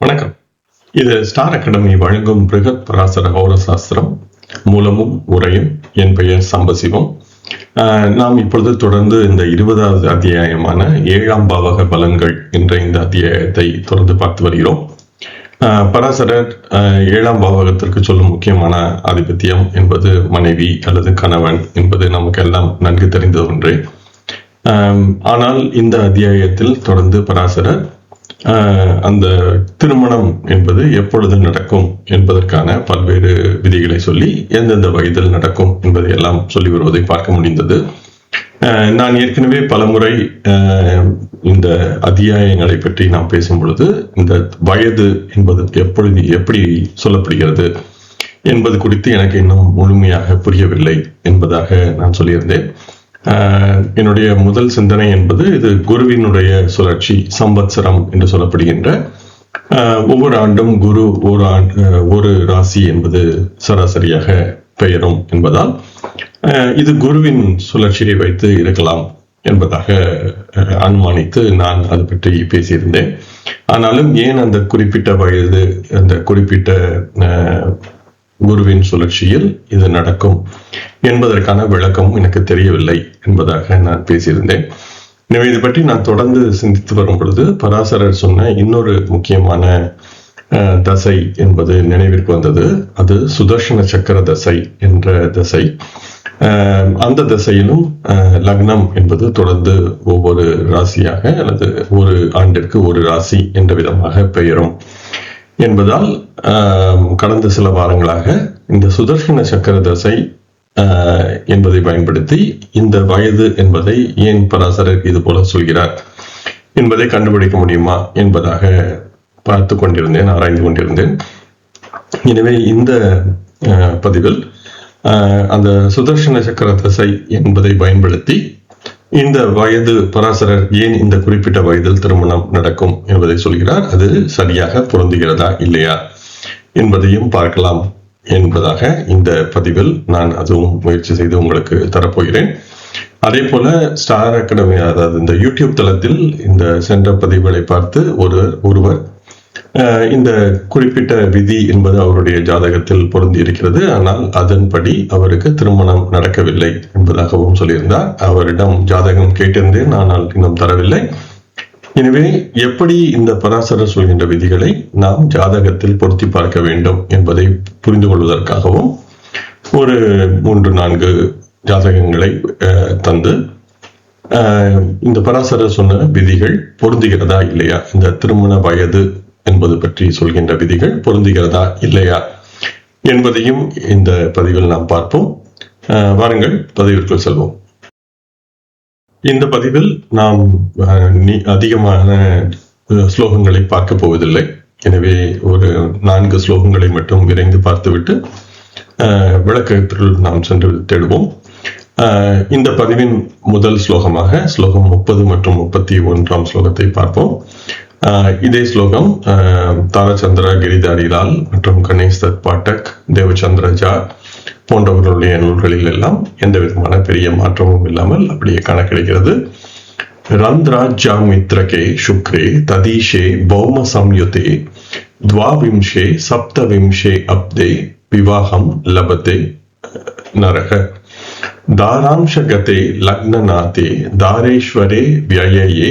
வணக்கம். இது star academy வழங்கும் பிருகத் பராசர ஹோர சாஸ்திரம் மூலமும் உரையும். என் பெயர் சம்பசிவம். நாம் இப்பொழுது தொடர்ந்து இந்த 20வது அத்தியாயமான 7ஆம் பாவக பலன்கள் என்ற இந்த அத்தியாயத்தை தொடர்ந்து பார்த்து வருகிறோம். பராசரர் 7ஆம் பாவகத்திற்கு சொல்லும் முக்கியமான ஆதிபத்தியம் என்பது மனைவி அல்லது கணவன் என்பது நமக்கு எல்லாம் நன்கு தெரிந்த ஒன்று. ஆனால் இந்த அத்தியாயத்தில் தொடர்ந்து பராசரர் அந்த திருமணம் என்பது எப்பொழுது நடக்கும் என்பதற்கான பல்வேறு விதிகளை சொல்லி எந்தெந்த வயதில் நடக்கும் என்பதை எல்லாம் சொல்லி வருவதை பார்க்க முடிந்தது. நான் ஏற்கனவே பலமுறை இந்த அத்தியாயங்களை பற்றி நாம் பேசும் பொழுது இந்த வயது என்பது எப்படி சொல்லப்படுகிறது என்பது குறித்து எனக்கு இன்னும் முழுமையாக புரியவில்லை என்பதாக நான் சொல்லியிருந்தேன். என்னுடைய முதல் சிந்தனை என்பது இது குருவினுடைய சுழற்சி சம்பத்சரம் என்று சொல்லப்படுகின்ற ஒவ்வொரு ஆண்டும் குரு ஒரு ராசி என்பது சராசரியாக பெயரும் என்பதால் இது குருவின் சுழற்சியை வைத்து இருக்கலாம் என்பதாக அனுமானித்து நான் அது பற்றி பேசியிருந்தேன். ஆனாலும் ஏன் அந்த குறிப்பிட்ட வயது அந்த குறிப்பிட்ட குருவின் சுழற்சியில் இது நடக்கும் என்பதற்கான விளக்கமும் எனக்கு தெரியவில்லை என்பதாக நான் பேசியிருந்தேன். எனவே இது பற்றி நான் தொடர்ந்து சிந்தித்து வரும் பொழுது பராசரர் சொன்ன இன்னொரு முக்கியமான தசை என்பது நினைவிற்கு வந்தது. அது சுதர்சன சக்கர தசை என்ற தசை. அந்த தசையிலும் லக்னம் என்பது தொடர்ந்து ஒவ்வொரு ராசியாக அல்லது ஒரு ஆண்டிற்கு ஒரு ராசி என்ற விதமாக பெயரும் என்பதால் கடந்த சில வாரங்களாக இந்த சுதர்சன சக்கர தசை என்பதை பயன்படுத்தி இந்த வயது என்பதை ஏன் பராசரர் இது போல சொல்கிறார் என்பதை கண்டுபிடிக்க முடியுமா என்பதாக பார்த்து கொண்டிருந்தேன், ஆராய்ந்து கொண்டிருந்தேன். எனவே இந்த பதிவில் அந்த சுதர்சன சக்கர தசை என்பதை பயன்படுத்தி இந்த வயது பராசரர் ஏன் இந்த குறிப்பிட்ட வயதில் திருமணம் நடக்கும் என்பதை சொல்கிறார். அது சரியாக பொருந்துகிறதா இல்லையா என்பதையும் பார்க்கலாம் என்பதாக இந்த பதிவில் நான் அதுவும் முயற்சி செய்து உங்களுக்கு தரப்போகிறேன். அதே போல ஸ்டார் அகாடமி, அதாவது இந்த யூடியூப் தளத்தில் இந்த சென்ற பதிவுகளை பார்த்து ஒருவர் இந்த குறிப்பிட்ட விதி என்பது அவருடைய ஜாதகத்தில் பொருந்தி இருக்கிறது, ஆனால் அதன்படி அவருக்கு திருமணம் நடக்கவில்லை என்பதாகவும் சொல்லியிருந்தார். அவரிடம் ஜாதகம் கேட்டிருந்தேன், ஆனால் இன்னும் தரவில்லை. எனவே எப்படி இந்த பராசரர் சொல்கின்ற விதிகளை நாம் ஜாதகத்தில் பொருத்தி பார்க்க வேண்டும் என்பதை புரிந்து கொள்வதற்காகவும் ஒரு 3-4 ஜாதகங்களை தந்து இந்த பராசரர் சொன்ன விதிகள் பொருந்துகிறதா இல்லையா, இந்த திருமண வயது என்பது பற்றி சொல்கின்ற விதிகள் பொருந்துகிறதா இல்லையா என்பதையும் இந்த பதிவில் நாம் பார்ப்போம். வாருங்கள் பதிவிற்குள் செல்வோம். இந்த பதிவில் நாம் அதிகமான ஸ்லோகங்களை பார்க்க போவதில்லை. எனவே ஒரு 4 ஸ்லோகங்களை மட்டும் விரைந்து பார்த்துவிட்டு விளக்கத்தில் நாம் சென்று தேடுவோம். இந்த பதிவின் முதல் ஸ்லோகமாக ஸ்லோகம் 30 மற்றும் 31ஆம் ஸ்லோகத்தை பார்ப்போம். இதே ஸ்லோகம் தாரச்சந்திர கிரிதாரிலால் மற்றும் கணேஷ் தத் பாட்டக், தேவச்சந்திர ஜா போன்றவர்களுடைய நூல்களில் எல்லாம் எந்த விதமான பெரிய மாற்றமும் இல்லாமல் அப்படியே காண கிடைக்கிறது. ரந்த்ராஜ்யாமித்ரகே சுக்ரே ததீஷே பௌம சம்யுதே த்வாவிம்ஷே சப்தவிம்ஷே அப்தே விவாகம் லபதே நரக தாராம்சகதே லக்னநாதே தாரேஸ்வரே வியயே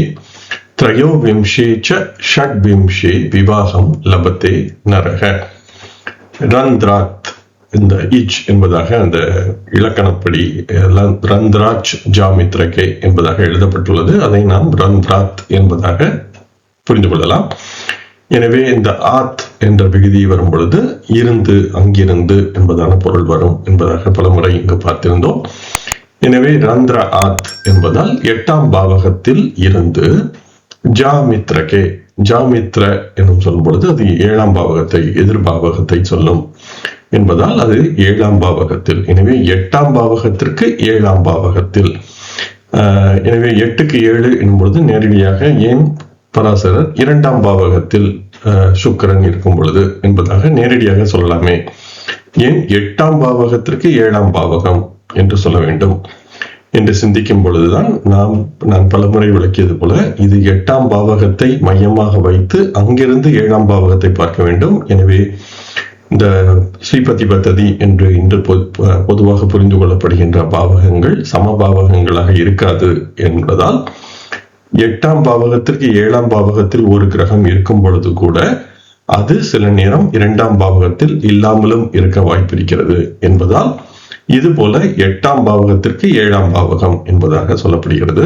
த்ரயோவிம்ஷே ச ஷட்விம்ஷே விவாகம் லபதே நரக. ரந்த்ராத், இந்த இச் என்பதாக அந்த இலக்கணப்படி ரந்த்ராஜ் ஜாமித்ரகே என்பதாக எழுதப்பட்டுள்ளது. அதை நாம் ரந்த்ராத் என்பதாக புரிந்து கொள்ளலாம். எனவே இந்த ஆத் என்ற விகுதி வரும் பொழுது இருந்து, அங்கிருந்து என்பதான பொருள் வரும் என்பதாக பலமுறை இங்கு பார்த்திருந்தோம். எனவே ரந்திர ஆத் என்பதால் 8ஆம் பாவகத்தில் இருந்து ஜாமித்ரகே, ஜாமித்ர என்னும் சொல்லும் பொழுது அது 7ஆம் பாவகத்தை, எதிர்பாவகத்தை சொல்லும் என்பதால் அது 7ஆம் பாவகத்தில். எனவே 8ஆம் பாவகத்திற்கு 7ஆம் பாவகத்தில். எனவே 8க்கு 7 என்னும் பொழுது நேரடியாக ஏன் பராசரர் 2ஆம் பாவகத்தில் சுக்கிரன் இருக்கும் பொழுது என்பதாக நேரடியாக சொல்லலாமே, ஏன் 8ஆம் பாவகத்திற்கு 7ஆம் பாவகம் என்று சொல்ல வேண்டும் என்று சிந்திக்கும் பொழுதுதான் நான் பலமுறை விளக்கியது போல இது 8ஆம் பாவகத்தை மையமாக வைத்து அங்கிருந்து 7ஆம் பாவகத்தை பார்க்க வேண்டும். எனவே இந்த ஸ்ரீபதி பத்ததி என்று இன்று பொதுவாக புரிந்து கொள்ளப்படுகின்ற பாவகங்கள் சமபாவகங்களாக இருக்காது என்பதால் 8ஆம் பாவகத்திற்கு 7ஆம் பாவகத்தில் ஒரு கிரகம் இருக்கும் பொழுது கூட அது சில நேரம் 2ஆம் பாவகத்தில் இல்லாமலும் இருக்க வாய்ப்பிருக்கிறது என்பதால் இது போல 8ஆம் பாவகத்திற்கு 7ஆம் பாவகம் என்பதாக சொல்லப்படுகிறது.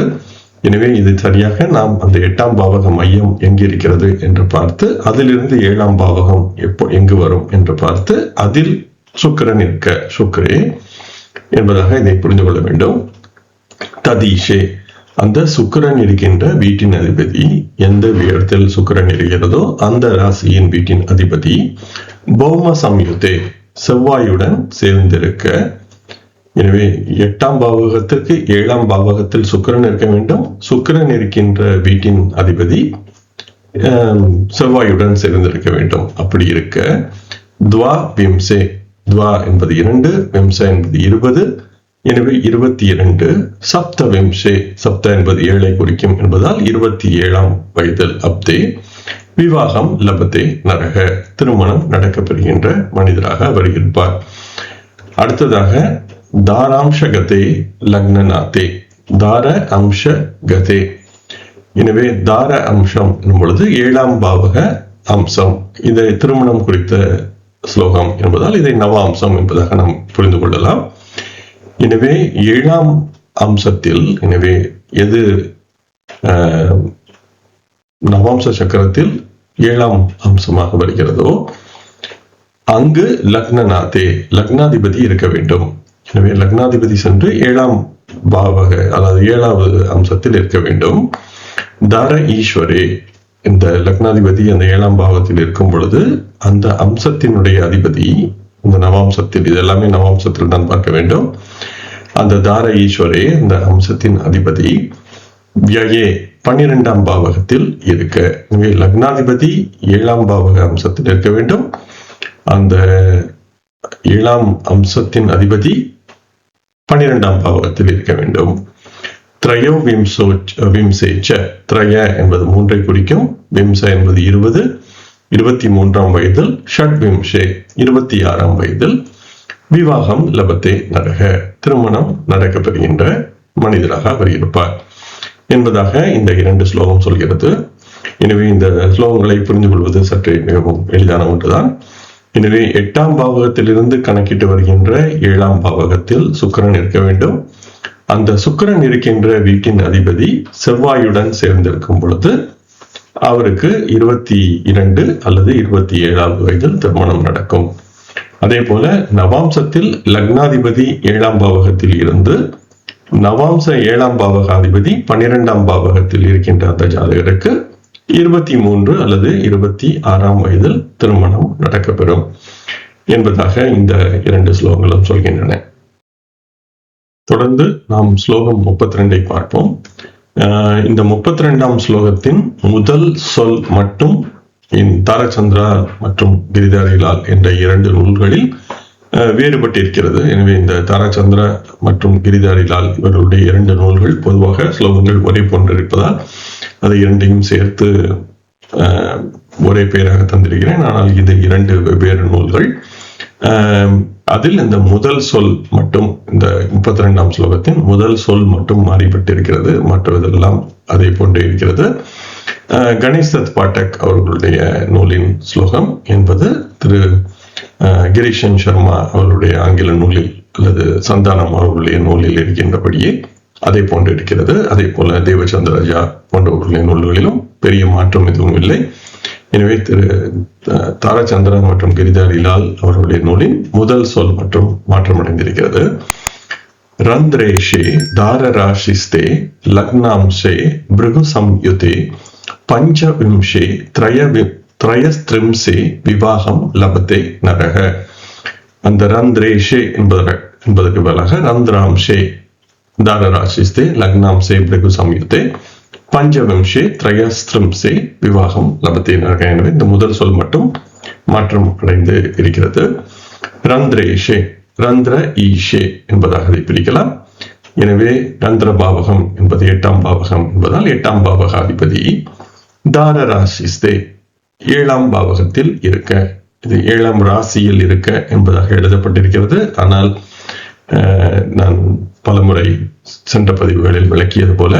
எனவே இது சரியாக நாம் அந்த 8ஆம் பாவக மையம் எங்கிருக்கிறது என்று பார்த்து அதிலிருந்து 7ஆம் பாவகம் எங்கு வரும் என்று பார்த்து அதில் சுக்கிரன் இருக்க சுக்கிரே என்பதாக இதை புரிந்து கொள்ள வேண்டும். ததீஷே அந்த சுக்கிரன் இருக்கின்ற வீட்டின் அதிபதி எந்த இடத்தில் சுக்கிரன் இருக்கிறதோ அந்த ராசியின் வீட்டின் அதிபதி பௌம சம்யுதே செவ்வாயுடன் சேர்ந்திருக்க. எனவே 8ஆம் பாவகத்திற்கு 7ஆம் பாவகத்தில் சுக்கிரன் இருக்க வேண்டும். சுக்கிரன் இருக்கின்ற வீட்டின் அதிபதி செவ்வாயுடன் சேர்ந்திருக்க வேண்டும். அப்படி இருக்க துவா விம்சே, துவா என்பது 2, விம்ச என்பது 20, எனவே 22. சப்த விம்சே, சப்த என்பது 7ஐ குறிக்கும் என்பதால் 27ஆம் வயதில் அப்தே விவாகம் லபத்தே நரக திருமணம் நடக்கப்பெறுகின்ற மனிதராக அவர் இருப்பார். அடுத்ததாக தாராம்ச கதே லக்னநாதே, தார அம்ச கதே. எனவே தார அம்சம் என்னும் பொழுது 7ஆம் பாவக அம்சம், இதை திருமணம் குறித்த ஸ்லோகம் என்பதால் இதை நவாம்சம் என்பதாக நாம் புரிந்து கொள்ளலாம். எனவே 7ஆம் அம்சத்தில், எனவே எது நவாம்ச சக்கரத்தில் 7ஆம் அம்சமாக வருகிறதோ அங்கு லக்னநாதே லக்னாதிபதி இருக்க வேண்டும். எனவே லக்னாதிபதி சென்று 7ஆம் பாவக அதாவது 7வது அம்சத்தில் இருக்க வேண்டும். தார ஈஸ்வரே, இந்த லக்னாதிபதி அந்த 7ஆம் பாவத்தில் இருக்கும் பொழுது அந்த அம்சத்தினுடைய அதிபதி இந்த நவாம்சத்தில், இது எல்லாமே நவாம்சத்தில் தான் பார்க்க வேண்டும். அந்த தார ஈஸ்வரே அந்த அம்சத்தின் அதிபதி வியே 12ஆம் பாவகத்தில் இருக்க. எனவே லக்னாதிபதி 7ஆம் பாவக அம்சத்தில் இருக்க வேண்டும். அந்த 7ஆம் அம்சத்தின் அதிபதி 12ஆம் பாவகத்தில் இருக்க வேண்டும். திரயோ விம்சேச்ச, திரய என்பது 3ஐ குறிக்கும், விம்ச என்பது 20, 23ஆம் வயதில், ஷட் விம்சே 26ஆம் வயதில் விவாகம் லபத்தே நரக திருமணம் நடக்கப்பெறுகின்ற மனிதராக அவர் இருப்பார் என்பதாக இந்த 2 ஸ்லோகம் சொல்கிறது. எனவே இந்த ஸ்லோகங்களை புரிந்து கொள்வது சற்றே மிகவும் எளிதான ஒன்றுதான். எனவே 8ஆம் பாவகத்திலிருந்து கணக்கிட்டு வருகின்ற 7ஆம் பாவகத்தில் சுக்கிரன் இருக்க வேண்டும். அந்த சுக்கிரன் இருக்கின்ற வீட்டின் அதிபதி செவ்வாயுடன் சேர்ந்திருக்கும் பொழுது அவருக்கு 22 அல்லது 27ஆவது வயதில் திருமணம் நடக்கும். அதே போல நவாம்சத்தில் லக்னாதிபதி 7ஆம் பாவகத்தில் இருந்து நவாம்ச 7ஆம் பாவகாதிபதி 12ஆம் பாவகத்தில் இருக்கின்ற அந்த ஜாதகருக்கு 23 அல்லது 26ஆம் வயதில் திருமணம் நடக்கப்பெறும் என்பதாக இந்த 2 ஸ்லோகங்களும் சொல்கின்றன. தொடர்ந்து நாம் ஸ்லோகம் 32ஐ பார்ப்போம். இந்த 32ஆம் ஸ்லோகத்தின் முதல் சொல் மட்டும் தாரச்சந்திரா மற்றும் கிரிதாரிலால் என்ற 2 நூல்களில் வேறுபட்டிருக்கிறது. எனவே இந்த தாரச்சந்திரா மற்றும் கிரிதாரிலால் இவர்களுடைய 2 நூல்கள் பொதுவாக ஸ்லோகங்கள் ஒரே போன்றிருப்பதால் அதை 2ஐயும் சேர்த்து ஒரே பெயராக தந்திருக்கிறேன். ஆனால் இது 2 வெவ்வேறு நூல்கள். அதில் இந்த முதல் சொல் மட்டும், இந்த 32ஆம் ஸ்லோகத்தின் முதல் சொல் மட்டும் மாறிப்பட்டிருக்கிறது, மற்றதெல்லாம் அதே போன்றே இருக்கிறது. கணேஷ் தத் பாட்டக் அவர்களுடைய நூலின் ஸ்லோகம் என்பது திரு கிரீஷன் சர்மா அவர்களுடைய ஆங்கில நூலில் அல்லது சந்தானம் அவர்களுடைய நூலில் இருக்கின்றபடியே அதே போன்று இருக்கிறது. அதே போல தேவச்சந்திரராஜா போன்றவர்களுடைய நூல்களிலும் பெரிய மாற்றம் எதுவும் இல்லை. எனவே திரு தாரச்சந்திரா மற்றும் கிரிதாரிலால் அவர்களுடைய நூலின் முதல் சொல் மற்றும் மாற்றமடைந்திருக்கிறது. ரந்திரேஷே தாரராசிஸ்தே லக்னாம்சே பிருகு சம்யுதே பஞ்சவிம்சே திரயஸ்திரிம்சே விவாகம் லபத்தே நரக. அந்த ரந்திரேஷே என்பதற்கு பதிலாக ரந்திராம்சே தாரராசிஸ்தே லக்னாம்சே பிருகு சம்யுதே பஞ்சவம்சே திரயஸ்திரிம்சே விவாகம் லபத்தே நரக. எனவே இந்த முதல் சொல் மட்டும் மாற்றம் அடைந்து இருக்கிறது. ரந்திரேஷே, ரந்திர ஈஷே என்பதாக அதை பிரிக்கலாம். எனவே ரந்திர பாவகம் என்பது 8ஆம் பாவகம் என்பதால் 8ஆம் பாவகாதிபதி தார ராசிஸ்தே 7ஆம் பாவகத்தில் இருக்க, இது 7ஆம் ராசியில் இருக்க என்பதாக எழுதப்பட்டிருக்கிறது. ஆனால் நான் பலமுறை சென்ற பதிவுகளில் விளக்கியது போல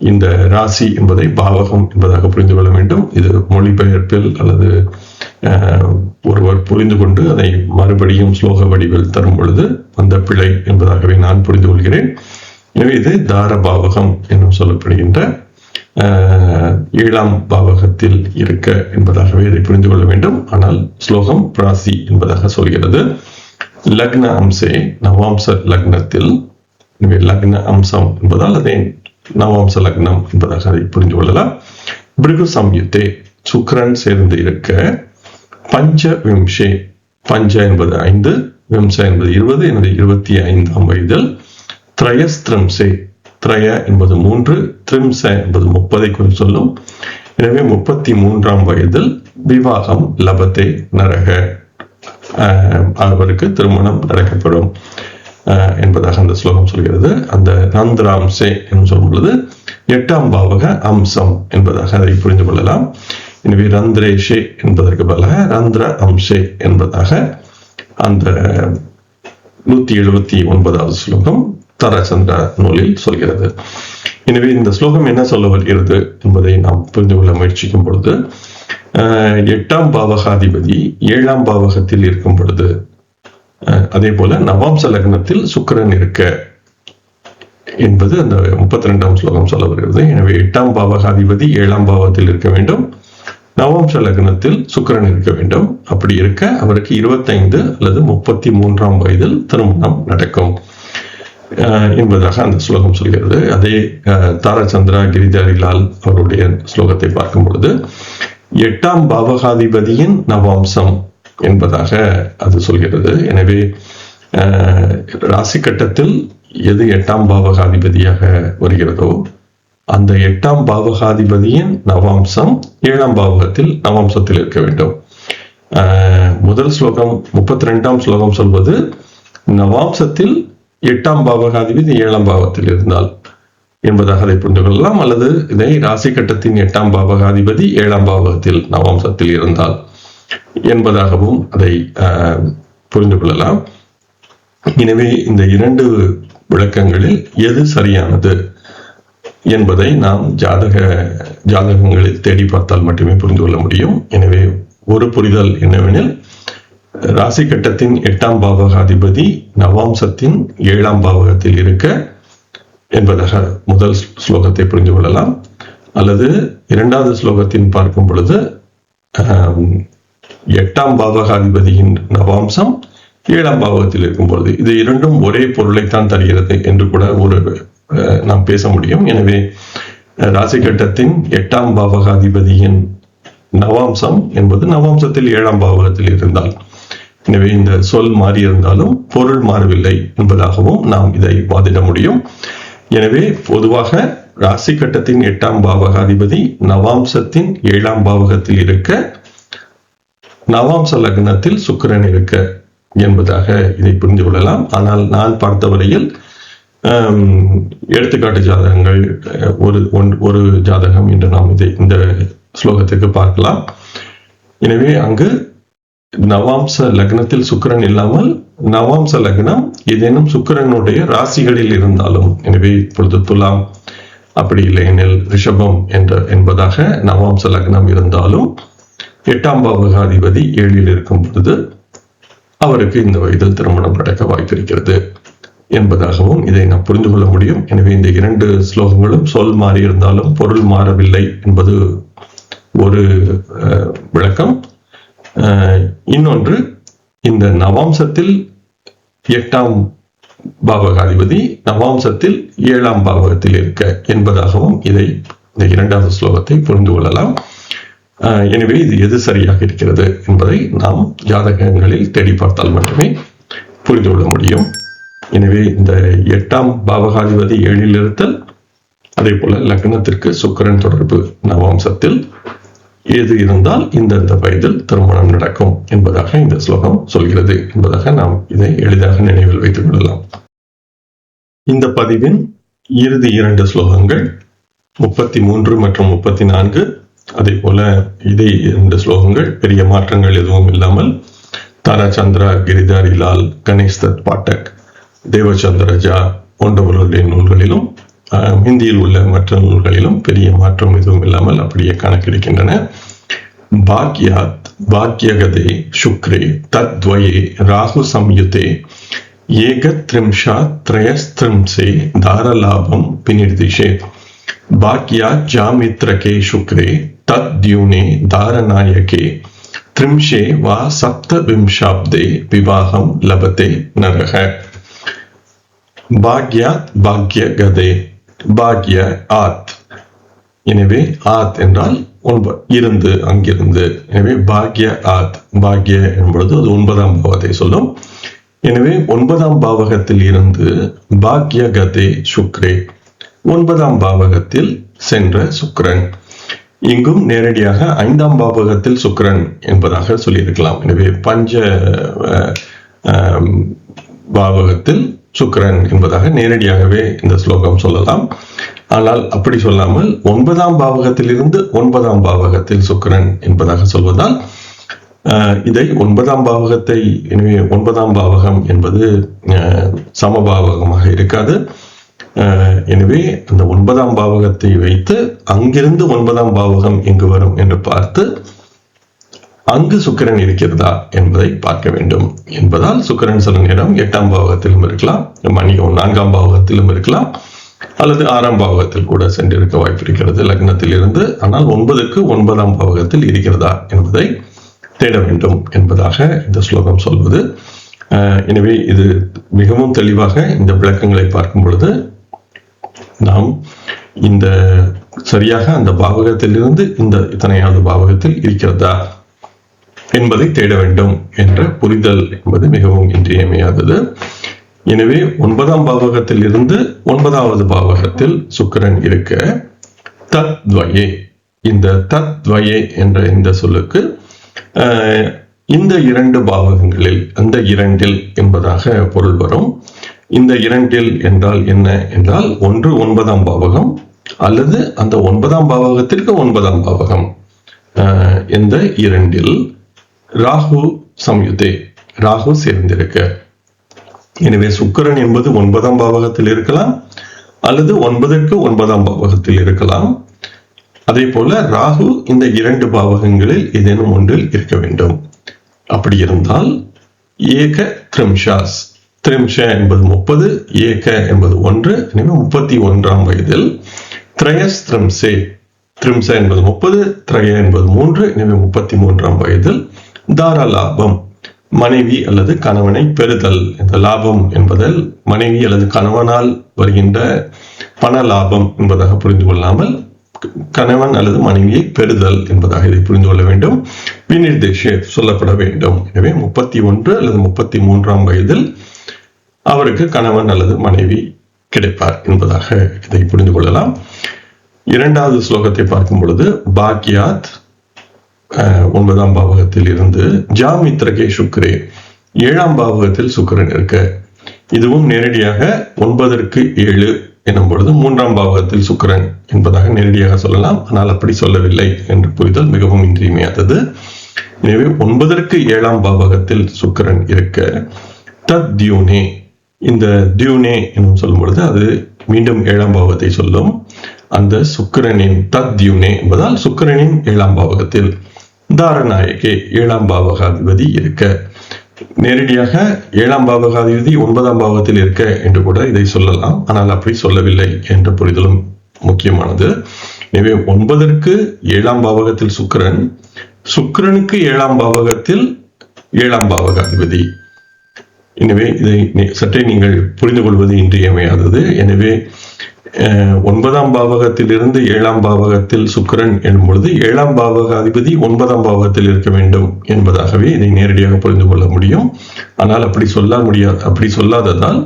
இந்த ராசி என்பதை பாவகம் என்பதாக புரிந்து கொள்ள வேண்டும். இது மொழிபெயர்ப்பில் அல்லது ஒருவர் புரிந்து கொண்டு அதை மறுபடியும் ஸ்லோக வடிவில் தரும் பொழுது அந்த பிழை என்பதாகவே நான் புரிந்து கொள்கிறேன். எனவே இது தார பாவகம் என்றும் சொல்லப்படுகின்ற 7ஆம் பாவகத்தில் இருக்க என்பதாகவே இதை புரிந்து கொள்ள வேண்டும். ஆனால் ஸ்லோகம் ராசி என்பதாக சொல்கிறது. லக்ன அம்சே நவாம்ச லக்னத்தில், எனவே லக்ன அம்சம் என்பதால் அதை நவாம்ச லக்னம் என்பதாக அதை புரிந்து கொள்ளலாம். பிருகு சம்யுத்தே சுக்கிரன் சேர்ந்து இருக்க, பஞ்ச விம்சே, பஞ்ச என்பது 5, விம்ச என்பது 20, எனவே 25ஆம் வயதில், திரயஸ்திரம்சே, திரய என்பது 3, திரிம்ச என்பது 30 குறித்து சொல்லும். எனவே 33ஆம் வயதில் விவாகம் லபத்தே நரக, அவருக்கு திருமணம் நடக்கப்படும் என்பதாக அந்த ஸ்லோகம் சொல்கிறது. அந்த ரந்திராம்சே என்று சொல்லும் பொழுது 8ஆம் பாவக அம்சம் என்பதாக அதை புரிந்து கொள்ளலாம். எனவே ரந்திரேஷே என்பதற்கு பதிலாக ரந்திர அம்சே என்பதாக அந்த 179வது ஸ்லோகம் தரச்சந்திர நூலில் சொல்கிறது. எனவே இந்த ஸ்லோகம் என்ன சொல்ல வருகிறது என்பதை நாம் புரிந்து கொள்ள முயற்சிக்கும் பொழுது, 8ஆம் பாவகாதிபதி 7ஆம் பாவகத்தில் இருக்கும் பொழுது, அதே போல நவாம்ச லக்னத்தில் சுக்கிரன் இருக்க என்பது அந்த 32ஆம் ஸ்லோகம் சொல்ல வருகிறது. எனவே 8ஆம் பாவகாதிபதி 7ஆம் பாவத்தில் இருக்க வேண்டும், நவாம்ச லக்னத்தில் சுக்கிரன் இருக்க வேண்டும். அப்படி இருக்க அவருக்கு 25 அல்லது 33ஆம் வயதில் திருமணம் நடக்கும் என்பதாக அந்த ஸ்லோகம் சொல்கிறது. அதே தாரச்சந்திரா கிரிதாரிலால் அவருடைய ஸ்லோகத்தை பார்க்கும் பொழுது 8ஆம் பாவகாதிபதியின் நவாம்சம் என்பதாக அது சொல்கிறது. எனவே ராசி கட்டத்தில் எது 8ஆம் பாவகாதிபதியாக வருகிறதோ அந்த 8ஆம் பாவகாதிபதியின் நவாம்சம் 7ஆம் பாவகத்தில் நவாம்சத்தில் இருக்க வேண்டும். முதல் ஸ்லோகம் 32ஆம் ஸ்லோகம் சொல்வது நவாம்சத்தில் 8ஆம் பாவகாதிபதி 7ஆம் பாவத்தில் இருந்தால் என்பதாக அதை புரிந்து கொள்ளலாம். அல்லது இதை ராசி கட்டத்தின் 8ஆம் பாவகாதிபதி 7ஆம் பாவகத்தில் நவாம்சத்தில் இருந்தால் என்பதாகவும் அதை புரிந்து கொள்ளலாம். எனவே இந்த 2 விளக்கங்களில் எது சரியானது என்பதை நாம் ஜாதகங்களில் தேடி பார்த்தால் மட்டுமே புரிந்து கொள்ள முடியும். எனவே ஒரு புரிதல் என்னவெனில், ராசி கட்டத்தின் 8ஆம் பாவகாதிபதி நவாம்சத்தின் 7ஆம் பாவகத்தில் இருக்க என்பதாக முதல் ஸ்லோகத்தை புரிந்து கொள்ளலாம். அல்லது 2வது ஸ்லோகத்தின் பார்க்கும் பொழுது 8ஆம் பாவகாதிபதியின் நவாம்சம் 7ஆம் பாவகத்தில் இருக்கும் பொழுது இது இரண்டும் ஒரே பொருளைத்தான் தருகிறது என்று கூட நாம் பேச முடியும். எனவே ராசி கட்டத்தின் 8ஆம் பாவகாதிபதியின் நவாம்சம் என்பது நவாம்சத்தில் 7ஆம் பாவகத்தில் இருந்தால், எனவே இந்த சொல் மாறி இருந்தாலும் பொருள் மாறவில்லை என்பதாகவும் நாம் இதை வாதிட முடியும். எனவே பொதுவாக ராசி கட்டத்தின் 8ஆம் பாவகாதிபதி நவாம்சத்தின் 7ஆம் பாவகத்தில் இருக்க, நவாம்ச லக்னத்தில் சுக்கிரன் இருக்க என்பதாக இதை புரிந்து கொள்ளலாம். ஆனால் நான் பார்த்தவரையில் எடுத்துக்காட்டு ஜாதகங்கள் ஒரு ஜாதகம் என்று நாம் இந்த ஸ்லோகத்திற்கு பார்க்கலாம். எனவே அங்கு நவாம்ச லக்னத்தில் சுக்கிரன் இல்லாமல் நவாம்ச லக்னம் ஏதேனும் சுக்கிரனுடைய ராசிகளில் இருந்தாலும், எனவே இப்பொழுது துலாம், அப்படி இல்லை எனில் ரிஷபம் என்பதாக நவாம்ச லக்னம் இருந்தாலும் 8ஆம் பாவகாதிபதி 7இல் இருக்கும் பொழுது அவருக்கு இந்த வயதில் திருமணம் நடக்க வாய்ப்பிருக்கிறது என்பதாகவும் இதை நாம் புரிந்து கொள்ள முடியும். எனவே இந்த 2 ஸ்லோகங்களும் சொல் மாறி இருந்தாலும் பொருள் மாறவில்லை என்பது ஒரு விளக்கம். இன்னொன்று, இந்த நவாம்சத்தில் 8ஆம் பாவகாதிபதி நவாம்சத்தில் 7ஆம் பாவகத்தில் இருக்க என்பதாகவும் இதை இந்த 2வது ஸ்லோகத்தை புரிந்து கொள்ளலாம். எனவே இது எது சரியாக இருக்கிறது என்பதை நாம் ஜாதகங்களில் தேடி பார்த்தால் மட்டுமே புரிந்து கொள்ள முடியும். எனவே இந்த 8ஆம் பாவகாதிபதி 7இல் இருத்தல், அதே போல லக்னத்திற்கு சுக்கிரன் தொடர்பு நவாம்சத்தில் எது இருந்தால் இந்த வயதில் திருமணம் நடக்கும் என்பதாக இந்த ஸ்லோகம் சொல்கிறது என்பதாக நாம் இதை எளிதாக நினைவில் வைத்துக் கொள்ளலாம். இந்த பதிவின் இறுதி 2 ஸ்லோகங்கள் 33 மற்றும் 34, அதே போல இதே 2 ஸ்லோகங்கள் பெரிய மாற்றங்கள் எதுவும் இல்லாமல் தாராச்சந்திரா, கிரிதாரி லால், கணேஷ் தத் பாட்டக், தேவச்சந்திர ஜா போன்றவர்களுடைய நூல்களிலும் ஹிந்தியில் உள்ள மற்ற நூல்களிலும் பெரிய மாற்றம் எதுவும் இல்லாமல் அப்படியே கணக்கிடுகின்றன. பாக்யாத் பாக்யகதே சுக்ரே தத்வயே ராகு சம்யுதே ஏகத்ரிம்ஷாத் த்ரயஸ்த்ரிம்சே தாரலாபம் விநிர்திஷே பாக்யாத் ஜாமித்ரகே சுக்ரே தத்யூனே தாரநாயகே த்ரிம்ஷே வா சப்தவிம்சாப்தே விவாகம் லபதே நரக. பாக்யாத் பாக்யகதே, பாக்ய ஆத், எனவே ஆத் என்றால் இருந்து, அங்கிருந்து. எனவே பாக்ய ஆத், பாக்ய என்பது அது 9ஆம் பாவத்தை சொல்லும். எனவே 9ஆம் பாவகத்தில் இருந்து பாக்யகதே சுக்ரே, 9ஆம் பாவகத்தில் சென்ற சுக்கிரன். இங்கும் நேரடியாக 5ஆம் பாவகத்தில் சுக்கிரன் என்பதாக சொல்லியிருக்கலாம். எனவே பஞ்ச பாவகத்தில் சுக்கிரன் என்பதாக நேரடியாகவே இந்த ஸ்லோகம் சொல்லலாம். ஆனால் அப்படி சொல்லாமல் 9ஆம் பாவகத்தில் இருந்து 9ஆம் பாவகத்தில் சுக்கிரன் என்பதாக சொல்வதால் இதை 9ஆம் பாவகத்தை, எனவே 9ஆம் பாவகம் என்பது சமபாவகமாக இருக்காது. எனவே அந்த 9ஆம் பாவகத்தை வைத்து அங்கிருந்து 9ஆம் பாவகம் எங்கு வரும் என்று பார்த்து அங்கு சுக்கிரன் இருக்கிறதா என்பதை பார்க்க வேண்டும் என்பதால் சுக்கிரன் சில நேரம் 8ஆம் பாவகத்திலும் இருக்கலாம், மணியம் 4ஆம் பாவகத்திலும் இருக்கலாம், அல்லது 6ஆம் பாவகத்தில் கூட சென்றிருக்க வாய்ப்பு இருக்கிறது லக்னத்தில் இருந்து. ஆனால் 9க்கு 9ஆம் பாவகத்தில் இருக்கிறதா என்பதை தேட வேண்டும் என்பதாக இந்த ஸ்லோகம் சொல்வது. எனவே இது மிகவும் தெளிவாக இந்த விளக்கங்களை பார்க்கும் பொழுது நாம் இந்த சரியாக அந்த பாவகத்திலிருந்து இந்த இத்தனையாவது பாவகத்தில் இருக்கிறதா என்பதை தேட வேண்டும் என்ற புரிதல் என்பது மிகவும் இன்றியமையாதது. எனவே 9ஆம் பாவகத்தில் இருந்து 9வது பாவகத்தில் சுக்கிரன் இருக்க தத்வயே, இந்த தத்வயே என்ற இந்த சொல்லுக்கு இந்த 2 பாவகங்களில், அந்த 2இல் என்பதாக பொருள் வரும். இந்த 2இல் என்றால் என்ன என்றால், ஒன்று 9ஆம் பாவகம் அல்லது அந்த 9ஆம் பாவகத்திற்கு 9ஆம் பாவகம். இந்த 2இல் ராகு சம்யுதே, ராகு சேர்ந்திருக்க. எனவே சுக்கிரன் என்பது 9ஆம் பாவகத்தில் இருக்கலாம் அல்லது 9க்கு 9ஆம் பாவகத்தில் இருக்கலாம். அதே போல ராகு இந்த 2 பாவகங்களில் ஏதேனும் ஒன்றில் இருக்க வேண்டும். அப்படி இருந்தால் ஏக த்ரிம்ஷாஸ், த்ரிம்ஷ என்பது 30, ஏக என்பது 1, எனவே 31ஆம் வயதில் த்ரயஸ் த்ரிம்சே, த்ரிம்ச என்பது 30, த்ரய என்பது 3, எனவே 33ஆம் வயதில் தாரலாபம், மனைவி அல்லது கணவனை பெறுதல். இந்த லாபம் என்பதில் மனைவி அல்லது கணவனால் வருகின்ற பண லாபம் என்பதாக புரிந்து கொள்ளாமல் கணவன் அல்லது மனைவியை பெறுதல் என்பதாக இதை புரிந்து கொள்ள வேண்டும். விநிர்தேஷ சொல்லப்பட வேண்டும். எனவே 31 அல்லது 33ஆம் வயதில் அவருக்கு கணவன் அல்லது மனைவி கிடைப்பார் என்பதாக இதை புரிந்து கொள்ளலாம். 2வது ஸ்லோகத்தை பார்க்கும் பொழுது பாக்யாத் 9ஆம் பாவகத்தில் இருந்து ஜாமித்ரகே சுக்ரே, 7ஆம் பாவகத்தில் சுக்கிரன் இருக்க. இதுவும் நேரடியாக 9ற்கு 7 எனும் பொழுது 3ஆம் பாவகத்தில் சுக்கிரன் என்பதாக நேரடியாக சொல்லலாம். ஆனால் அப்படி சொல்லவில்லை என்று புரிதல் மிகவும் இன்றியமையாதது. எனவே 9ற்கு 7ஆம் பாவகத்தில் சுக்கிரன் இருக்க தத்யூனே, இந்த தியூனே எனும் சொல்லும் பொழுது அது மீண்டும் 7ஆம் பாவகத்தை சொல்லும். அந்த சுக்கிரனின் தத்யூனே என்பதால் சுக்கிரனின் 7ஆம் பாவகத்தில் தாரநாயகே, 7ஆம் பாவகாதிபதி இருக்க. நேரடியாக 7ஆம் பாவகாதிபதி 9ஆம் பாவத்தில் இருக்க என்று கூட இதை சொல்லலாம். ஆனால் அப்படி சொல்லவில்லை என்ற புரிதலும் முக்கியமானது. எனவே 9ற்கு 7ஆம் பாவகத்தில் சுக்கிரன், சுக்கிரனுக்கு 7ஆம் பாவகத்தில் 7ஆம் பாவகாதிபதி. எனவே இதை சற்றே நீங்கள் புரிந்து கொள்வது இன்றியமையாதது. எனவே 9ஆம் பாவகத்தில் இருந்து 7ஆம் பாவகத்தில் சுக்கிரன் எனும் பொழுது 7ஆம் பாவகாதிபதி 9ஆம் பாவகத்தில் இருக்க வேண்டும் என்பதாகவே இதை நேரடியாக புரிந்து கொள்ள முடியும். ஆனால் அப்படி சொல்லாததால்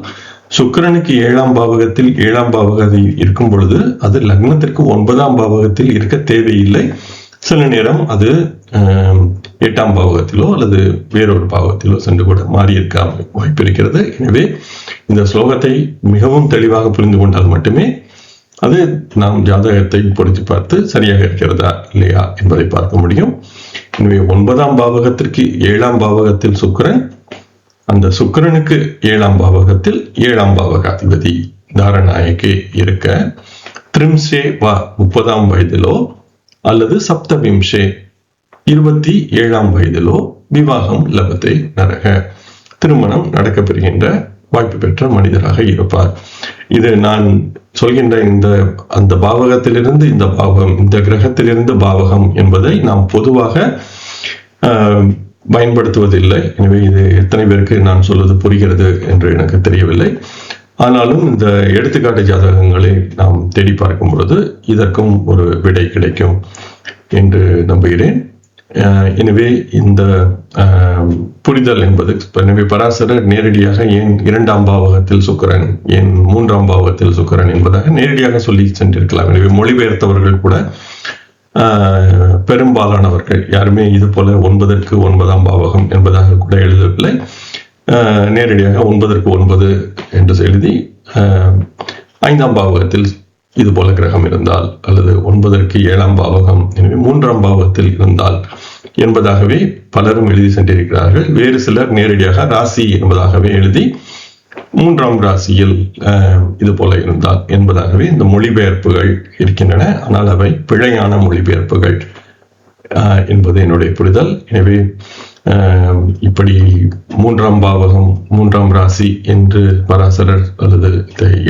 சுக்கிரனுக்கு 7ஆம் பாவகத்தில் 7ஆம் பாவகாதி இருக்கும் பொழுது அது லக்னத்திற்கு 9ஆம் பாவகத்தில் இருக்க தேவையில்லை. சில நேரம் அது 8ஆம் பாவகத்திலோ அல்லது வேறொரு பாவகத்திலோ சென்று கூட மாறியிருக்க வாய்ப்பு இருக்கிறது. எனவே இந்த ஸ்லோகத்தை மிகவும் தெளிவாக புரிந்து கொண்டால் மட்டுமே அது நாம் ஜாதகத்தை பொருத்தி பார்த்து சரியாக இருக்கிறதா இல்லையா என்பதை பார்க்க முடியும். எனவே 9ஆம் பாவகத்திற்கு 7ஆம் பாவகத்தில் சுக்கிரன், அந்த சுக்கிரனுக்கு 7ஆம் பாவகத்தில் 7ஆம் பாவக அதிபதி தாரநாயகே இருக்க, திரிம்சே வா 30ஆம் வயதிலோ அல்லது சப்தவிம்சே 27ஆம் வயதிலோ விவாகம் லபத்தை நரக, திருமணம் நடக்கப்பெறுகின்ற வாய்ப்பு பெற்ற மனிதராக இருப்பார். இது நான் சொல்கின்ற அந்த பாவகத்திலிருந்து இந்த பாவகம், இந்த கிரகத்திலிருந்து பாவகம் என்பதை நாம் பொதுவாக பயன்படுத்துவதில்லை. எனவே இது எத்தனை பேருக்கு நான் சொல்வது புரிகிறது என்று எனக்கு தெரியவில்லை. ஆனாலும் இந்த எடுத்துக்காட்டு ஜாதகங்களை நாம் தேடி பார்க்கும் பொழுது இதற்கும் ஒரு விடை கிடைக்கும் என்று நம்புகிறேன். எனவே இந்த புரிதல் என்பது, எனவே பராசரர் நேரடியாக ஏன் 2ஆம் பாவகத்தில் சுக்கிரன், ஏன் 3ஆம் பாவகத்தில் சுக்கிரன் என்பதாக நேரடியாக சொல்லி சென்றிருக்கலாம். எனவே மொழிபெயர்த்தவர்கள் கூட பெரும்பாலானவர்கள் யாருமே இது போல 9ற்கு 9ஆம் பாவகம் என்பதாக கூட எழுதவில்லை. நேரடியாக 9ற்கு 9 என்று எழுதி 5ஆம் பாவகத்தில் இது போல கிரகம் இருந்தால், அல்லது 9ற்கு 7ஆம் பாவகம், எனவே 3ஆம் பாவகத்தில் இருந்தால் என்பதாகவே பலரும் எழுதி சென்றிருக்கிறார்கள். வேறு சிலர் நேரடியாக ராசி என்பதாகவே எழுதி 3ஆம் ராசியில் இது போல இருந்தால் என்பதாகவே இந்த மொழிபெயர்ப்புகள் இருக்கின்றன. ஆனால் அவை பிழையான மொழிபெயர்ப்புகள் என்பது என்னுடைய புரிதல். எனவே இப்படி 3ஆம் பாவகம் 3ஆம் ராசி என்று பராசரர் அல்லது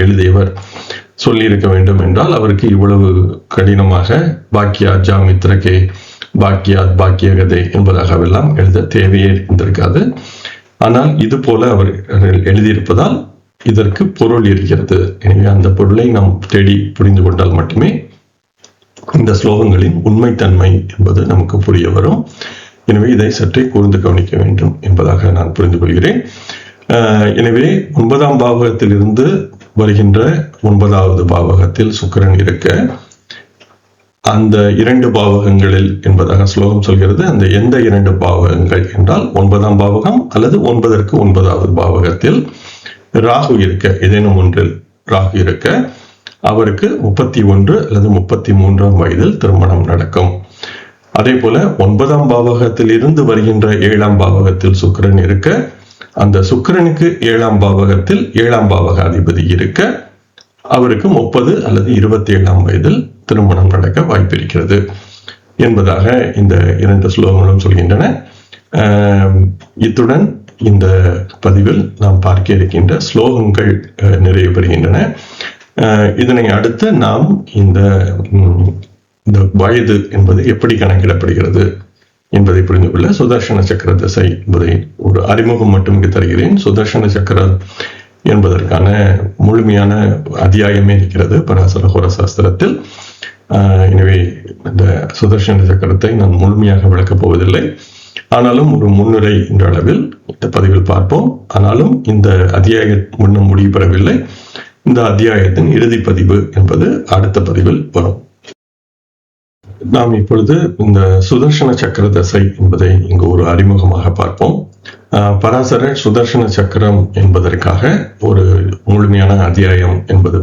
எழுதியவர் சொல்லியிருக்க வேண்டும் என்றால் அவருக்கு இவ்வளவு கடினமாக பாக்கியா ஜாமித்ரகே பாக்கியாத் பாக்கியகதை என்பதாகவெல்லாம் எழுத தேவையே இருந்திருக்காது. ஆனால் இது போல அவர்கள் எழுதியிருப்பதால் இதற்கு பொருள் இருக்கிறது. எனவே அந்த பொருளை நாம் தேடி புரிந்து கொண்டால் மட்டுமே இந்த ஸ்லோகங்களின் உண்மைத்தன்மை என்பது நமக்கு புரிய வரும். எனவே இதை சற்றே கூர்ந்து கவனிக்க வேண்டும் என்பதாக நான் புரிந்து கொள்கிறேன். எனவே 9ஆம் பாவகத்திலிருந்து வருகின்ற 9வது பாவகத்தில் சுக்கிரன் இருக்க, அந்த 2 பாவகங்களில் என்பதாக ஸ்லோகம் சொல்கிறது. அந்த எந்த 2 பாவகங்கள் என்றால் 9ஆம் பாவகம் அல்லது 9ற்கு 9வது பாவகத்தில் ராகு இருக்க, ஏதேனும் ஒன்றில் ராகு இருக்க, அவருக்கு 31 அல்லது 33ஆம் வயதில் திருமணம் நடக்கும். அதே போல 9ஆம் பாவகத்தில் இருந்து வருகின்ற 7ஆம் பாவகத்தில் சுக்கிரன் இருக்க, அந்த சுக்கிரனுக்கு 7ஆம் பாவகத்தில் 7ஆம் பாவக அதிபதி இருக்க, அவருக்கு 30 அல்லது 27ஆம் வயதில் திருமணம் நடக்க வாய்ப்பு இருக்கிறது என்பதாக இந்த 2 ஸ்லோகங்களும் சொல்கின்றன. இத்துடன் இந்த பதிவில் நாம் பார்க்க இருக்கின்ற ஸ்லோகங்கள் நிறைவு பெறுகின்றன. இதனை அடுத்து நாம் இந்த வயது என்பது எப்படி கணக்கிடப்படுகிறது என்பதை புரிந்து கொள்ள சுதர்சன சக்கர திசை என்பதை ஒரு அறிமுகம் மட்டும் தருகிறேன். சுதர்சன சக்கரம் என்பதற்கான முழுமையான அத்தியாயமே இருக்கிறது பராசர ஹோர சாஸ்திரத்தில். எனவே இந்த சுதர்சன சக்கரத்தை நான் முழுமையாக விளக்கப் போவதில்லை. ஆனாலும் ஒரு முன்னுரை என்ற அளவில் இந்த பதிவில் பார்ப்போம். ஆனாலும் இந்த அத்தியாயம் இன்னும் முடிவு பெறவில்லை. இந்த அத்தியாயத்தின் இறுதி பதிவு என்பது அடுத்த பதிவில் வரும். நாம் இப்பொழுது இந்த சுதர்சன சக்கர தசை என்பதை இங்கு ஒரு அறிமுகமாக பார்ப்போம். பராசரர் சுதர்சன சக்கரம் என்பதற்காக ஒரு முழுமையான அத்தியாயம் என்பது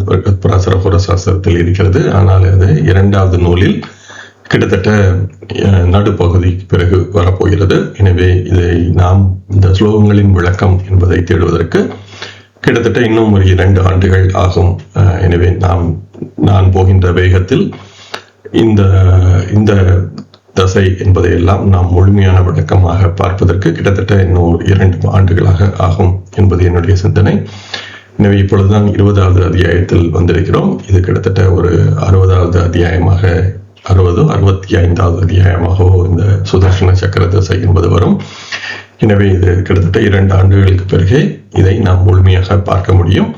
பராசர ஹோர சாஸ்திரத்தில் இருக்கிறது. ஆனால் அது 2வது நூலில் கிட்டத்தட்ட நடுப்பகுதிக்கு பிறகு வரப்போகிறது. எனவே இதை நாம் இந்த ஸ்லோகங்களின் விளக்கம் என்பதை தேடுவதற்கு கிட்டத்தட்ட இன்னும் ஒரு 2 ஆண்டுகள் ஆகும். எனவே நான் போகின்ற வேகத்தில் இந்த தசை என்பதையெல்லாம் நாம் முழுமையான விளக்கமாக பார்ப்பதற்கு கிட்டத்தட்ட இன்னும் 2 ஆண்டுகளாக ஆகும் என்பது என்னுடைய சிந்தனை. எனவே இப்பொழுதுதான் 20வது அத்தியாயத்தில் வந்திருக்கிறோம். இது கிட்டத்தட்ட ஒரு 60வது அத்தியாயமாக 65வது அத்தியாயமாகவோ இந்த சுதர்சன சக்கர தசை என்பது வரும். எனவே இது கிட்டத்தட்ட 2 ஆண்டுகளுக்கு பிறகு இதை நாம் முழுமையாக பார்க்க முடியும்.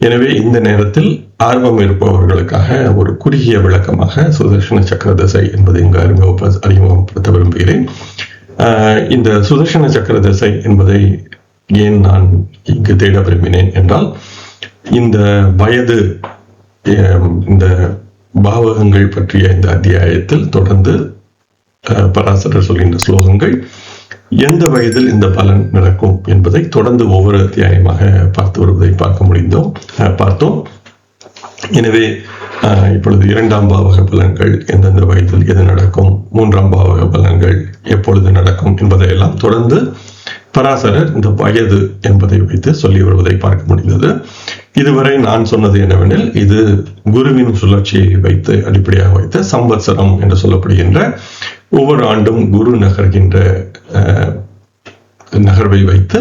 எனவே இந்த நேரத்தில் ஆர்வம் இருப்பவர்களுக்காக ஒரு குறுகிய விளக்கமாக சுதர்சன சக்கர தசை என்பதை இங்கு அறிமுகப்படுத்த விரும்புகிறேன். இந்த சுதர்சன சக்கர தசை என்பதை ஏன் நான் இங்கு தேட விரும்பினேன் என்றால், இந்த வயது, இந்த பாவகங்கள் பற்றிய இந்த அத்தியாயத்தில் தொடர்ந்து பராசரர் சொல்கின்ற ஸ்லோகங்கள் எந்த வயதில் இந்த பலன் நடக்கும் என்பதை தொடர்ந்து ஒவ்வொரு அத்தியாயமாக பார்த்து வருவதை பார்த்தோம். எனவே இப்பொழுது 2ஆம் பாவக பலன்கள் எந்தெந்த வயதில் எது நடக்கும், 3ஆம் பாவக பலன்கள் எப்பொழுது நடக்கும் என்பதையெல்லாம் தொடர்ந்து பராசரர் இந்த வயது என்பதை வைத்து சொல்லி வருவதை பார்க்க முடிந்தது. இதுவரை நான் சொன்னது என்னவெனில், இது குருவின் சுழற்சியை வைத்து அடிப்படையாக வைத்து சம்வத்சரம் என்று சொல்லப்படுகின்ற ஒவ்வொரு ஆண்டும் குரு நகர்கின்ற நகர்வை வைத்து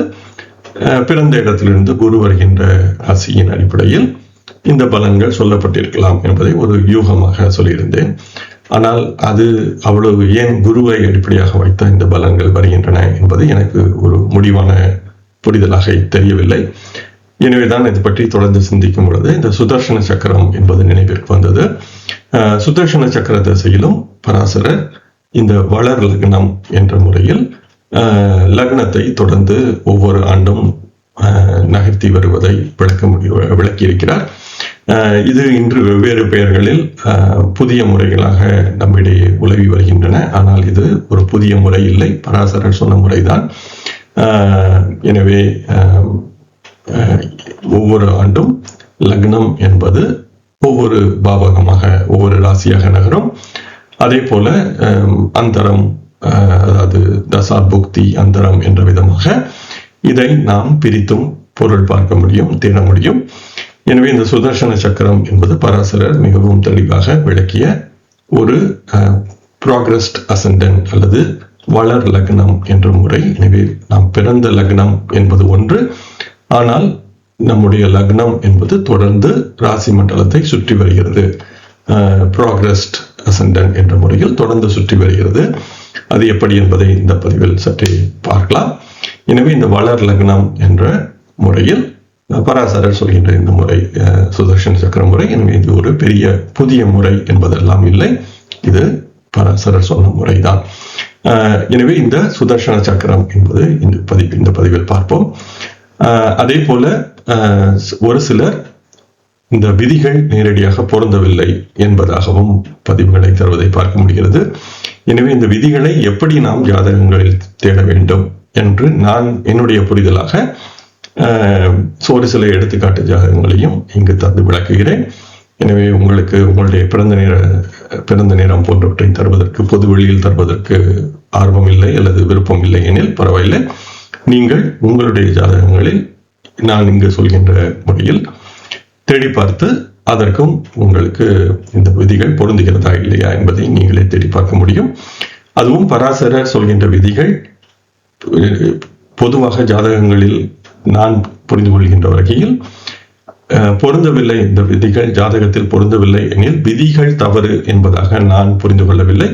பிறந்த இடத்திலிருந்து குரு வருகின்ற ராசியின் அடிப்படையில் இந்த பலன்கள் சொல்லப்பட்டிருக்கலாம் என்பதை ஒரு யூகமாக சொல்லியிருந்தேன். ஆனால் அது அவ்வளவு ஏன் குருவை அடிப்படையாக வைத்த இந்த பலன்கள் வருகின்றன என்பது எனக்கு ஒரு முடிவான புரிதலாக தெரியவில்லை. எனவேதான் இதை பற்றி தொடர்ந்து சிந்திக்கும் பொழுது இந்த சுதர்சன சக்கரம் என்பது நினைவிற்கு வந்தது. சுதர்சன சக்கர திசையிலும் பராசரர் இந்த வளர் லக்னம் என்ற முறையில் லக்னத்தை தொடர்ந்து ஒவ்வொரு ஆண்டும் நகர்த்தி வருவதை விளக்கியிருக்கிறார். இது இன்று வெவ்வேறு பெயர்களில் புதிய முறைகளாக நம்மிடையே உலவி வருகின்றன. ஆனால் இது ஒரு புதிய முறை இல்லை, பராசரர் சொன்ன முறைதான். எனவே ஒவ்வொரு ஆண்டும் லக்னம் என்பது ஒவ்வொரு பாவகமாக ஒவ்வொரு ராசியாக நகரும். அதே போல அந்தரம், அதாவது தசா புக்தி அந்தரம் என்ற விதமாக இதை நாம் பிரித்தும் பொருள் பார்க்க முடியும், தேட முடியும். எனவே இந்த சுதர்சன சக்கரம் என்பது பராசரர் மிகவும் தெளிவாக விளக்கிய ஒரு ப்ராக்ரஸ்ட் அசெண்டன்ட் அல்லது வளர் லக்னம் என்ற முறை. எனவே நாம் பிறந்த லக்னம் என்பது ஒன்று, ஆனால் நம்முடைய லக்னம் என்பது தொடர்ந்து ராசி மண்டலத்தை சுற்றி வருகிறது. ப்ராக்ரஸ்ட் அசெண்டன்ட் என்ற முறையில் தொடர்ந்து சுற்றி வருகிறது. அது எப்படி என்பதை இந்த பதிவில் சற்றே பார்க்கலாம். எனவே இந்த வளர் லக்னம் என்ற முறையில் பராசரர் சொல்கின்ற இந்த முறை சுதர்சன சக்கர முறை. எனவே இது ஒரு பெரிய புதிய முறை என்பதெல்லாம் இல்லை, இது பராசரர் சொன்ன முறைதான். எனவே இந்த சுதர்சன சக்கரம் என்பது இந்த பதிவில் பார்ப்போம். அதே போல ஒரு சிலர் இந்த விதிகள் நேரடியாக பொருந்தவில்லை என்பதாகவும் பதிவுகளை தருவதை பார்க்க முடிகிறது. எனவே இந்த விதிகளை எப்படி நாம் ஜாதகங்களில் தேட வேண்டும் என்று நான் என்னுடைய புரிதலாக ஒரு சில எடுத்துக்காட்டு ஜாதகங்களையும் இங்கு தந்து விளக்குகிறேன். எனவே உங்களுக்கு உங்களுடைய பிறந்த நேரம் போன்றவற்றை தருவதற்கு, பொது வெளியில் தருவதற்கு ஆர்வம் இல்லை அல்லது விருப்பம் இல்லை எனில் பரவாயில்லை. நீங்கள் உங்களுடைய ஜாதகங்களில் நான் இங்கு சொல்கின்ற முறையில் தேடி பார்த்து அதற்கும் உங்களுக்கு இந்த விதிகள் பொருந்துகிறதா இல்லையா என்பதை நீங்களே தேடி பார்க்க முடியும். அதுவும் பராசரர் சொல்கின்ற விதிகள் பொதுவாக ஜாதகங்களில் நான் புரிந்து கொள்கின்ற வகையில் பொருந்தவில்லை, இந்த விதிகள் ஜாதகத்தில் பொருந்தவில்லை எனில் விதிகள் தவறு என்பதாக நான் புரிந்து கொள்ளவில்லை.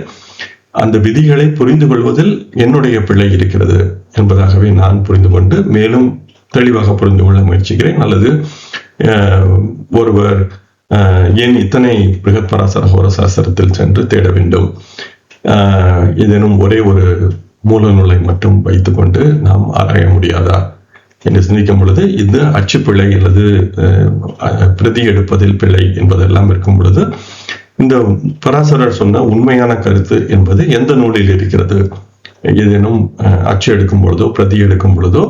அந்த விதிகளை புரிந்து கொள்வதில் என்னுடைய பிழை இருக்கிறது என்பதாகவே நான் புரிந்து கொண்டு மேலும் தெளிவாக புரிந்து கொள்ள முயற்சிக்கிறேன். அல்லது ஒருவர் ஏன் இத்தனை பிருகத் பராசர ஹோர சாஸ்திரத்தில் சென்று தேட வேண்டும், ஏதேனும் ஒரே ஒரு மூல நூலை மட்டும் வைத்துக்கொண்டு நாம் ஆராய முடியாதா என்று சிந்திக்கும் பொழுது இது அச்சு பிழை அல்லது பிரதி எடுப்பதில் பிழை என்பதெல்லாம் இருக்கும் பொழுது இந்த பராசரர் சொன்ன உண்மையான கருத்து என்பது எந்த நூலில் இருக்கிறது, ஏதேனும் அச்சு எடுக்கும் பொழுதோ பிரதி எடுக்கும் பொழுதோ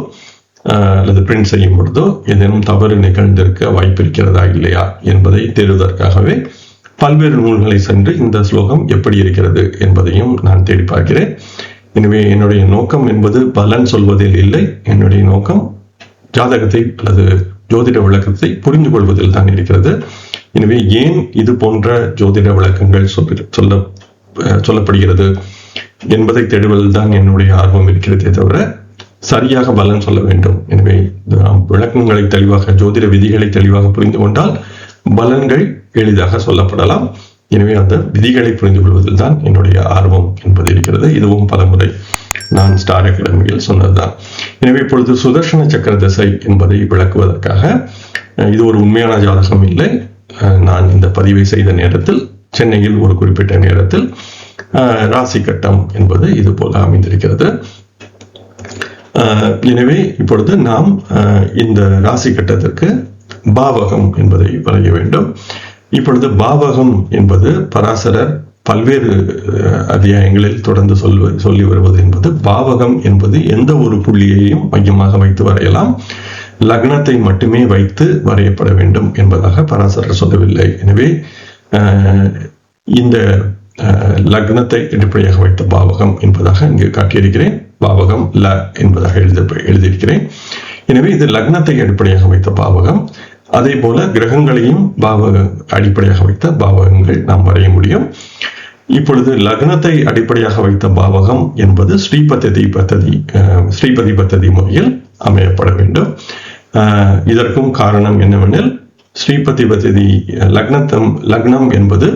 அல்லது பிரிண்ட் செய்யும் பொழுதோ ஏதேனும் தவறு நிகழ்ந்திருக்க வாய்ப்பு இருக்கிறதா இல்லையா என்பதை தேடுவதற்காகவே பல்வேறு நூல்களை சென்று இந்த ஸ்லோகம் எப்படி இருக்கிறது என்பதையும் நான் தேடி பார்க்கிறேன். எனவே என்னுடைய நோக்கம் என்பது பலன் சொல்வதில் இல்லை, என்னுடைய நோக்கம் ஜாதகத்தை அல்லது ஜோதிட விளக்கத்தை புரிந்து கொள்வதில் தான் இருக்கிறது. எனவே ஏன் இது போன்ற ஜோதிட விளக்கங்கள் சொல்லப்படுகிறது என்பதை தேடுவதில் தான் என்னுடைய ஆர்வம் இருக்கிறதே தவிர சரியாக பலன் சொல்ல வேண்டும். எனவே நாம் விளக்கங்களை தெளிவாக, ஜோதிட விதிகளை தெளிவாக புரிந்து கொண்டால் பலன்கள் எளிதாக சொல்லப்படலாம். எனவே அந்த விதிகளை புரிந்து கொள்வதில் தான் என்னுடைய ஆர்வம் என்பது இருக்கிறது. இதுவும் பலமுறை நான் ஸ்டார் அகாடமியில் சொன்னதுதான். எனவே இப்பொழுது சுதர்சன சக்கர திசை என்பதை விளக்குவதற்காக, இது ஒரு உண்மையான ஜாதகம் இல்லை, நான் இந்த பதிவை செய்த நேரத்தில் சென்னையில் ஒரு குறிப்பிட்ட நேரத்தில் ராசி கட்டம் என்பது இது போல அமைந்திருக்கிறது. எனவே இப்பொழுது நாம் இந்த ராசி கட்டத்திற்கு பாவகம் என்பதை வரைய வேண்டும். இப்பொழுது பாவகம் என்பது பராசரர் பல்வேறு அத்தியாயங்களில் தொடர்ந்து சொல்லி வருவது என்பது பாவகம் என்பது எந்த ஒரு புள்ளியையும் மையமாக வைத்து வரையலாம், லக்னத்தை மட்டுமே வைத்து வரையப்பட வேண்டும் என்பதாக பராசரர் சொல்லவில்லை. எனவே இந்த லக்னத்தை அடிப்படையாக வைத்த பாவகம் என்பதாக இங்கு காட்டியிருக்கிறேன். பாவகம் ல என்பதாக எழுதியிருக்கிறேன். எனவே இது லக்னத்தை அடிப்படையாக வைத்த பாவகம். அதே போல கிரகங்களையும் அடிப்படையாக வைத்த பாவகங்கள் நாம் வரைய முடியும். இப்பொழுது லக்னத்தை அடிப்படையாக வைத்த பாவகம் என்பது ஸ்ரீபதி பத்ததி முறையில் அமையப்பட வேண்டும். இதற்கும் காரணம் என்னவெனில், ஸ்ரீபதி பத்ததி லக்னம் என்பது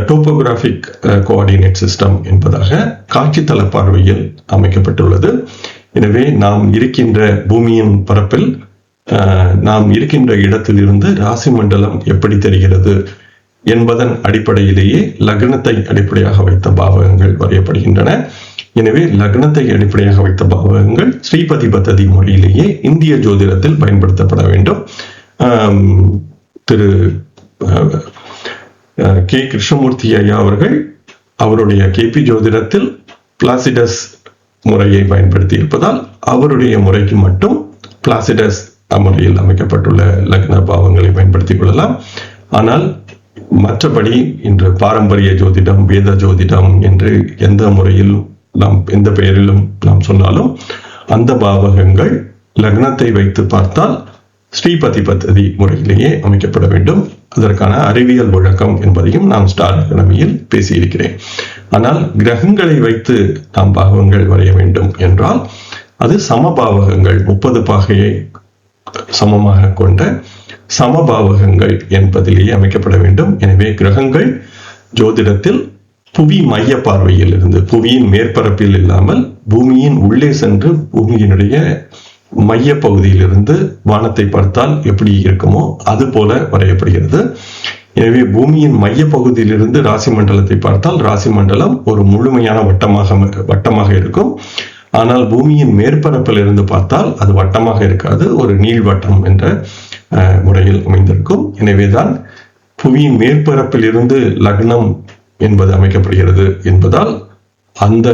டோபோகிராபிக் கோஆர்டினேட் சிஸ்டம் என்பதாக காட்சித்தள பார்வையில் அமைக்கப்பட்டுள்ளது. எனவே நாம் இருக்கின்ற பூமியின் பரப்பில் நாம் இருக்கின்ற இடத்திலிருந்து ராசி மண்டலம் எப்படி தெரிகிறது என்பதன் அடிப்படையிலேயே லக்னத்தை அடிப்படையாக வைத்த பாவகங்கள் வரையப்படுகின்றன. எனவே லக்னத்தை அடிப்படையாக வைத்த பாவகங்கள் ஸ்ரீபதி பத்ததி முறையிலேயே இந்திய ஜோதிடத்தில் பயன்படுத்தப்பட வேண்டும். திரு கே கிருஷ்ணமூர்த்தி ஐயா அவர்கள் அவருடைய கேபி ஜோதிடத்தில் பிளாசிடஸ் முறையை பயன்படுத்தி இருப்பதால் அவருடைய முறைக்கு மட்டும் பிளாசிடஸ் முறையில் அமைக்கப்பட்டுள்ள லக்ன பாவங்களை பயன்படுத்திக் கொள்ளலாம். ஆனால் மற்றபடி இன்று பாரம்பரிய ஜோதிடம், வேத ஜோதிடம் என்று எந்த முறையில் எந்த பெயரிலும் நாம் சொன்னாலும் அந்த பாவகங்கள் லக்னத்தை வைத்து பார்த்தால் ஸ்ரீபதி பத்ததி முறையிலேயே அமைக்கப்பட வேண்டும். அதற்கான அறிவியல் விளக்கம் என்பதையும் நாம் ஸ்டார் எக்கனாமியில் பேசியிருக்கிறேன். ஆனால் கிரகங்களை வைத்து நாம் பாவகங்கள் வரைய வேண்டும் என்றால் அது சமபாவகங்கள், 30 பாகையை சமமாக கொண்ட சமபாவகங்கள் என்பதிலேயே அமைக்கப்பட வேண்டும். எனவே கிரகங்கள் ஜோதிடத்தில் புவி மைய பார்வையில் இருந்து, புவியின் மேற்பரப்பில் இல்லாமல் பூமியின் உள்ளே சென்று பூமியினுடைய மைய பகுதியிலிருந்து வானத்தை பார்த்தால் எப்படி இருக்குமோ அது போல வரையப்படுகிறது. எனவே பூமியின் மைய பகுதியிலிருந்து ராசி மண்டலத்தை பார்த்தால் ராசி மண்டலம் ஒரு முழுமையான வட்டமாக இருக்கும். ஆனால் பூமியின் மேற்பரப்பில் இருந்து பார்த்தால் அது வட்டமாக இருக்காது, ஒரு நீள்வட்டம் என்ற முறையில் அமைந்திருக்கும். எனவேதான் புவியின் மேற்பரப்பில் இருந்து லக்னம் என்பது அமைக்கப்படுகிறது என்பதால் அந்த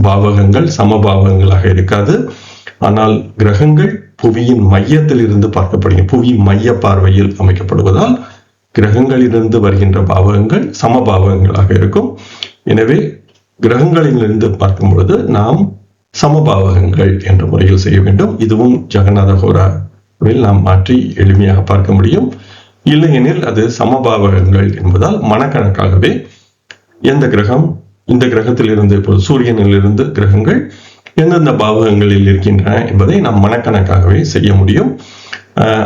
பாவகங்கள் சமபாவகங்களாக இருக்காது. ஆனால் கிரகங்கள் புவியின் மையத்தில் இருந்து பார்க்கப்படுகிறது, புவி மைய பார்வையில் அமைக்கப்படுவதால் கிரகங்களிலிருந்து வருகின்ற பாவகங்கள் சமபாவகங்களாக இருக்கும். எனவே கிரகங்களிலிருந்து பார்க்கும் பொழுது நாம் சமபாவகங்கள் என்ற முறையில் செய்ய வேண்டும். இதுவும் ஜெகநாத ஹோராவில் நாம் மாற்றி எளிமையாக பார்க்க முடியும். இல்லையெனில் அது சமபாவகங்கள் என்பதால் மனக்கணக்காகவே எந்த கிரகம் இந்த கிரகத்தில் இருந்து, இப்போது சூரியனிலிருந்து கிரகங்கள் எந்தெந்த பாவகங்களில் இருக்கின்றன என்பதை நாம் மனக்கணக்காகவே செய்ய முடியும்.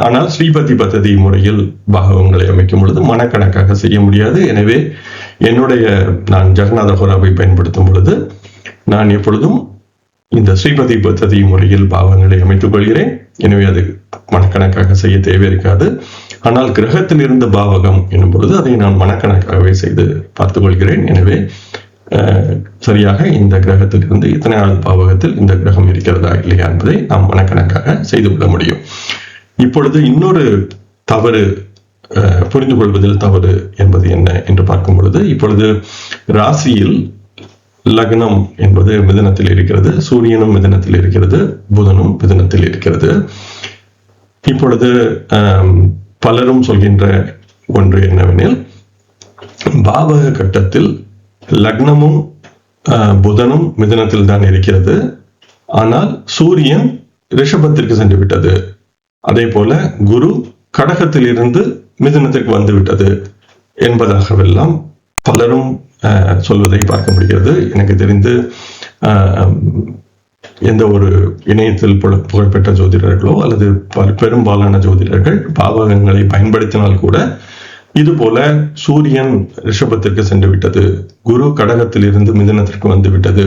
ஆனால் ஸ்ரீபதி பத்ததி முறையில் பாவகங்களை அமைக்கும் பொழுது மனக்கணக்காக செய்ய முடியாது. எனவே நான் ஜெகநாத ஹோராவை பயன்படுத்தும் பொழுது நான் எப்பொழுதும் இந்த ஸ்ரீபதி பத்ததி முறையில் பாவங்களை அமைத்துக் கொள்கிறேன். எனவே அது மனக்கணக்காக செய்ய தேவை இருக்காது. ஆனால் கிரகத்தில் இருந்த பாவகம் என்னும் பொழுது அதை நான் மனக்கணக்காகவே செய்து பார்த்துக் கொள்கிறேன். எனவே சரியாக இந்த கிரகத்தில் இருந்து இத்தனையாவது பாவகத்தில் இந்த கிரகம் இருக்கிறதா இல்லையா என்பதை நாம் மனக்கணக்காக செய்து கொள்ள முடியும். இப்பொழுது இன்னொரு தவறு, புரிந்து கொள்வதில் தவறு என்பது என்ன என்று பார்க்கும் பொழுது, இப்பொழுது ராசியில் லக்னம் என்பது மிதுனத்தில் இருக்கிறது, சூரியனும் மிதுனத்தில் இருக்கிறது, புதனும் மிதுனத்தில் இருக்கிறது. இப்பொழுது பலரும் சொல்கின்ற ஒன்று என்னவெனில், பாவக கட்டத்தில் லக்னமும் புதனும் மிதுனத்தில் தான் இருக்கிறது, ஆனால் சூரியன் ரிஷபத்திற்கு சென்று விட்டது, அதே போல குரு கடகத்தில் இருந்து மிதுனத்திற்கு வந்து விட்டது என்பதாகவெல்லாம் பலரும் சொல்வதை பார்க்க முடிகிறது. எனக்கு தெரிந்து எந்த ஒரு இணையத்தில் புகழ்பெற்ற ஜோதிடர்களோ அல்லது பெரும்பாலான ஜோதிடர்கள் பாவகங்களை பயன்படுத்தினால் கூட இது போல சூரியன் ரிஷபத்திற்கு சென்று விட்டது, குரு கடகத்தில் இருந்து மிதுனத்திற்கு வந்து விட்டது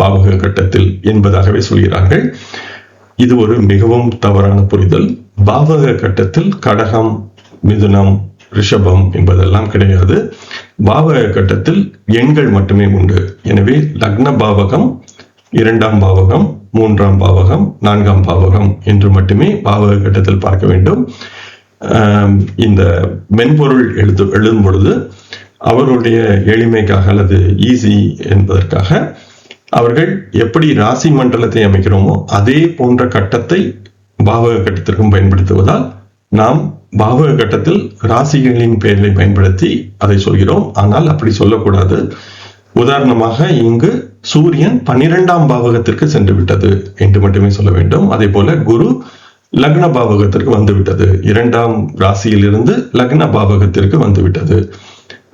பாவக கட்டத்தில் என்பதாகவே சொல்கிறார்கள். இது ஒரு மிகவும் தவறான புரிதல். பாவக கட்டத்தில் கடகம், மிதுனம், ரிஷபம் என்பதெல்லாம் கிடையாது. பாவக கட்டத்தில் எண்கள் மட்டுமே உண்டு. எனவே லக்ன பாவகம், 2ஆம் பாவகம், 3ஆம் பாவகம், 4ஆம் பாவகம் என்று மட்டுமே பாவக கட்டத்தில் பார்க்க வேண்டும். இந்த மென்பொருள் எழுதும் பொழுது அவருடைய எளிமைக்காக அல்லது ஈஸி என்பதற்காக அவர்கள் எப்படி ராசி மண்டலத்தை அமைக்கிறோமோ அதே போன்ற கட்டத்தை பாவக கட்டத்திற்கும் பயன்படுத்துவதால் நாம் பாவக கட்டத்தில் ராசிகளின் பெயர்களை பயன்படுத்தி அதை சொல்கிறோம். ஆனால் அப்படி சொல்லக்கூடாது. உதாரணமாக இங்கு சூரியன் 12ஆம் பாவகத்திற்கு சென்று விட்டது என்று மட்டுமே சொல்ல வேண்டும். அதே போல குரு லக்ன பாவகத்திற்கு வந்துவிட்டது, 2ஆம் ராசியில் இருந்து லக்ன பாவகத்திற்கு வந்துவிட்டது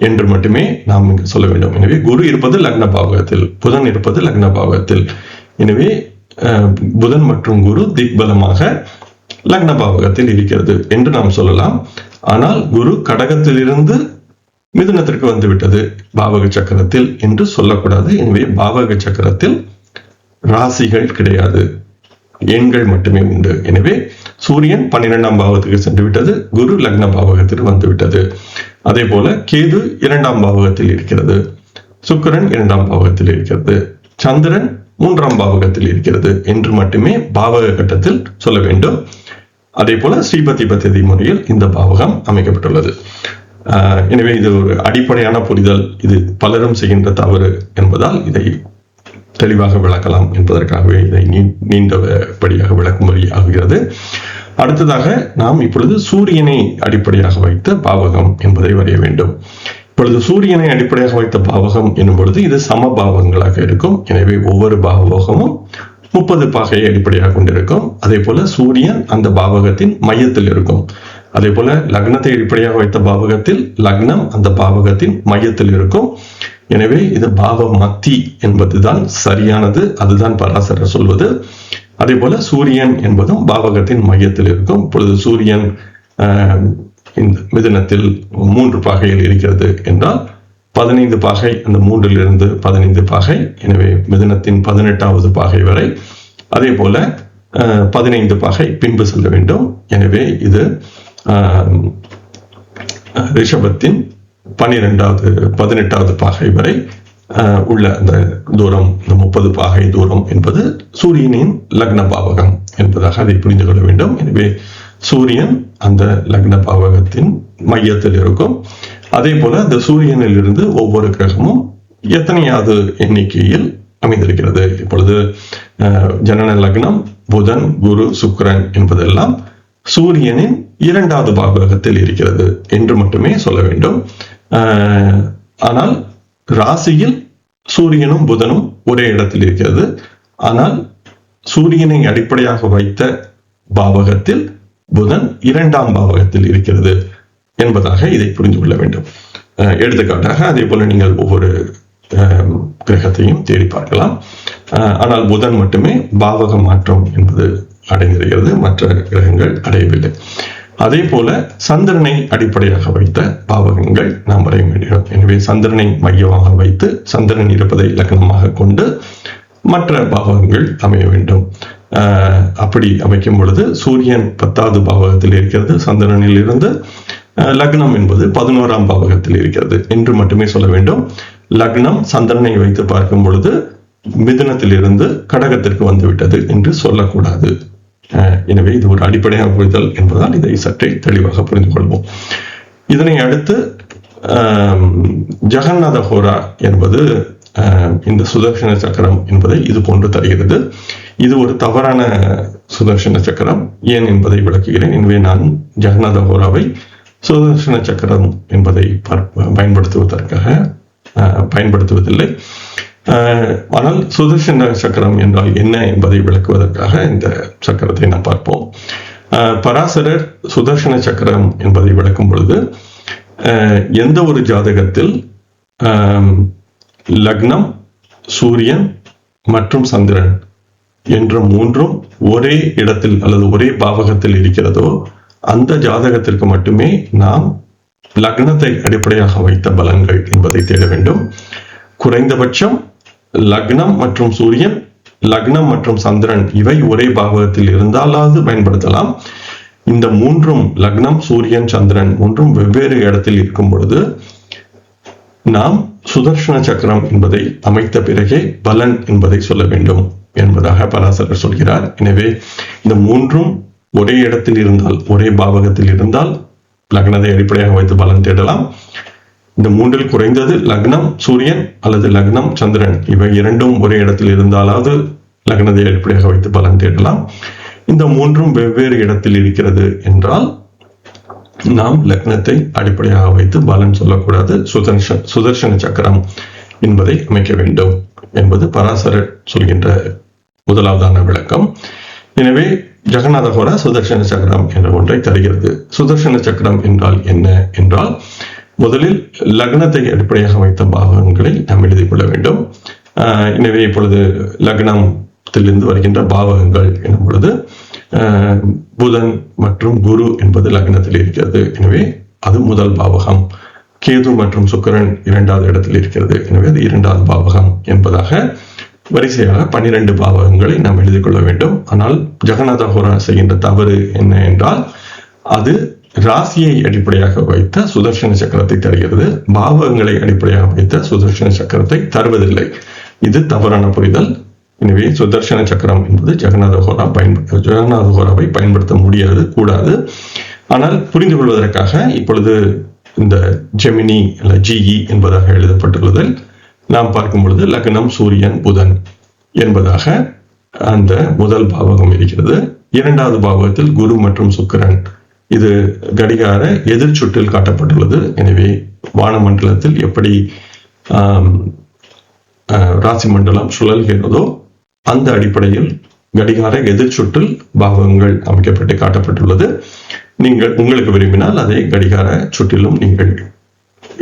என்று மட்டுமே நாம் இங்கு சொல்ல வேண்டும். எனவே குரு இருப்பது லக்ன பாவகத்தில், புதன் இருப்பது லக்ன பாவகத்தில். எனவே புதன் மற்றும் குரு திக்பலமாக லக்ன பாவகத்தில் இருக்கிறது என்று நாம் சொல்லலாம். ஆனால் குரு கடகத்திலிருந்து மிதுனத்திற்கு வந்துவிட்டது பாவக சக்கரத்தில் என்று சொல்லக்கூடாது. எனவே பாவக சக்கரத்தில் ராசிகள் கிடையாது, எண்கள் மட்டுமே உண்டு. எனவே சூரியன் 12ஆம் பாவத்துக்கு சென்று விட்டது, குரு லக்ன பாவகத்திற்கு வந்துவிட்டது. அதே போல கேது 2ஆம் பாவகத்தில் இருக்கிறது, சுக்கிரன் 2ஆம் பாவகத்தில் இருக்கிறது, சந்திரன் 3ஆம் பாவகத்தில் இருக்கிறது என்று மட்டுமே பாவக கட்டத்தில் சொல்ல வேண்டும். அதே போல ஸ்ரீபதி பத்தி முறையில் இந்த பாவகம் அமைக்கப்பட்டுள்ளது. எனவே இது ஒரு அடிப்படையான புரிதல். இது பலரும் செய்கின்ற தவறு என்பதால் இதை தெளிவாக விளக்கலாம் என்பதற்காகவே இதை நீண்டபடியாக விளக்கும்படி ஆகிறது. அடுத்ததாக நாம் இப்பொழுது சூரியனை அடிப்படையாக வைத்த பாவகம் என்பதை வரைய வேண்டும். இப்பொழுது சூரியனை அடிப்படையாக வைத்த பாவகம் என்னும் பொழுது இது சம பாவகங்களாக இருக்கும். எனவே ஒவ்வொரு பாவகமும் 30 பாகையை அடிப்படையாக கொண்டிருக்கும். அதே போல சூரியன் அந்த பாவகத்தின் மையத்தில் இருக்கும். அதே போல லக்னத்தை அடிப்படையாக வைத்த பாவகத்தில் லக்னம் அந்த பாவகத்தின் மையத்தில் இருக்கும். எனவே இது பாவ மத்தி என்பதுதான் சரியானது, அதுதான் பராசரர் சொல்வது. அதே போல சூரியன் என்பதும் பாவகத்தின் மையத்தில் இருக்கும். இப்பொழுது சூரியன் இந்த மிதுனத்தில் 3 பாகையில் இருக்கிறது என்றால் 15 பாகை அந்த 3லிருந்து 15 பாகை. எனவே மிதுனத்தின் 18வது பாகை வரை. அதே போல 15 பாகை பின்பு செல்ல வேண்டும். எனவே இது ரிஷபத்தின் 18வது பாகை வரை உள்ள அந்த தூரம், இந்த 30 பாகை தூரம் என்பது சூரியனின் லக்ன பாவகம் என்பதாக அதை புரிந்து கொள்ள வேண்டும். எனவே சூரியன் அந்த லக்ன பாவகத்தின் மையத்தில் இருக்கும். அதே போல அந்த சூரியனில் இருந்து ஒவ்வொரு கிரகமும் எத்தனையாவது எண்ணிக்கையில் அமைந்திருக்கிறது. இப்பொழுது ஜனன லக்னம் புதன் குரு சுக்கிரன் என்பதெல்லாம் சூரியனின் 2வது பாவகத்தில் இருக்கிறது என்று மட்டுமே சொல்ல வேண்டும். ஆனால் ராசியில் சூரியனும் புதனும் ஒரே இடத்தில் இருக்கிறது. ஆனால் சூரியனை அடிப்படையாக வைத்த பாவகத்தில் புதன் 2ஆம் பாவகத்தில் இருக்கிறது என்பதாக இதை புரிந்து கொள்ள வேண்டும். எடுத்துக்காட்டாக அதே போல நீங்கள் ஒவ்வொரு கிரகத்தையும் தேடி பார்க்கலாம். ஆனால் புதன் மட்டுமே பாவக மாற்றம் என்பது அடைந்திருக்கிறது, மற்ற கிரகங்கள் அடையவில்லை. அதே போல சந்திரனை அடிப்படையாக வைத்த பாவகங்கள் நாம் வரைய வேண்டும். எனவே சந்திரனை மையமாக வைத்து சந்திரன் இருப்பதை லக்னமாக கொண்டு மற்ற பாவகங்கள் அமைய வேண்டும். அப்படி அமைக்கும் பொழுது சூரியன் 10வது பாவகத்தில் இருக்கிறது, சந்திரனில் இருந்து லக்னம் என்பது 11ஆம் பாவகத்தில் இருக்கிறது என்று மட்டுமே சொல்ல வேண்டும். லக்னம் சந்திரனை வைத்து பார்க்கும் பொழுது மிதுனத்தில் இருந்து கடகத்திற்கு வந்துவிட்டது என்று சொல்லக்கூடாது. எனவே இது ஒரு அடிப்படையான புரிதல் என்பதால் இதை சற்றே தெளிவாக புரிந்து கொள்வோம். இதனை அடுத்து ஜெகநாத ஹோரா என்பது இந்த சுதர்சன சக்கரம் என்பதை இது போன்று தருகிறது. இது ஒரு தவறான சுதர்சன சக்கரம். ஏன் என்பதை விளக்குகிறேன். எனவே நான் ஜெகநாத ஹோராவை சுதர்சன சக்கரம் என்பதை பயன்படுத்துவதற்காக பயன்படுத்துவதில்லை. ஆனால் சுதர்சன சக்கரம் என்றால் என்ன என்பதை விளக்குவதற்காக இந்த சக்கரத்தை நாம் பார்ப்போம். பராசரர் சுதர்சன சக்கரம் என்பதை விளக்கும் பொழுது எந்த ஒரு ஜாதகத்தில் லக்னம் சூரியன் மற்றும் சந்திரன் என்ற 3ம் ஒரே இடத்தில் அல்லது ஒரே பாவகத்தில் இருக்கிறதோ அந்த ஜாதகத்திற்கு மட்டுமே நாம் லக்னத்தை அடிப்படையாக வைத்த பலன்கள் என்பதை தேட வேண்டும். குறைந்தபட்சம் லக்னம் மற்றும் சூரியன், லக்னம் மற்றும் சந்திரன் இவை ஒரே பாவகத்தில் இருந்தாலாவது பயன்படுத்தலாம். இந்த 3ம் லக்னம் சூரியன் சந்திரன் 3ம் வெவ்வேறு இடத்தில் இருக்கும் பொழுது நாம் சுதர்சன சக்கரம் என்பதை அமைத்த பிறகே பலன் என்பதை சொல்ல வேண்டும் என்பதாக பராசரர் சொல்கிறார். எனவே இந்த 3ம் ஒரே இடத்தில் இருந்தால், ஒரே பாவகத்தில் இருந்தால் லக்னத்தை அடிப்படையாக வைத்து பலன் தேடலாம். இந்த மூன்றில் குறைந்தது லக்னம் சூரியன் அல்லது லக்னம் சந்திரன், இவை இரண்டும் ஒரே இடத்தில் இருந்தாலாவது லக்னத்தை அடிப்படையாக வைத்து பலன் தேடலாம். இந்த மூன்றும் வெவ்வேறு இடத்தில் இருக்கிறது என்றால் நாம் லக்னத்தை அடிப்படையாக வைத்து பலன் சொல்லக்கூடாது, சுதர்சன சக்கரம் என்பதை அமைக்க வேண்டும் என்பது பராசரர் சொல்கின்ற முதலாவதான விளக்கம். எனவே ஜெகநாத ஹோரா சுதர்சன சக்கரம் என்ற ஒன்றை தருகிறது. சுதர்சன சக்கரம் என்றால் என்ன என்றால், முதலில் லக்னத்தை அடிப்படையாக வைத்த பாவகங்களை நாம் எழுதிக் கொள்ள வேண்டும். எனவே இப்பொழுது லக்னத்திலிருந்து வருகின்ற பாவகங்கள் எனும் பொழுது புதன் மற்றும் குரு என்பது லக்னத்தில் இருக்கிறது. எனவே அது முதல் பாவகம். கேது மற்றும் சுக்கிரன் இரண்டாவது இடத்தில் இருக்கிறது. எனவே அது இரண்டாவது பாவகம் என்பதாக வரிசையாக 12 பாவகங்களை நாம் எழுதிக் கொள்ள வேண்டும். ஆனால் ஜெகநாத ஹோரா செய்கின்ற தவறு என்ன என்றால், அது ராசியை அடிப்படையாக வைத்த சுதர்சன சக்கரத்தை தருகிறது, பாவகங்களை அடிப்படையாக வைத்த சுதர்சன சக்கரத்தை தருவதில்லை. இது தவறான புரிதல். எனவே சுதர்சன சக்கரம் என்பது ஜெகநாத ஹோராவை பயன்படுத்த முடியாது, கூடாது. ஆனால் புரிந்து கொள்வதற்காக இப்பொழுது இந்த ஜெமினி அல்ல ஜிஇ என்பதாக எழுதப்பட்டுள்ளதில் நாம் பார்க்கும் பொழுது லக்னம் சூரியன் புதன் என்பதாக அந்த முதல் பாவகம் இருக்கிறது. இரண்டாவது பாவகத்தில் குரு மற்றும் சுக்கிரன், இது கடிகார எதிர் சுற்றில் காட்டப்பட்டுள்ளது. எனவே வானமண்டலத்தில் எப்படி ராசி மண்டலம் சுழல்கிறதோ அந்த அடிப்படையில் கடிகார எதிர் சுற்றில் பாவகங்கள் அமைக்கப்பட்டு காட்டப்பட்டுள்ளது. உங்களுக்கு விரும்பினால் அதை கடிகார சுற்றிலும் நீங்கள்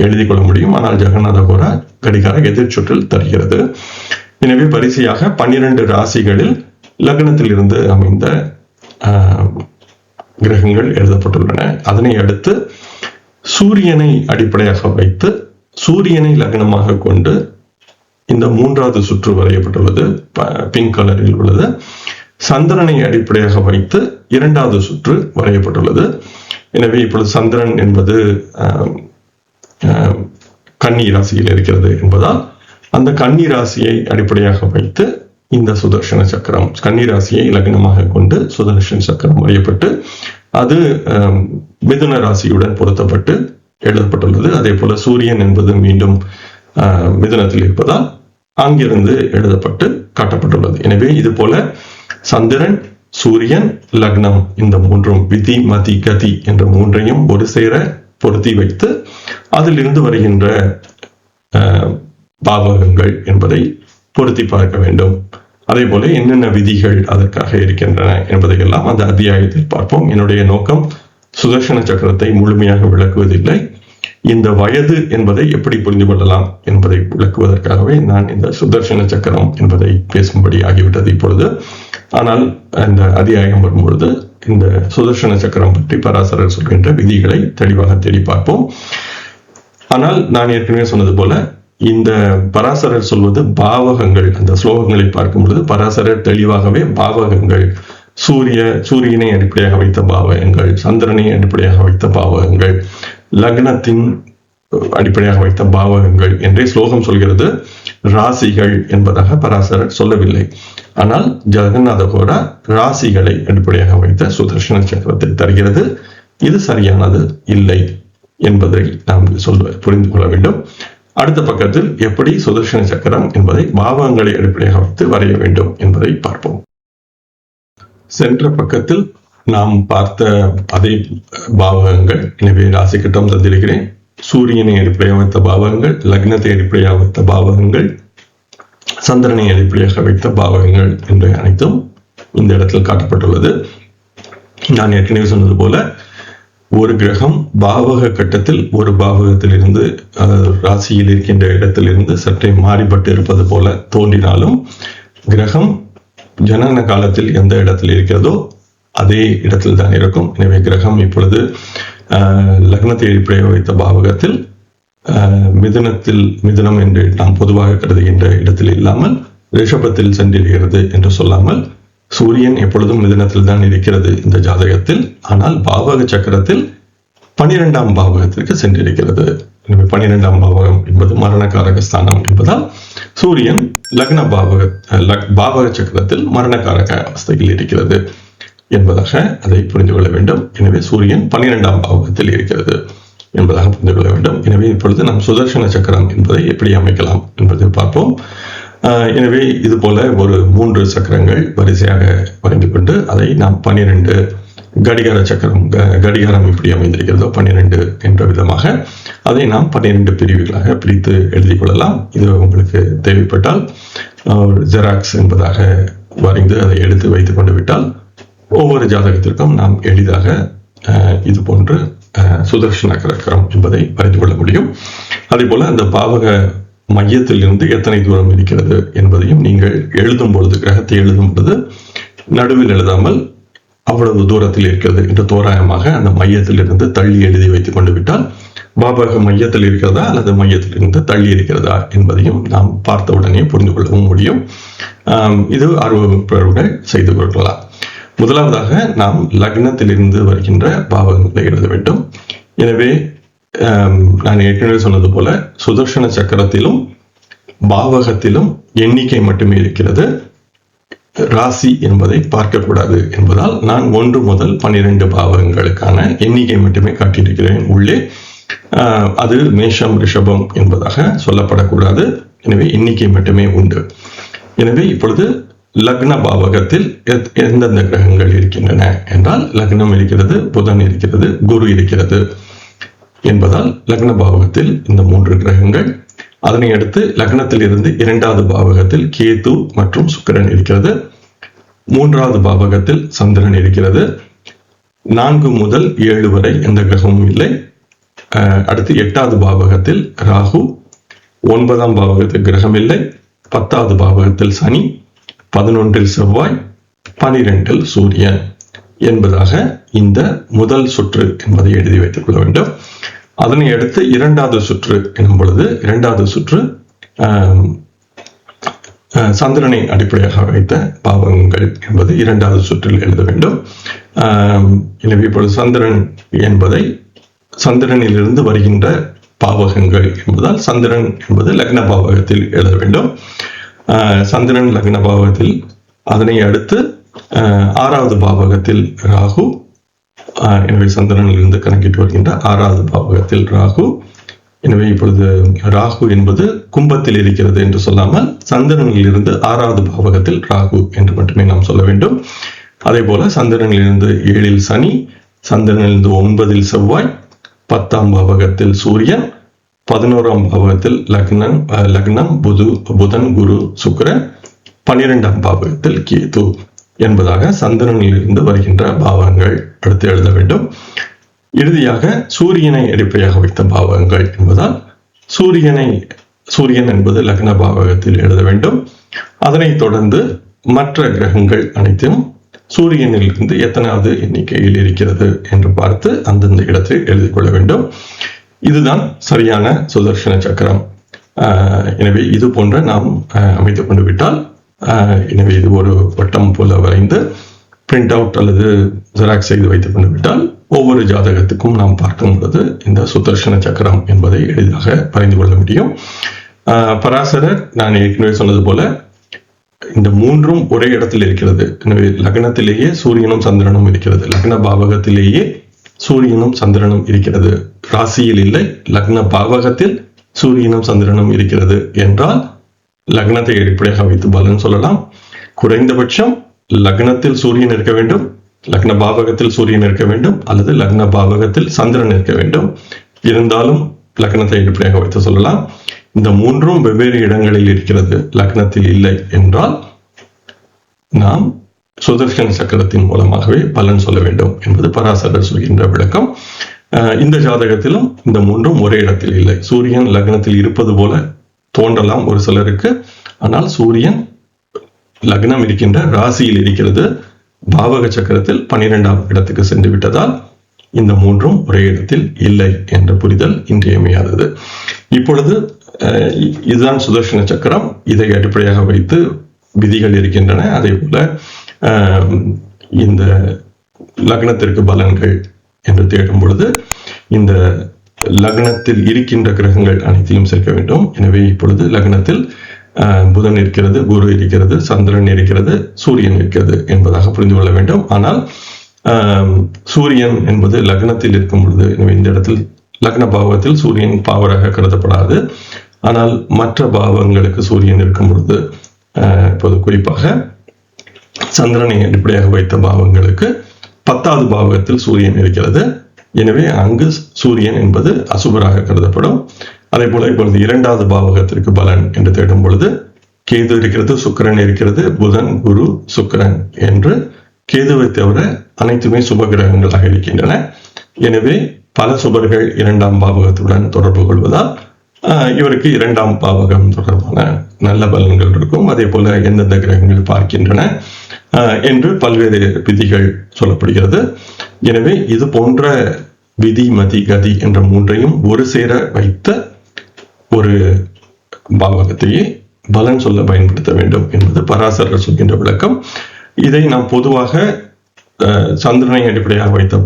எழுதிக் கொள்ள முடியும். ஆனால் ஜெகநாத ஹோரா கடிகார எதிர் சுற்றில் தருகிறது. எனவே வரிசையாக 12 ராசிகளில் லக்னத்தில் இருந்து அமைந்த கிரகங்கள் எழுதப்பட்டுள்ளன. அதனை அடுத்து சூரியனை அடிப்படையாக வைத்து சூரியனை லக்னமாக கொண்டு இந்த மூன்றாவது சுற்று வரையப்பட்டுள்ளது, பிங்க் கலரில் உள்ளது. சந்திரனை அடிப்படையாக வைத்து இரண்டாவது சுற்று வரையப்பட்டுள்ளது. எனவே இப்பொழுது சந்திரன் என்பது கன்னி ராசியில் இருக்கிறது என்பதால் அந்த கன்னி ராசியை அடிப்படையாக வைத்து இந்த சுதர்சன சக்கரம், கன்னி ராசியை லக்னமாக கொண்டு சுதர்சன சக்கரம் வரையப்பட்டு அது மிதுன ராசியுடன் பொருத்தப்பட்டு எழுதப்பட்டுள்ளது. அதே போல சூரியன் என்பது மீண்டும் மிதுனத்தில் இருப்பதால் அங்கிருந்து எழுதப்பட்டு காட்டப்பட்டுள்ளது. எனவே இது போல சந்திரன், சூரியன், லக்னம் இந்த மூன்றும் விதி மதி கதி என்ற மூன்றையும் ஒரு சேர பொருத்தி வைத்து அதிலிருந்து வருகின்ற பாவகங்கள் என்பதை பொருத்தி பார்க்க வேண்டும். அதே போல என்னென்ன விதிகள் அதற்காக இருக்கின்றன என்பதையெல்லாம் அந்த அத்தியாயத்தில் பார்ப்போம். என்னுடைய நோக்கம் சுதர்சன சக்கரத்தை முழுமையாக விளக்குவதில்லை, இந்த வயது என்பதை எப்படி புரிந்து கொள்ளலாம் என்பதை விளக்குவதற்காகவே நான் இந்த சுதர்சன சக்கரம் என்பதை பேசும்படி ஆகிவிட்டது இப்பொழுது. ஆனால் இந்த அத்தியாயம் வரும்பொழுது இந்த சுதர்சன சக்கரம் பற்றி பராசரர் சொல்கின்ற விதிகளை தெளிவாக தேடி பார்ப்போம். ஆனால் நான் ஏற்கனவே சொன்னது போல இந்த பராசரர் சொல்வது பாவகங்கள். அந்த ஸ்லோகங்களை பார்க்கும் பொழுது பராசரர் தெளிவாகவே பாவகங்கள், சூரியனை அடிப்படையாக வைத்த பாவகங்கள், சந்திரனை அடிப்படையாக வைத்த பாவகங்கள், லக்னத்தின் அடிப்படையாக வைத்த பாவகங்கள் என்றே ஸ்லோகம் சொல்கிறது. ராசிகள் என்பதாக பராசரர் சொல்லவில்லை. ஆனால் ஜெகநாத ஹோரா ராசிகளை அடிப்படையாக வைத்த சுதர்சன சக்கரத்தை தருகிறது. இது சரியானது இல்லை என்பதை நாம் புரிந்து கொள்ள வேண்டும். அடுத்த பக்கத்தில் எப்படி சுதர்சன சக்கரம் என்பதை பாவகங்களை அடிப்படையாக வைத்து வரைய வேண்டும் என்பதை பார்ப்போம். சென்ற பக்கத்தில் நாம் பார்த்த அதே பாவகங்கள், எனவே ராசி கட்டம் தந்திருக்கிறேன். சூரியனை அடிப்படையாக வைத்த பாவகங்கள், லக்னத்தை அடிப்படையாக வைத்த பாவகங்கள், சந்திரனை அடிப்படையாக வைத்த பாவகங்கள் என்று அனைத்தும் இந்த இடத்தில் காட்டப்பட்டுள்ளது. நான் ஏற்கனவே சொன்னது போல ஒரு கிரகம் பாவக கட்டத்தில் ஒரு பாவகத்தில் இருந்து ராசியில் இருக்கின்ற இடத்திலிருந்து சற்றே மாறிப்பட்டு இருப்பது போல தோன்றினாலும் கிரகம் ஜனன காலத்தில் எந்த இடத்தில் இருக்கிறதோ அதே இடத்தில் தான் இருக்கும். எனவே கிரகம் இப்பொழுது லக்னத்தை அடிப்படையாக வைத்த பாவகத்தில் மிதுனம் என்று நாம் பொதுவாக கருதுகின்ற இடத்தில் இல்லாமல் ரிஷபத்தில் சென்றிருக்கிறது என்று சொல்லாமல் சூரியன் எப்பொழுதும் மிதுனத்தில் தான் இருக்கிறது இந்த ஜாதகத்தில். ஆனால் பாவக சக்கரத்தில் 12ஆம் பாவகத்திற்கு சென்றிருக்கிறது. எனவே 12ஆம் பாவகம் என்பது மரணகாரக ஸ்தானம் என்பதால் சூரியன் லக்ன பாவக சக்கரத்தில் மரணகாரக அவஸ்தையில் இருக்கிறது என்பதாக அதை புரிந்து கொள்ள வேண்டும். எனவே சூரியன் 12ஆம் பாவகத்தில் இருக்கிறது. என்பதாக புரிந்து கொள்ள வேண்டும். எனவே இப்பொழுது நாம் சுதர்சன சக்கரம் என்பதை எப்படி அமைக்கலாம் என்பதை பார்ப்போம். எனவே இது போல ஒரு 3 சக்கரங்கள் வரிசையாக வரைந்து கொண்டு அதை நாம் 12 கடிகார சக்கரம், கடிகாரம் எப்படி அமைந்திருக்கிறதோ 12 என்ற விதமாக அதை நாம் 12 பிரிவுகளாக பிரித்து எழுதி கொள்ளலாம். இது உங்களுக்கு தேவைப்பட்டால் ஜெராக்ஸ் என்பதாக வரைந்து அதை எடுத்து வைத்துக் கொண்டு விட்டால் ஒவ்வொரு ஜாதகத்திற்கும் நாம் எளிதாக இது போன்று சுதர்சன சக்கரம் என்பதை வரைந்து கொள்ள முடியும். அதே போல அந்த பாவக மையத்தில் இருந்து எத்தனை தூரம் இருக்கிறது என்பதையும் நீங்கள் எழுதும் பொழுது, கிரகத்தை எழுதும் பொழுது நடுவில் எழுதாமல் அவ்வளவு தூரத்தில் இருக்கிறது என்று தோராயமாக அந்த மையத்தில் இருந்து தள்ளி எழுதி வைத்துக் கொண்டு விட்டால் பாவக மையத்தில் இருக்கிறதா அல்லது மையத்தில் இருந்து தள்ளி இருக்கிறதா என்பதையும் நாம் பார்த்த உடனே புரிந்து கொள்ளவும் முடியும். இது ஆர்வமுள்ளவர்கள் செய்து கொள்ளலாம். முதலாவதாக நாம் லக்னத்திலிருந்து வருகின்ற பாவகங்களை எழுத வேண்டும். எனவே நான் ஏற்கனவே சொன்னது போல சுதர்சன சக்கரத்திலும் பாவகத்திலும் எண்ணிக்கை மட்டுமே இருக்கிறது, ராசி என்பதை பார்க்கக்கூடாது என்பதால் நான் 1 முதல் 12 பாவகங்களுக்கான எண்ணிக்கை மட்டுமே காட்டியிருக்கிறேன் உள்ளே. அது மேஷம் ரிஷபம் என்பதாக சொல்லப்படக்கூடாது. எனவே எண்ணிக்கை மட்டுமே உண்டு. எனவே இப்பொழுது லக்ன பாவகத்தில் எந்தெந்த கிரகங்கள் இருக்கின்றன என்றால் லக்னம் இருக்கிறது, புதன் இருக்கிறது, குரு இருக்கிறது என்பதால் லக்ன பாவகத்தில் இந்த 3 கிரகங்கள். அதனை அடுத்து லக்னத்தில் இருந்து 2வது பாவகத்தில் கேது மற்றும் சுக்கிரன் இருக்கிறது. 3வது பாவகத்தில் சந்திரன் இருக்கிறது. 4 முதல் 7 வரை எந்த கிரகமும் இல்லை. அடுத்து 8வது பாவகத்தில் ராகு, 9ஆம் பாவகத்தில் கிரகம் இல்லை, 10வது பாவகத்தில் சனி, 11இல் செவ்வாய், 12இல் சூரியன் என்பதாக இந்த முதல் சுற்று என்பதை எழுதி வைத்துக் கொள்ள வேண்டும். அதனை அடுத்து 2வது சுற்று எனும் பொழுது 2வது சுற்று சந்திரனை அடிப்படையாக வைத்த பாவகங்கள் என்பது 2வது சுற்றில் எழுத வேண்டும். எனவே இப்பொழுது சந்திரன் என்பதை சந்திரனிலிருந்து வருகின்ற பாவகங்கள் என்பதால் சந்திரன் என்பது லக்ன பாவகத்தில் எழுத வேண்டும். சந்திரன் லக்ன பாவகத்தில், அதனை அடுத்து 6வது பாவகத்தில் ராகு. எனவே சந்திரனில் இருந்து கணக்கிட்டு வருகின்ற 6வது பாவகத்தில் ராகு. எனவே இப்பொழுது ராகு என்பது கும்பத்தில் இருக்கிறது என்று சொல்லாமல் சந்திரனில் இருந்து 6வது பாவகத்தில் ராகு என்று மட்டுமே நாம் சொல்ல வேண்டும். அதே போல சந்திரனில் இருந்து 7இல் சனி, சந்திரனிலிருந்து 9இல் செவ்வாய், 10ஆம் பாவகத்தில் சூரியன், 11ஆம் பாவகத்தில் லக்னம் புதன் குரு சுக்கிரன், 12ஆம் பாவகத்தில் கேது என்பதாக சந்திரனில் இருந்து வருகின்ற பாவகங்கள் அடுத்து எழுத வேண்டும். இறுதியாக சூரியனை அடிப்படையாக வைத்த பாவகங்கள் என்பதால் சூரியன் என்பது லக்ன பாவகத்தில் எழுத வேண்டும். அதனைத் தொடர்ந்து மற்ற கிரகங்கள் அனைத்தும் சூரியனில் இருந்து எத்தனாவது எண்ணிக்கையில் இருக்கிறது என்று பார்த்து அந்தந்த இடத்தில் எழுதி கொள்ள வேண்டும். இதுதான் சரியான சுதர்சன சக்கரம். எனவே இது போன்ற நாம் அமைத்துக் கொண்டு விட்டால், எனவே இது ஒரு வட்டம் போல வரைந்து பிரிண்ட் அவுட் அல்லது ஜெராக்ஸ் செய்து வைத்துக் கொண்டு விட்டால் ஒவ்வொரு ஜாதகத்துக்கும் நாம் பார்க்கும் பொழுது இந்த சுதர்சன சக்கரம் என்பதை எளிதாக பறிந்து கொள்ள முடியும். பராசரர் நான் ஏற்கனவே சொன்னது போல இந்த 3ம் ஒரே இடத்தில் இருக்கிறது. எனவே லக்னத்திலேயே சூரியனும் சந்திரனும் இருக்கிறது, லக்ன பாவகத்திலேயே சூரியனும் சந்திரனும் இருக்கிறது, ராசியில் இல்லை, லக்ன பாவகத்தில் சூரியனும் சந்திரனும் இருக்கிறது என்றால் லக்னத்தை அடிப்படையாக வைத்து பலன் சொல்லலாம். குறைந்தபட்சம் லக்னத்தில் சூரியன் இருக்க வேண்டும், லக்ன பாவகத்தில் சூரியன் இருக்க வேண்டும், அல்லது லக்ன பாவகத்தில் சந்திரன் இருக்க வேண்டும். இருந்தாலும் லக்னத்தை அடிப்படையாக வைத்து சொல்லலாம். இந்த 3ம் வெவ்வேறு இடங்களில் இருக்கிறது, லக்னத்தில் இல்லை என்றால் நாம் சுதர்சன சக்கரத்தின் மூலமாகவே பலன் சொல்ல வேண்டும் என்பது பராசரர் சொல்கின்ற விளக்கம். இந்த ஜாதகத்திலும் இந்த 3ம் ஒரே இடத்தில் இல்லை. சூரியன் லக்னத்தில் இருப்பது போல தோன்றலாம் ஒரு சிலருக்கு, ஆனால் சூரியன் லக்னம் இருக்கின்ற ராசியில் இருக்கிறது, பாவக சக்கரத்தில் 12ஆம் இடத்துக்கு சென்று விட்டதால் இந்த 3ம் ஒரே இடத்தில் இல்லை என்ற புரிதல் இன்றியமையாதது. இப்பொழுது இதுதான் சுதர்சன சக்கரம். இதை அடிப்படையாக வைத்து விதிகள் இருக்கின்றன. அதே போல இந்த லக்னத்திற்கு பலன்கள் என்று தேடும் பொழுது இந்த லக்னத்தில் இருக்கின்ற கிரகங்கள் அனைத்தையும் சேர்க்க வேண்டும். எனவே இப்பொழுது லக்னத்தில் புதன் இருக்கிறது, குரு இருக்கிறது, சந்திரன் இருக்கிறது, சூரியன் இருக்கிறது என்பதாக புரிந்து கொள்ள வேண்டும். ஆனால் சூரியன் என்பது லக்னத்தில் இருக்கும் பொழுது, எனவே இந்த இடத்தில் லக்ன பாவகத்தில் சூரியன் பாவராக கருதப்படாது. ஆனால் மற்ற பாவங்களுக்கு சூரியன் இருக்கும் பொழுது, இப்போது குறிப்பாக சந்திரனை அடிப்படையாக வைத்த பாவங்களுக்கு 10வது பாவகத்தில் சூரியன் இருக்கிறது. எனவே அங்கு சூரியன் என்பது அசுபராக கருதப்படும். அதே போல இப்பொழுது 2வது பாவகத்திற்கு பலன் என்று தேடும் பொழுது கேது இருக்கிறது, சுக்கிரன் இருக்கிறது, புதன், குரு, சுக்கிரன் என்று கேதுவை தவிர அனைத்துமே சுப கிரகங்களாக இருக்கின்றன. எனவே பல சுபர்கள் 2ஆம் பாவகத்துடன் தொடர்பு கொள்வதால் இவருக்கு 2ஆம் பாவகம் தொடர்பான நல்ல பலன்கள் இருக்கும். அதே போல எந்தெந்த கிரகங்கள் பார்க்கின்றன என்று பல்வேறு விதிகள் சொல்லப்படுகிறது. எனவே இது போன்ற விதி, மதி, கதி என்ற மூன்றையும் ஒரு சேர வைத்த ஒரு பாவகத்தையே பலன் சொல்ல பயன்படுத்த வேண்டும் என்பது பராசரர் சொல்கின்ற விளக்கம். இதை நாம் பொதுவாக சந்திரனை அடிப்படையாக வைத்த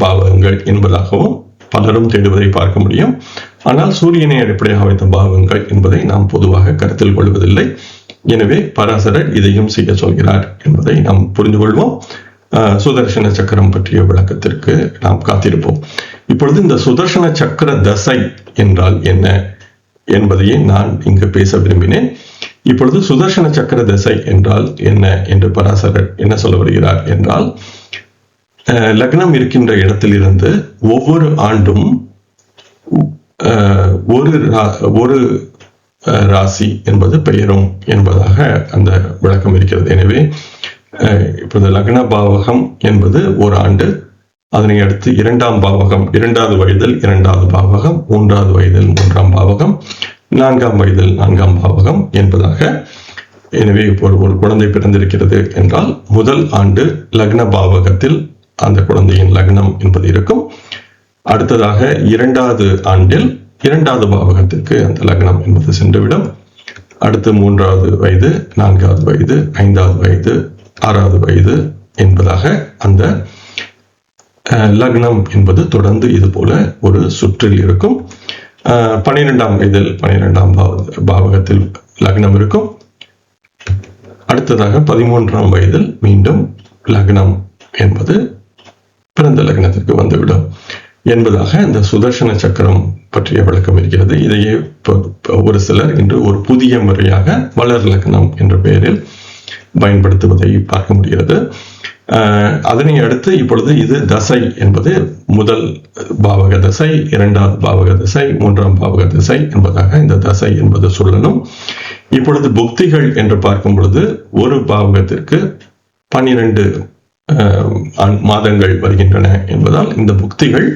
பாவகங்கள் என்பதாகவும் பலரும் தேடுவதை பார்க்க முடியும். ஆனால் சூரியனை அடிப்படையாக வைத்த பாவகங்கள் என்பதை நாம் பொதுவாக கருத்தில் கொள்வதில்லை. எனவே பராசரர் இதையும் செய்ய சொல்கிறார் என்பதை நாம் புரிந்து கொள்வோம். சுதர்சன சக்கரம் பற்றிய விளக்கத்திற்கு நாம் காத்திருப்போம். இப்பொழுது இந்த சுதர்சன சக்கர தசை என்றால் என்ன என்பதையே நான் இங்கு பேச விரும்பினேன். இப்பொழுது சுதர்சன சக்கர தசை என்றால் என்ன என்று பராசரர் என்ன சொல்ல வருகிறார் என்றால், லக்னம் இருக்கின்ற இடத்திலிருந்து ஒவ்வொரு ஆண்டும் ஒரு ராசி என்பது பெயரும் என்பதாக அந்த விளக்கம் இருக்கிறது. எனவே இப்போது லக்ன பாவகம் என்பது ஒரு ஆண்டு, அதனை அடுத்து 2ஆம் பாவகம் 2வது வயதில் 2வது பாவகம், 3வது வயதில் 3ஆம் பாவகம், 4ஆம் வயதில் 4ஆம் பாவகம் என்பதாக. எனவே இப்போ ஒரு குழந்தை பிறந்திருக்கிறது என்றால் முதல் ஆண்டு லக்ன பாவகத்தில் அந்த குழந்தையின் லக்னம் என்பது இருக்கும். அடுத்ததாக 2வது ஆண்டில் 2வது பாவகத்திற்கு அந்த லக்னம் என்பது சென்றுவிடும். அடுத்து 3வது வயது, 4வது வயது, 5வது வயது, 6வது வயது என்பதாக அந்த லக்னம் என்பது தொடர்ந்து இது போல ஒரு சுற்றில் இருக்கும். 12ஆம் வயதில் 12ஆம் பாவகத்தில் லக்னம் இருக்கும். அடுத்ததாக 13ஆம் வயதில் மீண்டும் லக்னம் என்பது பிறந்த லக்னத்திற்கு வந்துவிடும் என்பதாக இந்த சுதர்சன சக்கரம் பற்றிய விளக்கம் இருக்கிறது. இதையே ஒரு சிலர் இன்று ஒரு புதிய முறையாக வளர் லக்னம் என்ற பெயரில் பயன்படுத்துவதை பார்க்க முடிகிறது. அதனை அடுத்து இப்பொழுது இது தசை என்பது முதல் பாவக தசை, 2வது பாவக தசை, 3ஆம் பாவக தசை என்பதாக இந்த தசை என்பது சொல்லணும். இப்பொழுது புக்திகள் என்று பார்க்கும் பொழுது ஒரு பாவகத்திற்கு 12 மாதங்கள் வருகின்றன என்பதால் இந்த புக்திகள்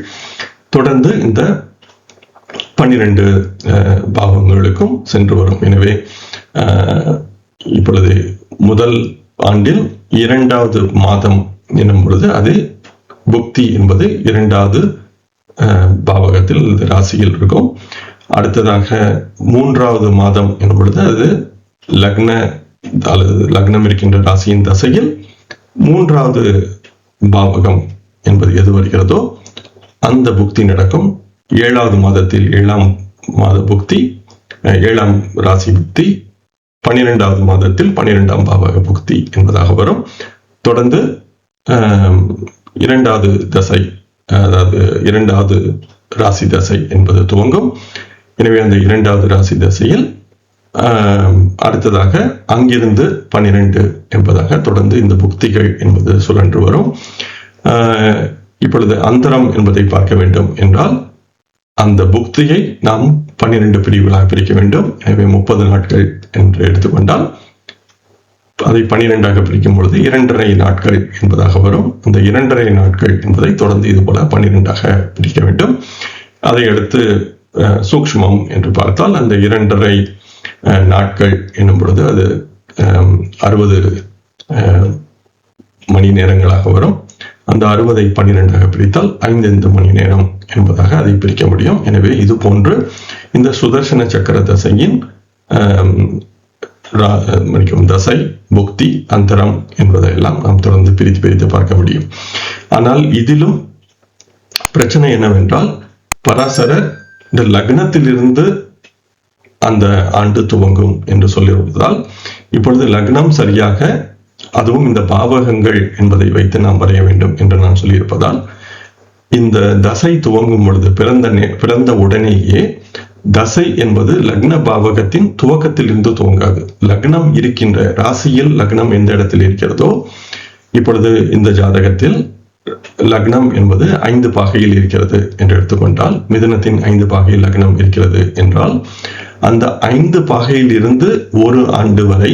தொடர்ந்து இந்த 12 பாவங்களுக்கும் சென்று வரும். எனவே இப்பொழுது முதல் ஆண்டில் 2வது மாதம் என்னும் பொழுது அது புக்தி என்பது 2வது பாவகத்தில் ராசியில் இருக்கும். அடுத்ததாக 3வது மாதம் என்னும் பொழுது அது லக்னம் இருக்கின்ற ராசியின் தசையில் 3வது பாவகம் என்பது எது வருகிறதோ அந்த புக்தி நடக்கும். 7வது மாதத்தில் 7ஆம் மாத புக்தி, 7ஆம் ராசி புக்தி, 12வது மாதத்தில் 12ஆம் பாவக புக்தி என்பதாக வரும். தொடர்ந்து 2வது தசை, அதாவது 2வது ராசி தசை என்பது துவங்கும். எனவே அந்த 2வது ராசி தசையில் அடுத்ததாக அங்கிருந்து 12 என்பதாக தொடர்ந்து இந்த புக்திகள் என்பது சுழன்று வரும். இப்பொழுது அந்தரம் என்பதை பார்க்க வேண்டும் என்றால் அந்த புக்தியை நாம் 12 பிரிவுகளாக பிரிக்க வேண்டும். எனவே 30 நாட்கள் என்று எடுத்துக்கொண்டால் அதை 12ஆக பிரிக்கும் பொழுது 2.5 நாட்கள் என்பதாக வரும். அந்த 2.5 நாட்கள் என்பதை தொடர்ந்து இது போல 12ஆக பிரிக்க வேண்டும். அதை அடுத்து சூக்ஷ்மம் என்று பார்த்தால் அந்த 2.5 நாட்கள் என்னும் பொழுது அது 60 மணி நேரங்களாக வரும். அந்த 60ஐ 12ஆக பிரித்தால் 5 மணி நேரம் என்பதாக அதை பிரிக்க முடியும். எனவே இது போன்று இந்த சுதர்சன சக்கர தசையின் தசை, புக்தி, அந்தரம் என்பதையெல்லாம் நாம் தொடர்ந்து பிரித்து பார்க்க முடியும். ஆனால் இதிலும் பிரச்சனை என்னவென்றால் பராசரர் இந்த லக்னத்திலிருந்து அந்த ஆண்டு துவங்கும் என்று சொல்லியிருப்பதால் இப்பொழுது லக்னம் சரியாக, அதுவும் இந்த பாவகங்கள் என்பதை வைத்து நாம் வரைய வேண்டும் என்று நான் சொல்லியிருப்பதால் இந்த தசை துவங்கும் பொழுது பிறந்த உடனேயே தசை என்பது லக்ன பாவகத்தின் துவக்கத்தில் இருந்து துவங்காது. லக்னம் இருக்கின்ற ராசியில் லக்னம் எந்த இடத்தில் இருக்கிறதோ, இப்பொழுது இந்த ஜாதகத்தில் லக்னம் என்பது 5 பாகையில் இருக்கிறது என்று எடுத்துக்கொண்டால், மிதுனத்தின் 5 பாகையில் லக்னம் இருக்கிறது என்றால், அந்த 5 பாகையில் இருந்து 1 ஆண்டு வரை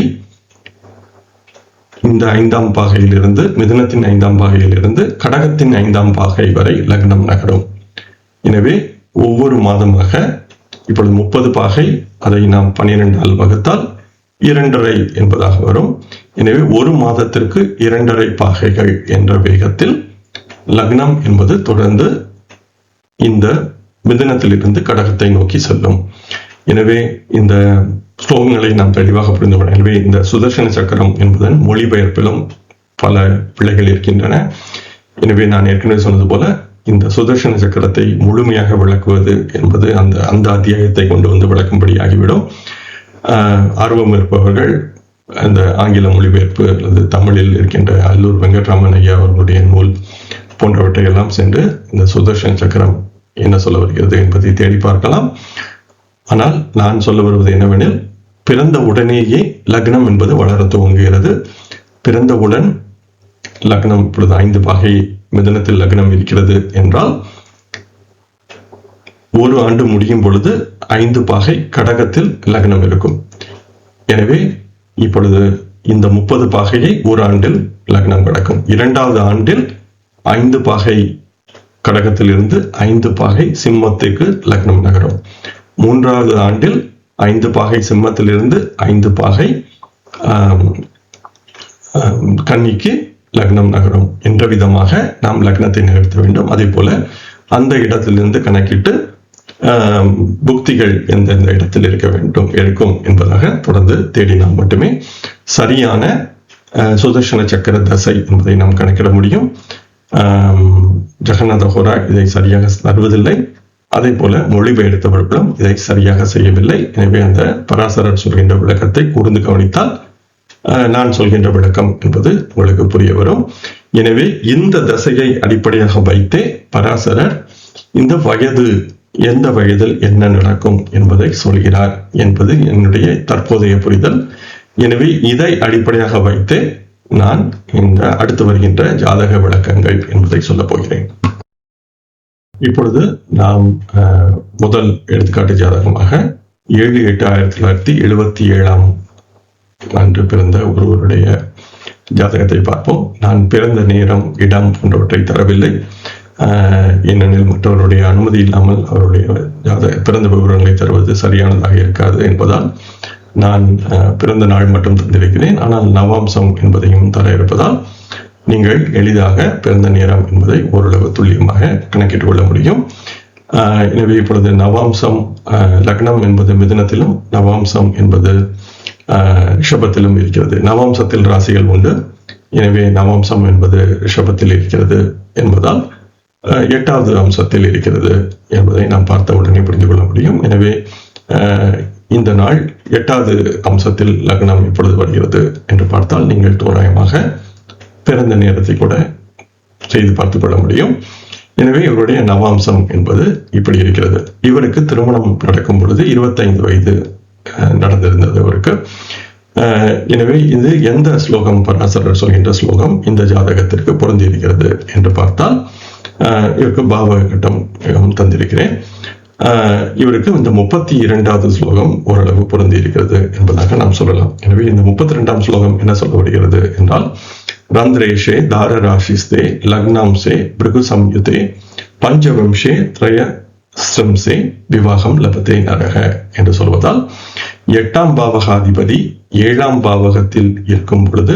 இந்த 5ஆம் பாகையில் இருந்து, மிதுனத்தின் 5ஆம் பாகையில் இருந்து கடகத்தின் 5ஆம் பாகை வரை லக்னம் நகரும். எனவே ஒவ்வொரு மாதமாக இப்பொழுது 30 பாகை, அதை நாம் 12ஆல் வகுத்தால் 2.5 என்பதாக வரும். எனவே ஒரு மாதத்திற்கு 2.5 பாகைகள் என்ற வேகத்தில் லக்னம் என்பது தொடர்ந்து இந்த மிதுனத்திலிருந்து கடகத்தை நோக்கி செல்லும். எனவே இந்த ஸ்லோகங்களை நாம் தெளிவாக புரிந்து கொள்ள. எனவே இந்த சுதர்சன சக்கரம் என்பதன் மொழிபெயர்ப்பிலும் பல பிழைகள் இருக்கின்றன. எனவே நான் ஏற்கனவே சொன்னது போல இந்த சுதர்சன சக்கரத்தை முழுமையாக விளக்குவது என்பது அந்த அத்தியாயத்தை கொண்டு வந்து விளக்கும்படி ஆகிவிடும். ஆர்வம் இருப்பவர்கள் அந்த ஆங்கில மொழிபெயர்ப்பு அல்லது தமிழில் இருக்கின்ற அல்லூர் வெங்கட்ராமன் ஐயா அவர்களுடைய நூல் போன்றவற்றை எல்லாம் சென்று இந்த சுதர்சன சக்கரம் என்ன சொல்ல வருகிறது என்பதை தேடி பார்க்கலாம். ஆனால் நான் சொல்ல வருவது என்னவெனில், பிறந்த உடனேயே லக்னம் என்பது வளர துவங்குகிறது. பிறந்தவுடன் லக்னம் இப்பொழுது 5 பாகை மிதுனத்தில் லக்னம் இருக்கிறது என்றால், 1 ஆண்டு முடியும் பொழுது 5 பாகை கடகத்தில் லக்னம் இருக்கும். எனவே இப்பொழுது இந்த 30 பாகையை 1 ஆண்டில் லக்னம் கடக்கும். 2வது ஆண்டில் 5 பாகை கடகத்தில் இருந்து 5 பாகை சிம்மத்திற்கு லக்னம் நகரும். 3வது ஆண்டில் 5 பாகை சிம்மத்திலிருந்து 5 பாகை கன்னிக்கு லக்னம் நகரும் என்ற விதமாக நாம் லக்னத்தை நகர்த்த வேண்டும். அதே போல அந்த இடத்திலிருந்து கணக்கிட்டு புக்திகள் எந்தெந்த இடத்தில் இருக்கும் என்பதாக தொடர்ந்து தேடினால் மட்டுமே சரியான சுதர்சன சக்கர தசை என்பதை நாம் கணக்கிட முடியும். ஜெகநாத ஹோரா இதை சரியாக தருவதில்லை. அதே போல மொழிபெயர்த்தவர்களும் இதை சரியாக செய்யவில்லை. எனவே அந்த பராசரர் சொல்கின்ற விளக்கத்தை கூர்ந்து கவனித்தால் நான் சொல்கின்ற விளக்கம் என்பது உங்களுக்கு புரிய வரும். எனவே இந்த தசையை அடிப்படையாக வைத்தே பராசரர் இந்த எந்த வயதில் என்ன நடக்கும் என்பதை சொல்கிறார் என்பது என்னுடைய தற்போதைய புரிதல். எனவே இதை அடிப்படையாக வைத்தே நான் இந்த அடுத்து வருகின்ற ஜாதக விளக்கங்கள் என்பதை சொல்ல போகிறேன். இப்பொழுது நாம் முதல் எடுத்துக்காட்டு ஜாதகமாக 7/8/1977 அன்று பிறந்த ஒருவருடைய ஜாதகத்தை பார்ப்போம். நான் பிறந்த நேரம், இடம் போன்றவற்றை தரவில்லை. ஏனெனில் மற்றவருடைய அனுமதி இல்லாமல் அவருடைய பிறந்த விவரங்களை தருவது சரியானதாக இருக்காது என்பதால் நான் பிறந்த நாள் மட்டும் தந்திருக்கிறேன். ஆனால் நவாம்சம் என்பதையும் தர இருப்பதால் நீங்கள் எளிதாக பிறந்த நேரம் என்பதை ஓரளவு துல்லியமாக கணக்கிட்டுக் கொள்ள முடியும். எனவே இப்பொழுது நவாம்சம், லக்னம் என்பது மிதுனத்திலும் நவாம்சம் என்பது ரிஷபத்திலும் இருக்கிறது. நவாம்சத்தில் ராசிகள் உண்டு. எனவே நவாம்சம் என்பது ரிஷபத்தில் இருக்கிறது என்பதால் 8வது அம்சத்தில் இருக்கிறது என்பதை நாம் பார்த்த உடனே புரிந்து கொள்ள முடியும். எனவே இந்த நாள் 8வது அம்சத்தில் லக்னம் இப்பொழுது வருகிறது என்று பார்த்தால் நீங்கள் தோராயமாக பிறந்த நேரத்தை கூட செய்து பார்த்துக் கொள்ள முடியும். எனவே இவருடைய நவாம்சம் என்பது இப்படி இருக்கிறது. இவருக்கு திருமணம் நடக்கும் பொழுது 25 வயது நடந்திருந்தது அவருக்கு. எனவே இது எந்த ஸ்லோகம், பராசரர் சொல்கின்ற ஸ்லோகம் இந்த ஜாதகத்திற்கு பொருந்தி இருக்கிறது என்று பார்த்தால், இவருக்கு பாவ கட்டம் தந்திருக்கிறேன். இவருக்கு இந்த 32வது ஸ்லோகம் ஓரளவு பொருந்தி இருக்கிறது என்பதாக நாம் சொல்லலாம். எனவே இந்த 32ஆம் ஸ்லோகம் என்ன சொல்ல வருகிறது என்றால், ரந்திரேஷே தாரராசிஸ்தே லக்னாம்சே பிருகு சம்யுதே பஞ்சவம்சே திரயஸ்ரம்சே விவாகம் லபதே நரக என்று சொல்வதால், 8ஆம் பாவகாதிபதி 7ஆம் பாவகத்தில் இருக்கும் பொழுது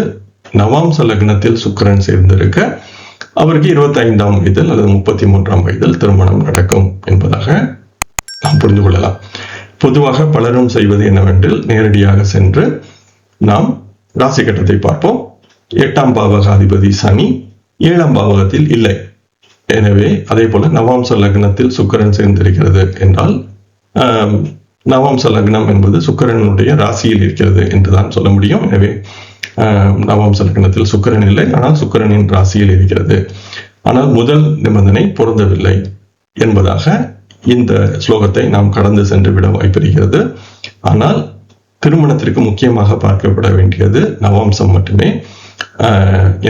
நவாம்ச லக்னத்தில் சுக்கிரன் சேர்ந்திருக்க அவருக்கு 25ஆம் வயதில் அல்லது 33ஆம் வயதில் திருமணம் நடக்கும் என்பதாக நாம் புரிந்து கொள்ளலாம். பொதுவாக பலரும் செய்வது என்னவென்றால், நேரடியாக சென்று நாம் ராசி கட்டத்தை பார்ப்போம். 8ஆம் பாவகாதிபதி சனி 7ஆம் பாவகத்தில் இல்லை. எனவே அதே போல நவாம்ச லக்னத்தில் சுக்கிரன் சேர்ந்திருக்கிறது என்றால், நவாம்ச லக்னம் என்பது சுக்கிரனுடைய ராசியில் இருக்கிறது என்றுதான் சொல்ல முடியும். எனவே நவாம்ச லக்னத்தில் சுக்கிரன் இல்லை, ஆனால் சுக்கிரனின் ராசியில் இருக்கிறது. ஆனால் முதல் நிபந்தனை பொருந்தவில்லை என்பதாக இந்த ஸ்லோகத்தை நாம் கடந்து சென்று விட வாய்ப்பிருக்கிறது. ஆனால் திருமணத்திற்கு முக்கியமாக பார்க்கப்பட வேண்டியது நவாம்சம் மட்டுமே.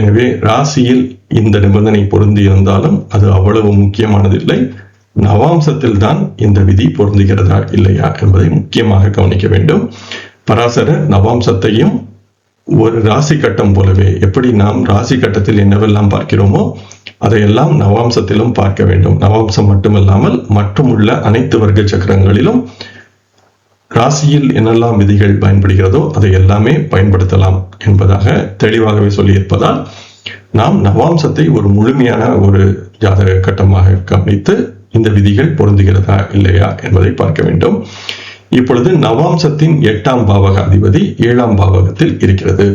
எனவே ராசியில் இந்த நிபந்தனை பொருந்தி இருந்தாலும் அது அவ்வளவு முக்கியமானதில்லை. நவாம்சத்தில் தான் இந்த விதி பொருந்துகிறதா இல்லையா என்பதை முக்கியமாக கவனிக்க வேண்டும். பராசரர் நவாம்சத்தையும் ஒரு ராசி கட்டம் போலவே, எப்படி நாம் ராசி கட்டத்தில் என்னவெல்லாம் பார்க்கிறோமோ அதையெல்லாம் நவாம்சத்திலும் பார்க்க வேண்டும். நவாம்சம் மட்டுமல்லாமல் மற்றும் உள்ள அனைத்து வர்க்க சக்கரங்களிலும் ராசியில் என்னெல்லாம் விதிகள் பயன்படுகிறதோ அதை எல்லாமே பயன்படுத்தலாம் என்பதாக தெளிவாகவே சொல்லியிருப்பதால் நாம் நவாம்சத்தை ஒரு முழுமையான ஒரு ஜாதக கட்டமாக கவனித்து இந்த விதிகள் பொருந்துகிறதா இல்லையா என்பதை பார்க்க வேண்டும். இப்பொழுது நவாம்சத்தின் 8ஆம் பாவகாதிபதி 7ஆம் பாவகத்தில் இருக்கிறது.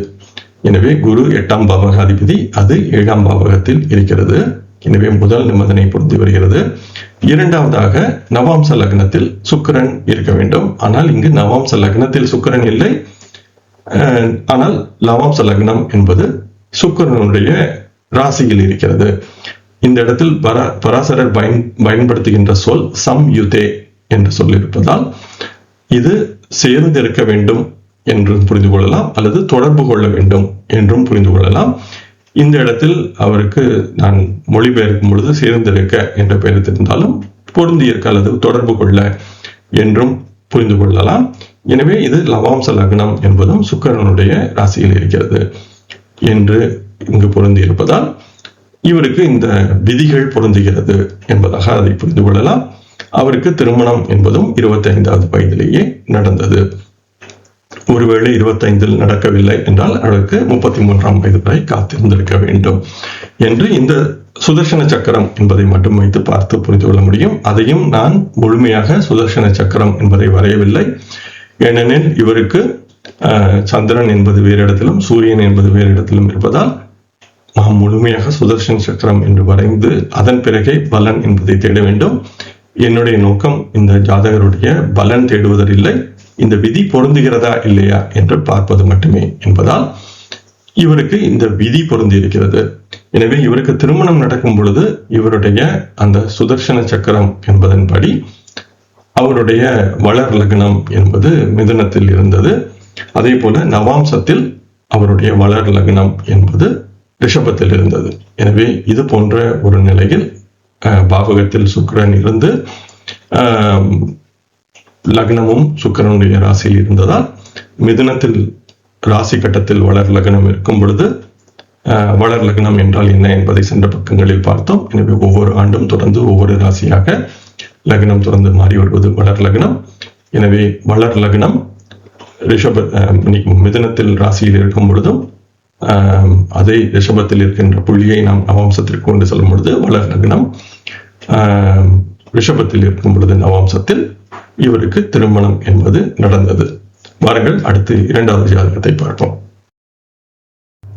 எனவே குரு 8ஆம் பாவகாதிபதி, அது 7ஆம் பாவகத்தில் இருக்கிறது. எனவே முதல் நிபந்தனை பொருந்தி வருகிறது. இரண்டாவதாக நவாம்ச லக்னத்தில் சுக்கிரன் இருக்க வேண்டும். ஆனால் இங்கு நவாம்ச லக்னத்தில் சுக்கிரன் இல்லை. ஆனால் நவாம்ச லக்னம் என்பது சுக்கிரனுடைய ராசியில் இருக்கிறது. இந்த இடத்தில் பராசரர் பயன்படுத்துகின்ற சொல் சம்யுதே என்று சொல்லியிருப்பதால் இது சேர்ந்திருக்க வேண்டும் என்றும் புரிந்து கொள்ளலாம், அல்லது தொடர்பு கொள்ள வேண்டும் என்றும் புரிந்து கொள்ளலாம். இந்த இடத்தில் அவருக்கு நான் மொழிபெயர்க்கும் பொழுது சேர்ந்திருக்க என்ற பெயர் தெரிந்தாலும் பொருந்தியிருக்க அல்லது தொடர்பு கொள்ள என்றும் புரிந்து கொள்ளலாம். எனவே இது நவாம்ச லக்னம் என்பதும் சுக்கிரனுடைய ராசியில் இருக்கிறது என்று இங்கு பொருந்தி இருப்பதால் இவருக்கு இந்த விதிகள் பொருந்துகிறது என்பதாக அதை புரிந்து கொள்ளலாம். அவருக்கு திருமணம் என்பதும் 25வது வயதிலேயே நடந்தது. ஒருவேளை 25 நடக்கவில்லை என்றால் அவருக்கு 33ஆம் வயது வரை காத்திருந்திருக்க வேண்டும் என்று இந்த சுதர்சன சக்கரம் என்பதை மட்டும் வைத்து பார்த்து புரிந்து கொள்ள முடியும். அதையும் நான் முழுமையாக சுதர்சன சக்கரம் என்பதை வரையவில்லை. ஏனெனில் இவருக்கு சந்திரன் என்பது வேறு இடத்திலும் சூரியன் என்பது வேறு இடத்திலும் இருப்பதால் நாம் முழுமையாக சுதர்சன சக்கரம் என்று வரைந்து அதன் பிறகே பலன் என்பதை தேட வேண்டும். என்னுடைய நோக்கம் இந்த ஜாதகருடைய பலன் தேடுவதில் இல்லை, இந்த விதி பொருந்துகிறதா இல்லையா என்று பார்ப்பது மட்டுமே என்பதால் இவருக்கு இந்த விதி பொருந்தி இருக்கிறது. எனவே இவருக்கு திருமணம் நடக்கும் பொழுது இவருடைய அந்த சுதர்சன சக்கரம் என்பதன்படி அவருடைய வளர் லக்னம் என்பது மிதுனத்தில் இருந்தது. அதே போல நவாம்சத்தில் அவருடைய வளர் லக்னம் என்பது ரிஷபத்தில் இருந்தது. எனவே இது போன்ற ஒரு நிலையில் பாவகத்தில் சுக்கிரன் இருந்து லக்னமும் சுக்கிரனுடைய ராசியில் இருந்ததால் மிதுனத்தில் ராசி கட்டத்தில் வளர் லக்னம் இருக்கும் பொழுது வளர் லக்னம் என்றால் என்ன என்பதை சென்ற பக்கங்களில் பார்த்தோம். எனவே ஒவ்வொரு ஆண்டும் தொடர்ந்து ஒவ்வொரு ராசியாக லக்னம் தொடர்ந்து மாறி வருவது வளர் லக்னம். எனவே வளர் லக்னம் மிதுனத்தில் ராசியில் இருக்கும் பொழுதும் அதே ரிஷபத்தில் இருக்கின்ற புள்ளியை நாம் நவாம்சத்திற்கு கொண்டு செல்லும் பொழுது வளர் லக்னம், ரிஷபத்தில் இருக்கும் பொழுது நவாம்சத்தில் இவருக்கு திருமணம் என்பது நடந்தது. வாருங்கள் அடுத்து 2வது ஜாதகத்தை பார்ப்போம்.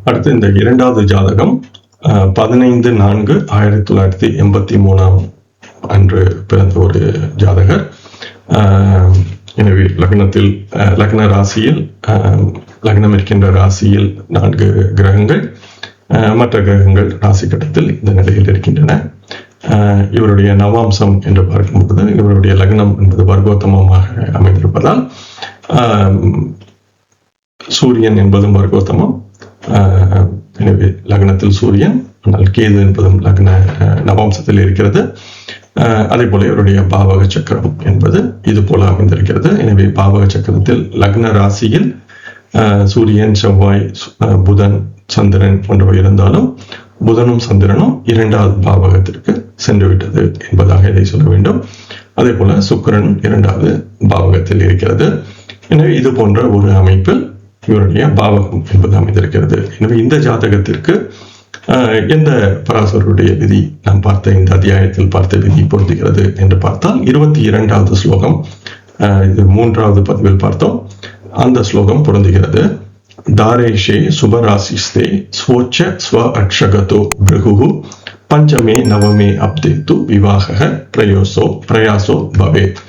அடுத்து இந்த 2வது ஜாதகம் 15/4/1983 அன்று பிறந்த ஒரு ஜாதகர். எனவே லக்னத்தில் லக்ன ராசியில் லக்னம் இருக்கின்ற ராசியில் 4 கிரகங்கள், மற்ற கிரகங்கள் ராசி கட்டத்தில் இந்த நிலையில் இருக்கின்றன. இவருடைய நவாம்சம் என்று பார்க்கும்போது இவருடைய லக்னம் என்பது வர்க்கோத்தமமாக அமைந்திருப்பதால் சூரியன் என்பதும் வர்க்கோத்தமம். எனவே லக்னத்தில் சூரியன், ஆனால் கேது என்பதும் லக்ன நவாம்சத்தில் இருக்கிறது. அதே போல இவருடைய பாவக சக்கரம் என்பது இது போல அமைந்திருக்கிறது. எனவே பாவக சக்கரத்தில் லக்ன ராசியில் சூரியன், செவ்வாய், புதன், சந்திரன் போன்றவை இருந்தாலும் புதனும் சந்திரனும் 2வது பாவகத்திற்கு சென்று விட்டது என்பதாக இதை சொல்ல வேண்டும். அதே போல சுக்கிரன் 2வது பாவகத்தில் இருக்கிறது. எனவே இது போன்ற ஒரு அமைப்பில் இவருடைய பாவகம் என்பது அமைந்திருக்கிறது. எனவே இந்த ஜாதகத்திற்கு எந்த பராசருடைய விதி நாம் பார்த்த இந்த அத்தியாயத்தில் பார்த்த விதி பொருந்துகிறது என்று பார்த்தால் 22வது ஸ்லோகம், இது 3வது பதிவில் பார்த்தோம், அந்த ஸ்லோகம் பொருந்துகிறது. தாரேஷே சுபராசிஸ்தே ஸ்வோச்ச ஸ்வ அக்ஷகதோ பிருகு பஞ்சமே நவமே அப்தேத்து விவாக பிரயாசோ பவேத்.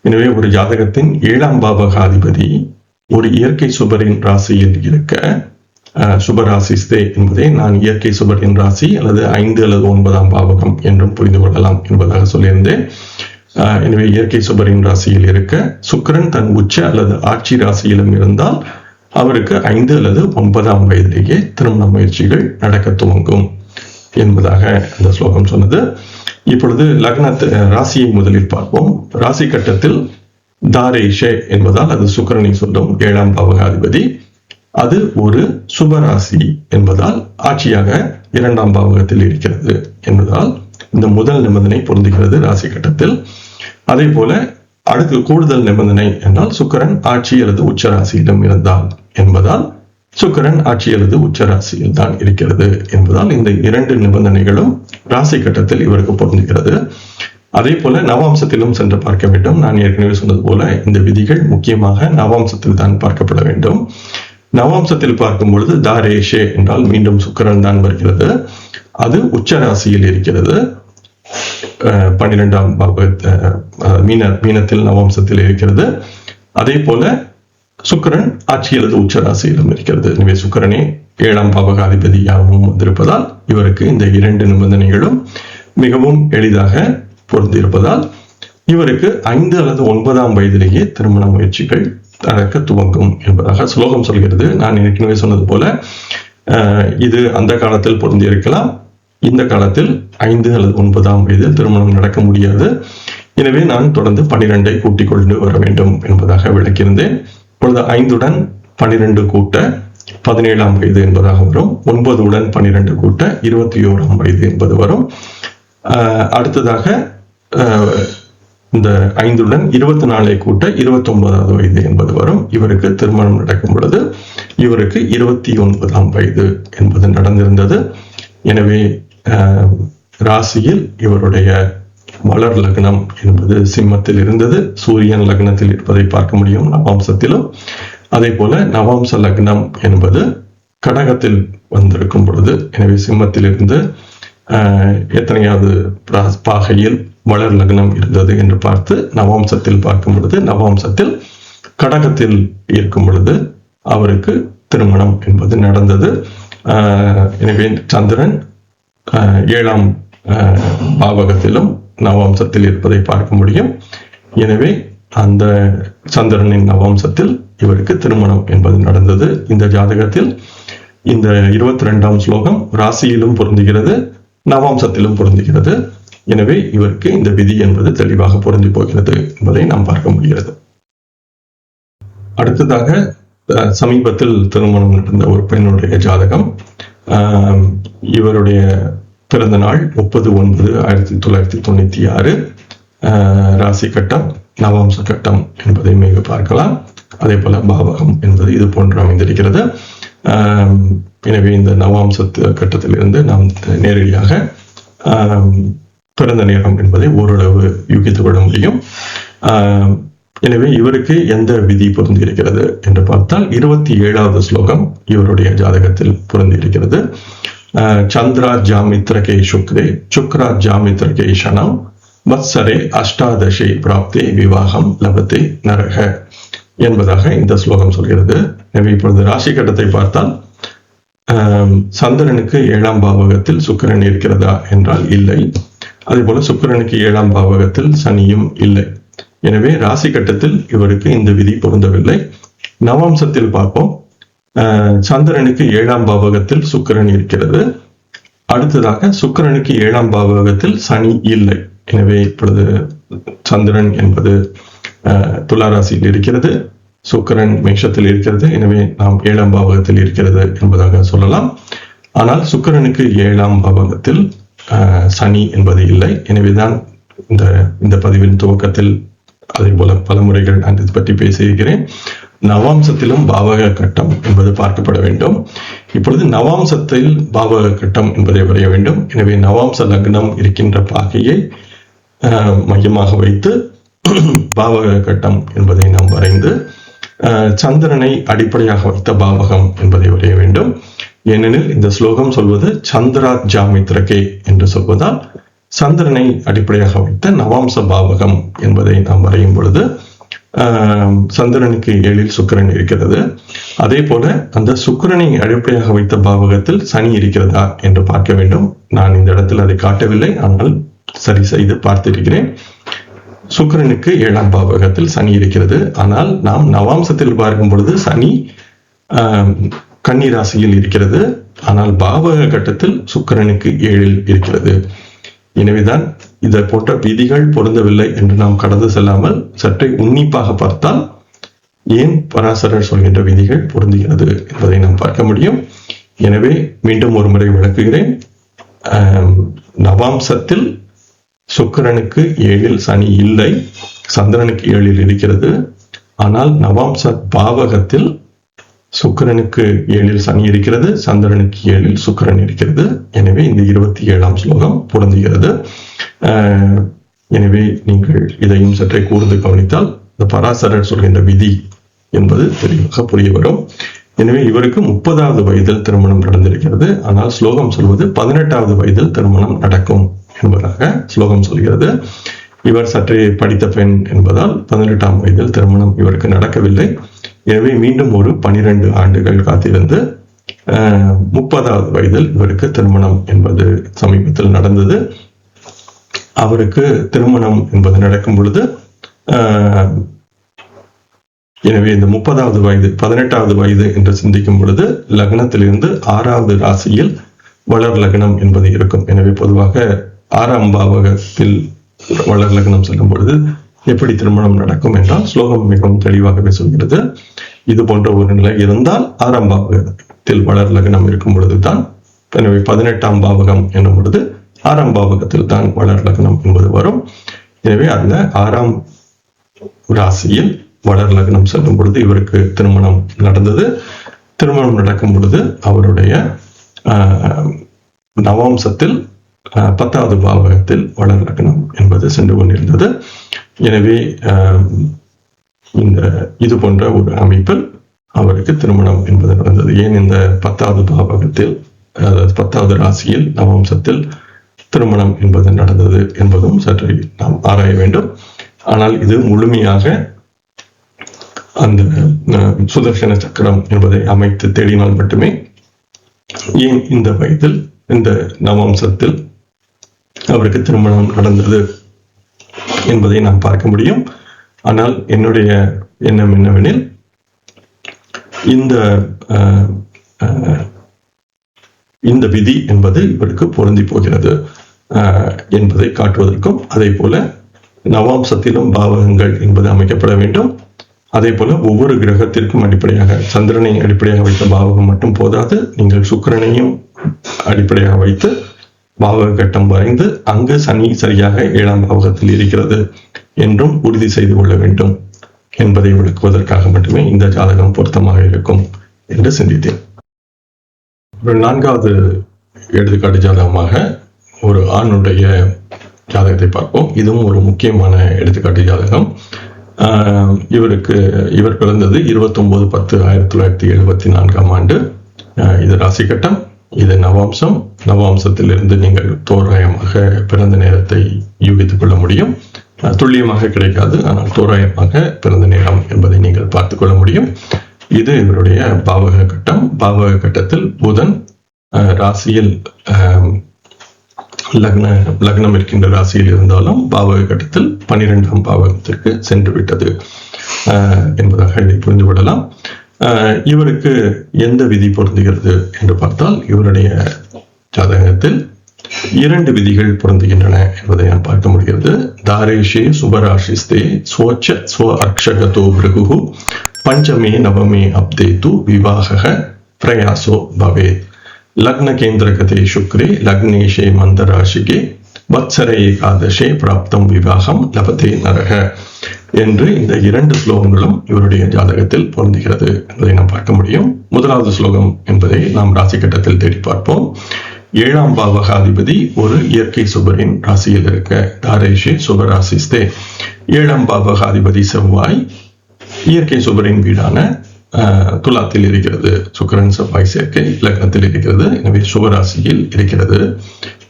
எனவே ஒரு ஜாதகத்தின் 7ஆம் பாவகாதிபதி ஒரு இயற்கை சுபரின் ராசியில் இருக்க சுபராசிஸ்தே என்பதை நான் இயற்கை சுபரின் ராசி அல்லது 5 அல்லது 9ஆம் பாவகம் என்றும் புரிந்து கொள்ளலாம் என்பதாக சொல்லியிருந்தேன். எனவே இயற்கை சுபரின் ராசியில் இருக்க சுக்கிரன் தன் உச்ச அல்லது ஆட்சி ராசியிலும் இருந்தால் அவருக்கு 5 அல்லது 9ஆம் வயதிலேயே திருமண முயற்சிகள் நடக்க துவங்கும் என்பதாக அந்த ஸ்லோகம் சொன்னது. இப்பொழுது ராசியை முதலில் பார்ப்போம். ராசி கட்டத்தில் தாரேஷே என்பதால் அது சுக்கிரனை சொல்லும் 7ஆம் பாவகாதிபதி. அது ஒரு சுபராசி என்பதால் ஆட்சியாக 2ஆம் பாவகத்தில் இருக்கிறது என்பதால் இந்த முதல் நிபந்தனை பொருந்துகிறது ராசி கட்டத்தில். அதே போல அடுத்து கூடுதல் நிபந்தனை என்றால் சுக்கிரன் ஆட்சி அல்லது உச்ச ராசியிலும் இருந்தால் என்பதால் சுக்கிரன் ஆட்சி அல்லது உச்ச ராசியில் தான் இருக்கிறது என்பதால் இந்த 2 நிபந்தனைகளும் ராசி கட்டத்தில் இவருக்கு பொருந்துகிறது. அதே போல நவாம்சத்திலும் சென்று பார்க்க வேண்டும். நான் ஏற்கனவே சொன்னது போல இந்த விதிகள் முக்கியமாக நவாம்சத்தில் தான் பார்க்கப்பட வேண்டும். நவாம்சத்தில் பார்க்கும் பொழுது தாரேஷே என்றால் மீண்டும் சுக்கிரன் தான் வருகிறது. அது உச்ச ராசியில் இருக்கிறது. 12ஆம் மீனத்தில் நவாம்சத்தில் இருக்கிறது. அதே போல சுக்கிரன் ஆட்சி அல்லது உச்ச ராசியிலும் இருக்கிறது. எனவே சுக்கிரனே 7ஆம் பாவகாதிபதியாகவும் வந்திருப்பதால் இவருக்கு இந்த 2 நிபந்தனைகளும் மிகவும் எளிதாக பொருந்திருப்பதால் இவருக்கு 5 அல்லது 9ஆம் வயதிலேயே திருமண முயற்சிகள் நடக்க துவங்கும் என்பதாக ஸ்லோகம் சொல்கிறது. நான் ஏற்கனவே சொன்னது போல இது அந்த காலத்தில் பொருந்தி இருக்கலாம். இந்த காலத்தில் 5 அல்லது 9ஆம் வயதில் திருமணம் நடக்க முடியாது. எனவே நான் தொடர்ந்து 12ஐ கூட்டிக் கொண்டு வர வேண்டும் என்பதாக விளக்கியிருந்தேன். இப்பொழுது 5உடன் 12 கூட்ட 17ஆம் வயது என்பதாக வரும். 9உடன் 12 கூட்ட 21ஆம் வயது என்பது வரும். அடுத்ததாக இந்த 5உடன் 24ஐ கூட்ட 29வது வயது என்பது வரும். இவருக்கு திருமணம் நடக்கும் பொழுது இவருக்கு 29ஆம் வயது என்பது நடந்திருந்தது. எனவே ராசியில் இவருடைய மலர் லக்னம் என்பது சிம்மத்தில் இருந்தது. சூரியன் லக்னத்தில் இருப்பதை பார்க்க முடியும் நவாம்சத்திலும். அதே போல நவாம்ச லக்னம் என்பது கடகத்தில் வந்திருக்கும் பொழுது, எனவே சிம்மத்தில் இருந்து எத்தனையாவது பாகையில் மலர் லக்னம் இருந்தது என்று பார்த்து நவாம்சத்தில் பார்க்கும் பொழுது நவாம்சத்தில் கடகத்தில் இருக்கும் பொழுது அவருக்கு திருமணம் என்பது நடந்தது. எனவே சந்திரன் 7ஆம் பாவகத்திலும் நவாம்சத்தில் இருப்பதை பார்க்க முடியும். எனவே அந்த சந்திரனின் நவாம்சத்தில் இவருக்கு திருமணம் என்பது நடந்தது. இந்த ஜாதகத்தில் இந்த 22ஆம் ஸ்லோகம் ராசியிலும் பொருந்துகிறது, நவாம்சத்திலும் பொருந்துகிறது. எனவே இவருக்கு இந்த விதி என்பது தெளிவாக பொருந்தி போகிறது என்பதை நாம் பார்க்க முடிகிறது. அடுத்ததாக சமீபத்தில் திருமணம் நடந்த ஒரு பெண்ணுடைய ஜாதகம். இவருடைய பிறந்த நாள் 30/9/1996. ராசி கட்டம் நவாம்ச கட்டம் என்பதை மிக பார்க்கலாம். அதே போல பாவகம் என்பது இது போன்று அமைந்திருக்கிறது. எனவே இந்த நவாம்ச கட்டத்தில் இருந்து நாம் நேரடியாக பிறந்த நேரம் என்பதை ஓரளவு யூகித்துக் கொள்ள முடியும். எனவே இவருக்கு எந்த விதி பொருந்தி இருக்கிறது என்று பார்த்தால் 27வது ஸ்லோகம் இவருடைய ஜாதகத்தில் பொருந்தி இருக்கிறது. சந்திரா ஜாமித்ரகே சுக்ரே சுக்ரா ஜாமித்ரகே ஷனம் வத்சரே அஷ்டாதசே பிராப்தே விவாகம் லபத்தே நரக என்பதாக இந்த ஸ்லோகம் சொல்கிறது. எனவே இப்பொழுது ராசி கட்டத்தை பார்த்தால் சந்திரனுக்கு 7ஆம் பாவகத்தில் சுக்கிரன் இருக்கிறதா என்றால் இல்லை. அதே போல சுக்கிரனுக்கு 7ஆம் பாவகத்தில் சனியும் இல்லை. எனவே ராசி கட்டத்தில் இவருக்கு இந்த விதி பொருந்தவில்லை. நவாம்சத்தில் பார்ப்போம். சந்திரனுக்கு 7ஆம் பாவகத்தில் சுக்கிரன் இருக்கிறது. அடுத்ததாக சுக்கிரனுக்கு 7ஆம் பாவகத்தில் சனி இல்லை. எனவே இப்பொழுது சந்திரன் என்பது துலா ராசியில் இருக்கிறது, சுக்கிரன் மேஷத்தில் இருக்கிறது. எனவே நாம் 7ஆம் பாவகத்தில் இருக்கிறது என்பதாக சொல்லலாம். ஆனால் சுக்கிரனுக்கு 7ஆம் பாவகத்தில் சனி என்பது இல்லை. எனவேதான் இந்த பதிவின் துவக்கத்தில் அதே போல பல முறைகள் நான் இது பற்றி பேசியிருக்கிறேன். நவாம்சத்திலும் பாவக கட்டம் என்பது பார்க்கப்பட வேண்டும். இப்பொழுது நவாம்சத்தில் பாவக கட்டம் என்பதை வரைய வேண்டும். எனவே நவாம்ச லக்னம் இருக்கின்ற பாகையை மையமாக வைத்து பாவக கட்டம் என்பதை நாம் வரைந்து சந்திரனை அடிப்படையாக வைத்த பாவகம் என்பதை வரைய வேண்டும். ஏனெனில் இந்த ஸ்லோகம் சொல்வது சந்திரா ஜாமித்ரகே என்று சொல்வதால் சந்திரனை அடிப்படையாக வைத்த நவாம்ச பாவகம் என்பதை நாம் வரையும் பொழுது சந்திரனுக்கு 7 சுக்கிரன் இருக்கிறது. அதே போல அந்த சுக்கிரனை அடிப்படையாக வைத்த பாவகத்தில் சனி இருக்கிறதா என்று பார்க்க வேண்டும். நான் இந்த இடத்தில் அதை காட்டவில்லை, ஆனால் சரி செய்து பார்த்திருக்கிறேன். சுக்கிரனுக்கு 7ஆம் பாவகத்தில் சனி இருக்கிறது. ஆனால் நாம் நவாம்சத்தில் பார்க்கும் பொழுது சனி கன்னி ராசியில் இருக்கிறது. ஆனால் பாவக கட்டத்தில் சுக்கிரனுக்கு 7 இருக்கிறது. எனவேதான் இதை போன்ற விதிகள் பொருந்தவில்லை என்று நாம் கடந்து செல்லாமல் சற்றே உன்னிப்பாக பார்த்தால் ஏன் பராசரர் சொல்கின்ற விதிகள் பொருந்துகிறது என்பதை நாம் பார்க்க முடியும். எனவே மீண்டும் ஒரு முறை விளக்குகிறேன். நவாம்சத்தில் சுக்கிரனுக்கு 7 சனி இல்லை, சந்திரனுக்கு 7 இருக்கிறது. ஆனால் நவாம்ச பாவகத்தில் சுக்கிரனுக்கு 7 சனி இருக்கிறது, சந்திரனுக்கு 7 சுக்கிரன் இருக்கிறது. எனவே இந்த 27ஆம் ஸ்லோகம் பொருந்துகிறது. எனவே நீங்கள் இதையும் சற்றே கூர்ந்து கவனித்தால் இந்த பராசரர் சொல்கின்ற விதி என்பது தெளிவாக புரிய வரும். எனவே இவருக்கு 30வது வயதில் திருமணம் நடந்திருக்கிறது. ஆனால் ஸ்லோகம் சொல்வது 18வது வயதில் திருமணம் நடக்கும் என்பதாக ஸ்லோகம் சொல்கிறது. இவர் சற்றே படித்த பெண் என்பதால் 18ஆம் வயதில் திருமணம் இவருக்கு நடக்கவில்லை. எனவே மீண்டும் ஒரு 12 ஆண்டுகள் காத்திருந்து 30வது வயதில் இவருக்கு திருமணம் என்பது சமீபத்தில் நடந்தது. அவருக்கு திருமணம் என்பது நடக்கும் பொழுது எனவே இந்த 30வது வயது 18வது வயது என்று சிந்திக்கும் பொழுது லக்னத்திலிருந்து 6வது ராசியில் வளர் லக்னம் என்பது இருக்கும். எனவே பொதுவாக 6ஆம் பாவகத்தில் வளர் லக்னம் செல்லும் பொழுது எப்படி திருமணம் நடக்கும் என்றால் ஸ்லோகம் மிகவும் தெளிவாகவே சொல்கிறது. இது போன்ற ஒரு நிலை இருந்தால் 6ஆம் பாவகத்தில் வளர் லக்னம் இருக்கும் பொழுதுதான். எனவே 18ஆம் பாவகம் என்னும் பொழுது 6ஆம் பாவகத்தில் தான் வளர் லக்னம் என்பது வரும். எனவே அந்த 6ஆம் ராசியில் வளர் லக்னம் செல்லும் பொழுது இவருக்கு திருமணம் நடந்தது. திருமணம் நடக்கும் பொழுது அவருடைய நவாம்சத்தில் 10வது பாவகத்தில் வளர் லக்னம் என்பது சென்று கொண்டிருந்தது. எனவே இந்த இது போன்ற ஒரு அமைப்பில் அவருக்கு திருமணம் என்பது நடந்தது. ஏன் இந்த 10வது பாவகத்தில், அதாவது 10வது ராசியில் நவாம்சத்தில் திருமணம் என்பது நடந்தது என்பதும் சற்று நாம் ஆராய வேண்டும். ஆனால் இது முழுமையாக அந்த சுதர்சன சக்கரம் என்பதை அமைத்து தேடினால் மட்டுமே ஏன் இந்த வயதில் இந்த நவாம்சத்தில் அவருக்கு திருமணம் நடந்தது என்பதை நாம் பார்க்க முடியும். ஆனால் என்னுடைய எண்ணம் என்னவெனில் இந்த விதி என்பது இவருக்கு பொருந்தி போகிறது என்பதை காட்டுவதற்கும், அதே போல நவாம்சத்திலும் பாவகங்கள் என்பது அமைக்கப்பட வேண்டும். அதே போல ஒவ்வொரு கிரகத்திற்கும் அடிப்படையாக சந்திரனை அடிப்படையாக வைத்த பாவகம் மட்டும் போதாது, நீங்கள் சுக்கிரனையும் அடிப்படையாக வைத்து பாவக கட்டம் வரைந்து அங்கு சனி சரியாக 7ஆம் பாவகத்தில் இருக்கிறது என்றும் உறுதி செய்து கொள்ள வேண்டும் என்பதை விளக்குவதற்காக மட்டுமே இந்த ஜாதகம் பொருத்தமாக இருக்கும் என்று சிந்தித்தேன். ஒரு 4வது எடுத்துக்காட்டு ஜாதகமாக ஒரு ஆணுடைய ஜாதகத்தை பார்ப்போம். இதுவும் ஒரு முக்கியமான எடுத்துக்காட்டு ஜாதகம். இவர் பிறந்தது 29/10/1974 ஆண்டு. இது ராசி கட்டம், இது நவாம்சம். நவாம்சத்திலிருந்து நீங்கள் தோராயமாக பிறந்த நேரத்தை யூகித்துக் கொள்ள முடியும். துல்லியமாக கிடைக்காது, ஆனால் தோராயமாக பிறந்த நேரம் என்பதை நீங்கள் பார்த்துக் கொள்ள முடியும். இது இவருடைய பாவக கட்டம். பாவக கட்டத்தில் புதன் ராசியில் லக்னம் இருக்கின்ற ராசியில் இருந்தாலும் பாவக கட்டத்தில் 12ஆம் பாவகத்திற்கு சென்று விட்டது என்பதாக இதை புரிந்து கொள்ளலாம். இவருக்கு எந்த விதி பொருந்துகிறது என்று பார்த்தால் இவருடைய ஜாதகத்தில் 2 விதிகள் பொருந்துகின்றன என்பதை நான் பார்க்க முடிகிறது. தாரேஷே சுபராசிஸ்தே ஸ்வச்ச ஸ்வ அக்ஷகதோ பிருகு பஞ்சமே நவமே அப்தேது விவாக பிரயாசோ பவே லக்ன கேந்திரகதே சுக்ரே லக்னேஷே மந்தராசிகே வத்சர ஏகாதசே பிராப்தம் விவாகம் லபதே நரக என்று இந்த 2 ஸ்லோகங்களும் இவருடைய ஜாதகத்தில் பொருந்துகிறது என்பதை நாம் பார்க்க முடியும். முதலாவது ஸ்லோகம் என்பதை நாம் ராசி கட்டத்தில் தேடி பார்ப்போம். 7ஆம் பாவகாதிபதி ஒரு இயற்கை சுபரின் ராசியில் இருக்க தாரேஷே சுபராசிஸ்தே. 7ஆம் பாவகாதிபதி செவ்வாய் இயற்கை சுபரின் வீடான துலாத்தில் இருக்கிறது. சுக்கிரன் செவ்வாய் சேர்க்கை லக்னத்தில் இருக்கிறது. எனவே சுபராசியில் இருக்கிறது.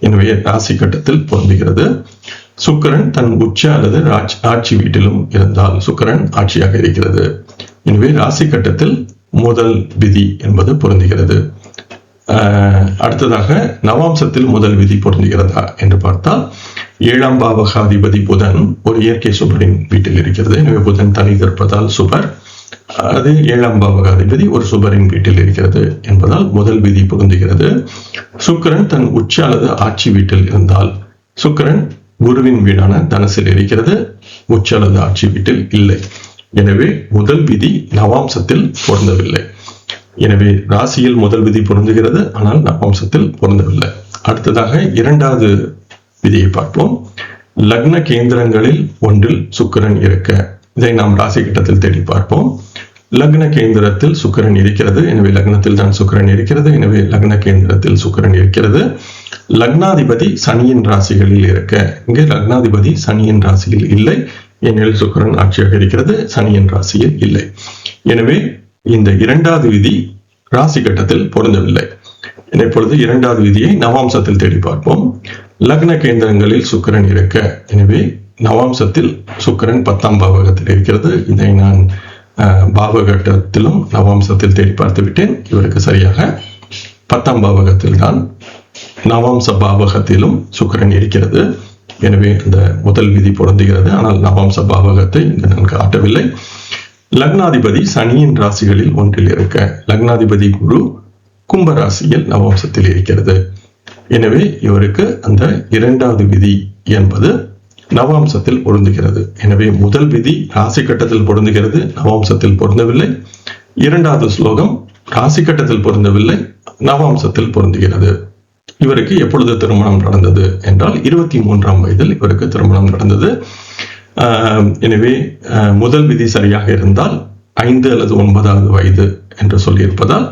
எனவே ராசி கட்டத்தில் பொருந்துகிறது. சுக்கிரன் தன் உச்ச அல்லது ஆட்சி வீட்டிலும் இருந்தால் சுக்கிரன் ஆட்சியாக இருக்கிறது. எனவே ராசி கட்டத்தில் முதல் விதி என்பது பொருந்துகிறது. அடுத்ததாக நவாம்சத்தில் முதல் விதி பொருந்துகிறதா என்று பார்த்தால் 7ஆம் பாவகாதிபதி புதன் ஒரு இயற்கை சுபரின் வீட்டில் இருக்கிறது. எனவே புதன் தனி இருப்பதால் சுபர், அது 7ஆம் பாவகாதிபதி ஒரு சுபரின் வீட்டில் இருக்கிறது என்பதால் முதல் விதி பொருந்துகிறது. சுக்கிரன் தன் உச்ச அல்லது ஆட்சி வீட்டில் இருந்தால் சுக்கிரன் குருவின் வீடான தனுசில் இருக்கிறது, உச்ச அல்லது ஆட்சி வீட்டில் இல்லை. எனவே முதல் விதி நவாம்சத்தில் பொருந்தவில்லை. எனவே ராசியில் முதல் விதி பொருந்துகிறது, ஆனால் நவாம்சத்தில் பொருந்தவில்லை. அடுத்ததாக 2வது விதியை பார்ப்போம். லக்ன கேந்திரங்களில் ஒன்றில் சுக்கிரன் இருக்க. இதை நாம் ராசி கட்டத்தில் தேடி பார்ப்போம். லக்ன கேந்திரத்தில் சுக்கிரன் இருக்கிறது, எனவே லக்னத்தில் தான் சுக்கிரன் இருக்கிறது. எனவே லக்ன கேந்திரத்தில் சுக்கிரன் இருக்கிறது. லக்னாதிபதி சனியின் ராசிகளில் இருக்க. இங்கே லக்னாதிபதி சனியின் ராசியில் இல்லை, ஏனெனில் சுக்கிரன் ஆட்சியாக இருக்கிறது, சனியின் ராசியில் இல்லை. எனவே இந்த 2வது விதி ராசி கட்டத்தில் பொருந்தவில்லை. இப்பொழுது 2வது விதியை நவாம்சத்தில் தேடி பார்ப்போம். லக்ன கேந்திரங்களில் சுக்கிரன் இருக்க. எனவே நவாம்சத்தில் சுக்கிரன் 10ஆம் பாவகத்தில் இருக்கிறது. இதை நான் பாவகட்டத்திலும் நவாம்சத்தில் தேடி பார்த்து விட்டேன். இவருக்கு சரியாக 10ஆம் பாவகத்தில் தான் நவாம்ச பாவகத்திலும் சுக்கிரன் இருக்கிறது. எனவே அந்த முதல் விதி பொருந்துகிறது, ஆனால் நவாம்ச பாவகத்தை இங்கு நான் காட்டவில்லை. லக்னாதிபதி சனியின் ராசிகளில் ஒன்றில் இருக்க. லக்னாதிபதி குரு கும்ப ராசியில் நவாம்சத்தில் இருக்கிறது. எனவே இவருக்கு அந்த 2வது விதி என்பது நவாம்சத்தில் பொருந்துகிறது. எனவே முதல் விதி ராசி கட்டத்தில் பொருந்துகிறது, நவாம்சத்தில் பொருந்தவில்லை. 2வது ஸ்லோகம் ராசி கட்டத்தில் பொருந்தவில்லை, நவாம்சத்தில் பொருந்துகிறது. இவருக்கு எப்பொழுது திருமணம் நடந்தது என்றால் 23ஆம் வயதில் இவருக்கு திருமணம் நடந்தது. எனவே முதல் விதி சரியாக இருந்தால் 5 அல்லது 9வது வயது என்று சொல்லியிருப்பதால்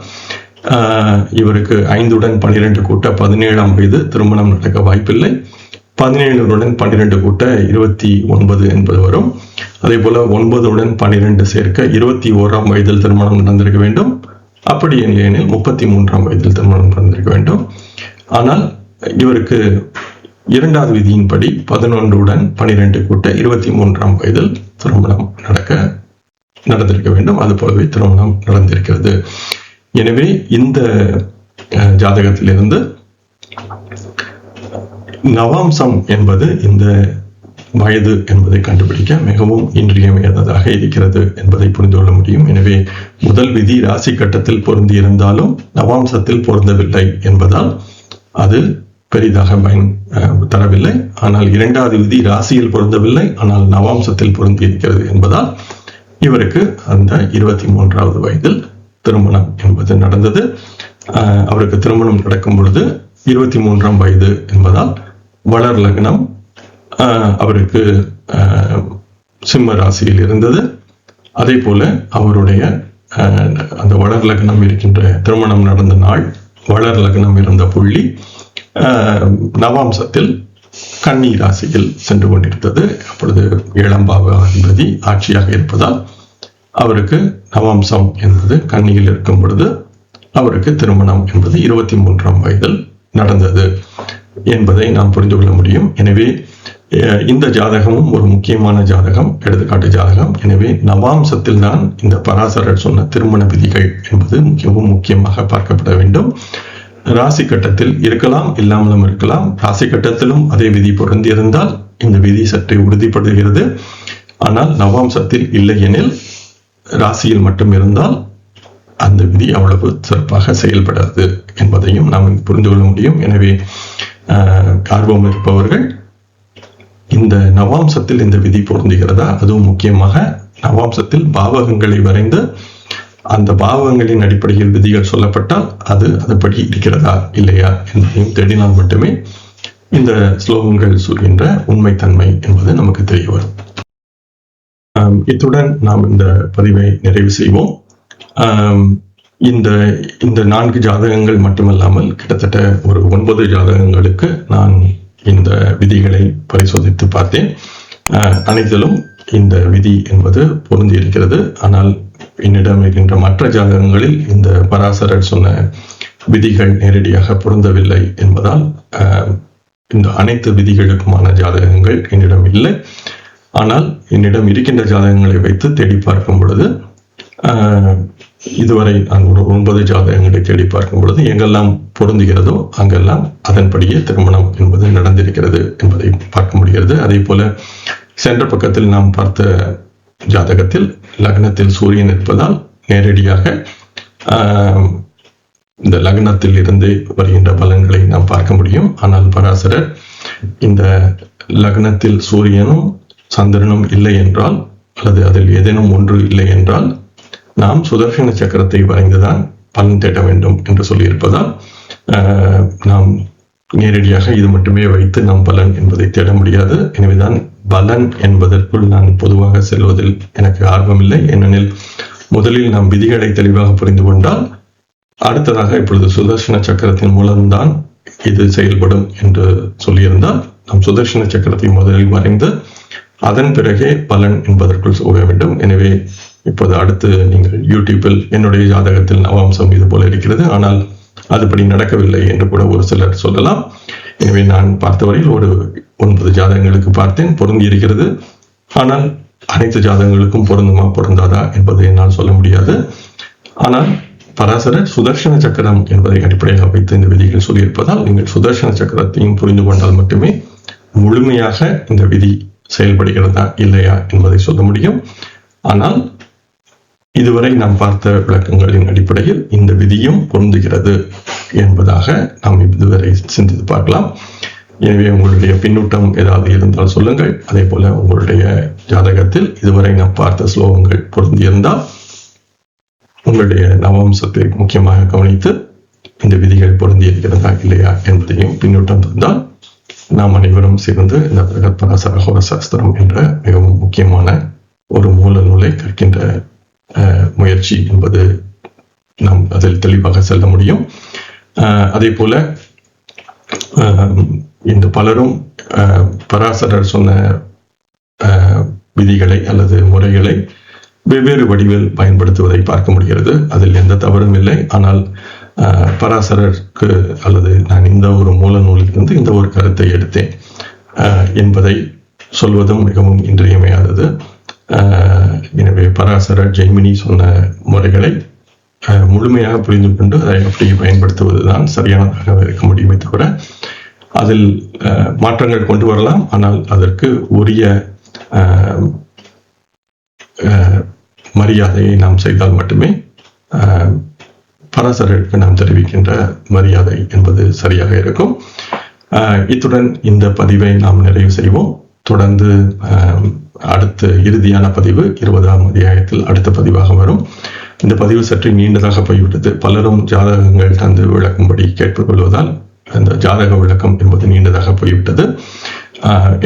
இவருக்கு 5உடன் 12 கூட்ட 17ஆம் வயது திருமணம் நடக்க வாய்ப்பில்லை. 17உடன் 12 கூட்ட 29 என்பது வரும். அதே போல 9உடன் 12 சேர்க்க 21ஆம் வயதில் திருமணம் நடந்திருக்க வேண்டும். அப்படி இல்லையெனில் 33ஆம் வயதில் திருமணம் நடந்திருக்க வேண்டும். ஆனால் இவருக்கு 2வது விதியின்படி 11உடன் 12 கூட்ட 23ஆம் வயதில் திருமணம் நடந்திருக்க வேண்டும். அது போலவே திருமணம் நடந்திருக்கிறது. எனவே இந்த ஜாதகத்திலிருந்து நவாம்சம் என்பது இந்த வயது என்பதை கண்டுபிடிக்க மிகவும் இன்றியமையாததாக இருக்கிறது என்பதை புரிந்து கொள்ள முடியும். எனவே முதல் விதி ராசி கட்டத்தில் பொருந்தி இருந்தாலும் நவாம்சத்தில் பொருந்தவில்லை என்பதால் அது பெரிதாக பயன் தரவில்லை. ஆனால் 2வது விதி ராசியில் பொருந்தவில்லை, ஆனால் நவாம்சத்தில் பொருந்தி இருக்கிறது என்பதால் இவருக்கு அந்த 23வது வயதில் திருமணம் என்பது நடந்தது. அவருக்கு திருமணம் நடக்கும் பொழுது 23ஆம் வயது என்பதால் வளர் லக்னம் அவருக்கு சிம்ம ராசியில் இருந்தது. அதே போல அவருடைய அந்த வளர் லக்னம் இருக்கின்ற திருமணம் நடந்த நாள் வளர் லக்னம் இருந்த புள்ளி நவாம்சத்தில் கன்னி ராசியில் சென்று கொண்டிருந்தது. அப்பொழுது 7ஆம் பாவகாதிபதி ஆட்சியாக இருப்பதால் அவருக்கு நவாம்சம் என்பது கன்னியில் இருக்கும் பொழுது அவருக்கு திருமணம் என்பது 23ஆம் வயதில் நடந்தது என்பதை நாம் புரிந்து கொள்ள முடியும். எனவே இந்த ஜாதகமும் ஒரு முக்கியமான ஜாதகம், எடுத்துக்காட்டு ஜாதகம். எனவே நவாம்சத்தில் தான் இந்த பராசரர் சொன்ன திருமண விதிகள் என்பது மிகவும் முக்கியமாக பார்க்கப்பட வேண்டும். ராசி கட்டத்தில் இருக்கலாம், இல்லாமலும் இருக்கலாம். ராசி கட்டத்திலும் அதே விதி பொருந்தியிருந்தால் இந்த விதி சற்றே உறுதிப்படுகிறது. ஆனால் நவாம்சத்தில் இல்லை எனில் ராசியில் மட்டும் இருந்தால் அந்த விதி அவ்வளவு சிறப்பாக செயல்படாது என்பதையும் நாம் புரிந்து கொள்ள முடியும். எனவே ஆர்வம் இருப்பவர்கள் இந்த நவாம்சத்தில் இந்த விதி பொருந்துகிறதா, அதுவும் முக்கியமாக நவாம்சத்தில் பாவகங்களை வரைந்து அந்த பாவகங்களின் அடிப்படையில் விதிகள் சொல்லப்பட்டால் அது அதுபடி இருக்கிறதா இல்லையா என்பதையும் தேடினால் மட்டுமே இந்த ஸ்லோகங்கள் சொல்கின்ற உண்மைத்தன்மை என்பது நமக்கு தெரிய வரும். இத்துடன் நாம் இந்த பதிவை நிறைவு செய்வோம். இந்த 4 ஜாதகங்கள் மட்டுமல்லாமல் கிட்டத்தட்ட ஒரு 9 ஜாதகங்களுக்கு நான் இந்த விதிகளை பரிசோதித்து பார்த்தேன். அனைத்திலும் இந்த விதி என்பது பொருந்தி இருக்கிறது. ஆனால் என்னிடம் இருக்கின்ற மற்ற ஜாதகங்களில் இந்த பராசரர் சொன்ன விதிகள் நேரடியாக பொருந்தவில்லை என்பதால் இந்த அனைத்து விதிகளுக்குமான ஜாதகங்கள் என்னிடம் இல்லை. ஆனால் என்னிடம் இருக்கின்ற ஜாதகங்களை வைத்து தேடி பார்க்கும் பொழுது இதுவரை நான் ஒரு 9 ஜாதகங்களை தேடி பார்க்கும் பொழுது எங்கெல்லாம் பொருந்துகிறதோ அங்கெல்லாம் அதன்படியே திருமணம் என்பது நடந்திருக்கிறது என்பதை பார்க்க முடிகிறது. அதே போல சென்ற பக்கத்தில் நாம் பார்த்த ஜாதகத்தில் லக்னத்தில் சூரியன் இருப்பதால் நேரடியாக இந்த லக்னத்தில் இருந்து வருகின்ற பலன்களை நாம் பார்க்க முடியும். ஆனால் பராசரர் இந்த லக்னத்தில் சூரியனும் சந்திரனும் இல்லை என்றால், அல்லது அதில் ஏதேனும் ஒன்று இல்லை என்றால், நாம் சுதர்சன சக்கரத்தை வரைந்துதான் பலன் தேட வேண்டும் என்று சொல்லியிருப்பதால் நாம் நேரடியாக இது மட்டுமே வைத்து நாம் பலன் என்பதை தேட முடியாது. எனவேதான் பலன் என்பதற்குள் நான் பொதுவாக செல்வதில் எனக்கு ஆர்வமில்லை. ஏனெனில் முதலில் நாம் விதிகளை தெளிவாக புரிந்து கொண்டால் அடுத்ததாக இப்பொழுது சுதர்சன சக்கரத்தின் மூலம்தான் இது செயல்படும் என்று சொல்லியிருந்தால் நாம் சுதர்சன சக்கரத்தை முதலில் வரைந்து அதன் பிறகே பலன் என்பதற்குள் போக வேண்டும். எனவே இப்போது அடுத்து நீங்கள் யூடியூப்பில் என்னுடைய ஜாதகத்தில் நவாம்சம் இது போல இருக்கிறது, ஆனால் அதுபடி நடக்கவில்லை என்று கூட ஒரு சிலர் சொல்லலாம். எனவே நான் பார்த்தவரையில் ஒரு 9 ஜாதகங்களுக்கு பார்த்தேன், பொருந்தி இருக்கிறது. ஆனால் அனைத்து ஜாதகங்களுக்கும் பொருந்துமா பொருந்தாதா என்பதை என்னால் சொல்ல முடியாது. ஆனால் பராசரர் சுதர்சன சக்கரம் என்பதை அடிப்படையாக வைத்து இந்த விதிகள் சொல்லியிருப்பதால் நீங்கள் சுதர்சன சக்கரத்தையும் புரிந்து கொண்டால் மட்டுமே முழுமையாக இந்த விதி செயல்படுகிறதா இல்லையா என்பதை சொல்ல முடியும். ஆனால் இதுவரை நாம் பார்த்த விளக்கங்களின் அடிப்படையில் இந்த விதியும் பொருந்துகிறது என்பதாக நாம் இதுவரை சிந்தித்து பார்க்கலாம். எனவே உங்களுடைய பின்னூட்டம் ஏதாவது இருந்தால் சொல்லுங்கள். அதே போல உங்களுடைய ஜாதகத்தில் இதுவரை நாம் பார்த்த ஸ்லோகங்கள் பொருந்தியிருந்தால் உங்களுடைய நவம்சத்தை முக்கியமாக கவனித்து இந்த விதிகள் பொருந்தி இருக்கிறதா இல்லையா என்பதையும் பின்னூட்டம் தந்தால் நாம் அனைவரும் சேர்ந்து இந்த பிரகத் பராசர ஹோர சாஸ்திரம் என்ற மிகவும் முக்கியமான ஒரு மூல நூலை கற்கின்ற முயற்சி என்பது நாம் அதில் தெளிவாக செல்ல முடியும். அதே போல இந்த பலரும் பராசரர் சொன்ன விதிகளை அல்லது முறைகளை வெவ்வேறு வடிவில் பயன்படுத்துவதை பார்க்க முடிகிறது. அதில் எந்த தவறும் இல்லை. ஆனால் பராசரருக்கு அல்லது நான் இந்த ஒரு மூல நூலிலிருந்து இந்த ஒரு கருத்தை எடுத்தேன் என்பதை சொல்வதும் மிகவும் இன்றியமையாதது. எனவே பராசரர் ஜெய்மினி சொன்ன முறைகளை முழுமையாக புரிந்து கொண்டு அதை அப்படியே பயன்படுத்துவதுதான் சரியானதாக இருக்க முடியுமே தவிர அதில் மாற்றங்கள் கொண்டு வரலாம். ஆனால் அதற்கு உரிய மரியாதையை நாம் செய்தால் மட்டுமே பராசரருக்கு நாம் தெரிவிக்கின்ற மரியாதை என்பது சரியாக இருக்கும். இத்துடன் இந்த பதிவை நாம் நிறைவு செய்வோம். தொடர்ந்து அடுத்த இறுதியான பதிவு 20ஆம் அத்தியாயத்தில் அடுத்த பதிவாக வரும். இந்த பதிவு சற்று நீண்டதாக போய்விட்டது. பலரும் ஜாதகங்கள் தந்து விளக்கும்படி கேட்டுக்கொள்வதால் அந்த ஜாதக விளக்கம் என்பது நீண்டதாக போய்விட்டது.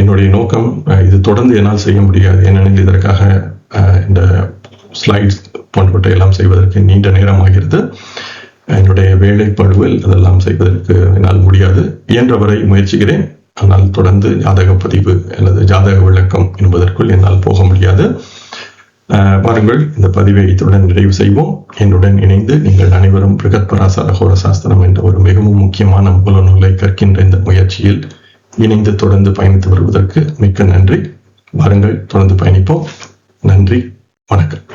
என்னுடைய நோக்கம் இது தொடர்ந்து என்னால் செய்ய முடியாது. ஏனெனில் இதற்காக இந்த ஸ்லைட்ஸ் போன்றவற்றை எல்லாம் செய்வதற்கு நீண்ட நேரம் ஆகிறது. என்னுடைய வேலை பழுவில் அதெல்லாம் செய்வதற்கு என்னால் முடியாது. இயன்றவரை முயற்சிக்கிறேன். ஆனால் தொடர்ந்து ஜாதக பதிவு அல்லது ஜாதக விளக்கம் என்பதற்குள் என்னால் போக முடியாது. பாருங்கள், இந்த பதிவை இத்துடன் நிறைவு செய்வோம். என்னுடன் இணைந்து நீங்கள் அனைவரும் பிரகத் பராசர ஹோர சாஸ்திரம் என்ற ஒரு மிகவும் முக்கியமான மூல நூலை கற்கின்ற இந்த முயற்சியில் இணைந்து தொடர்ந்து பயணித்து வருவதற்கு மிக்க நன்றி. வாருங்கள், தொடர்ந்து பயணிப்போம். நன்றி, வணக்கம்.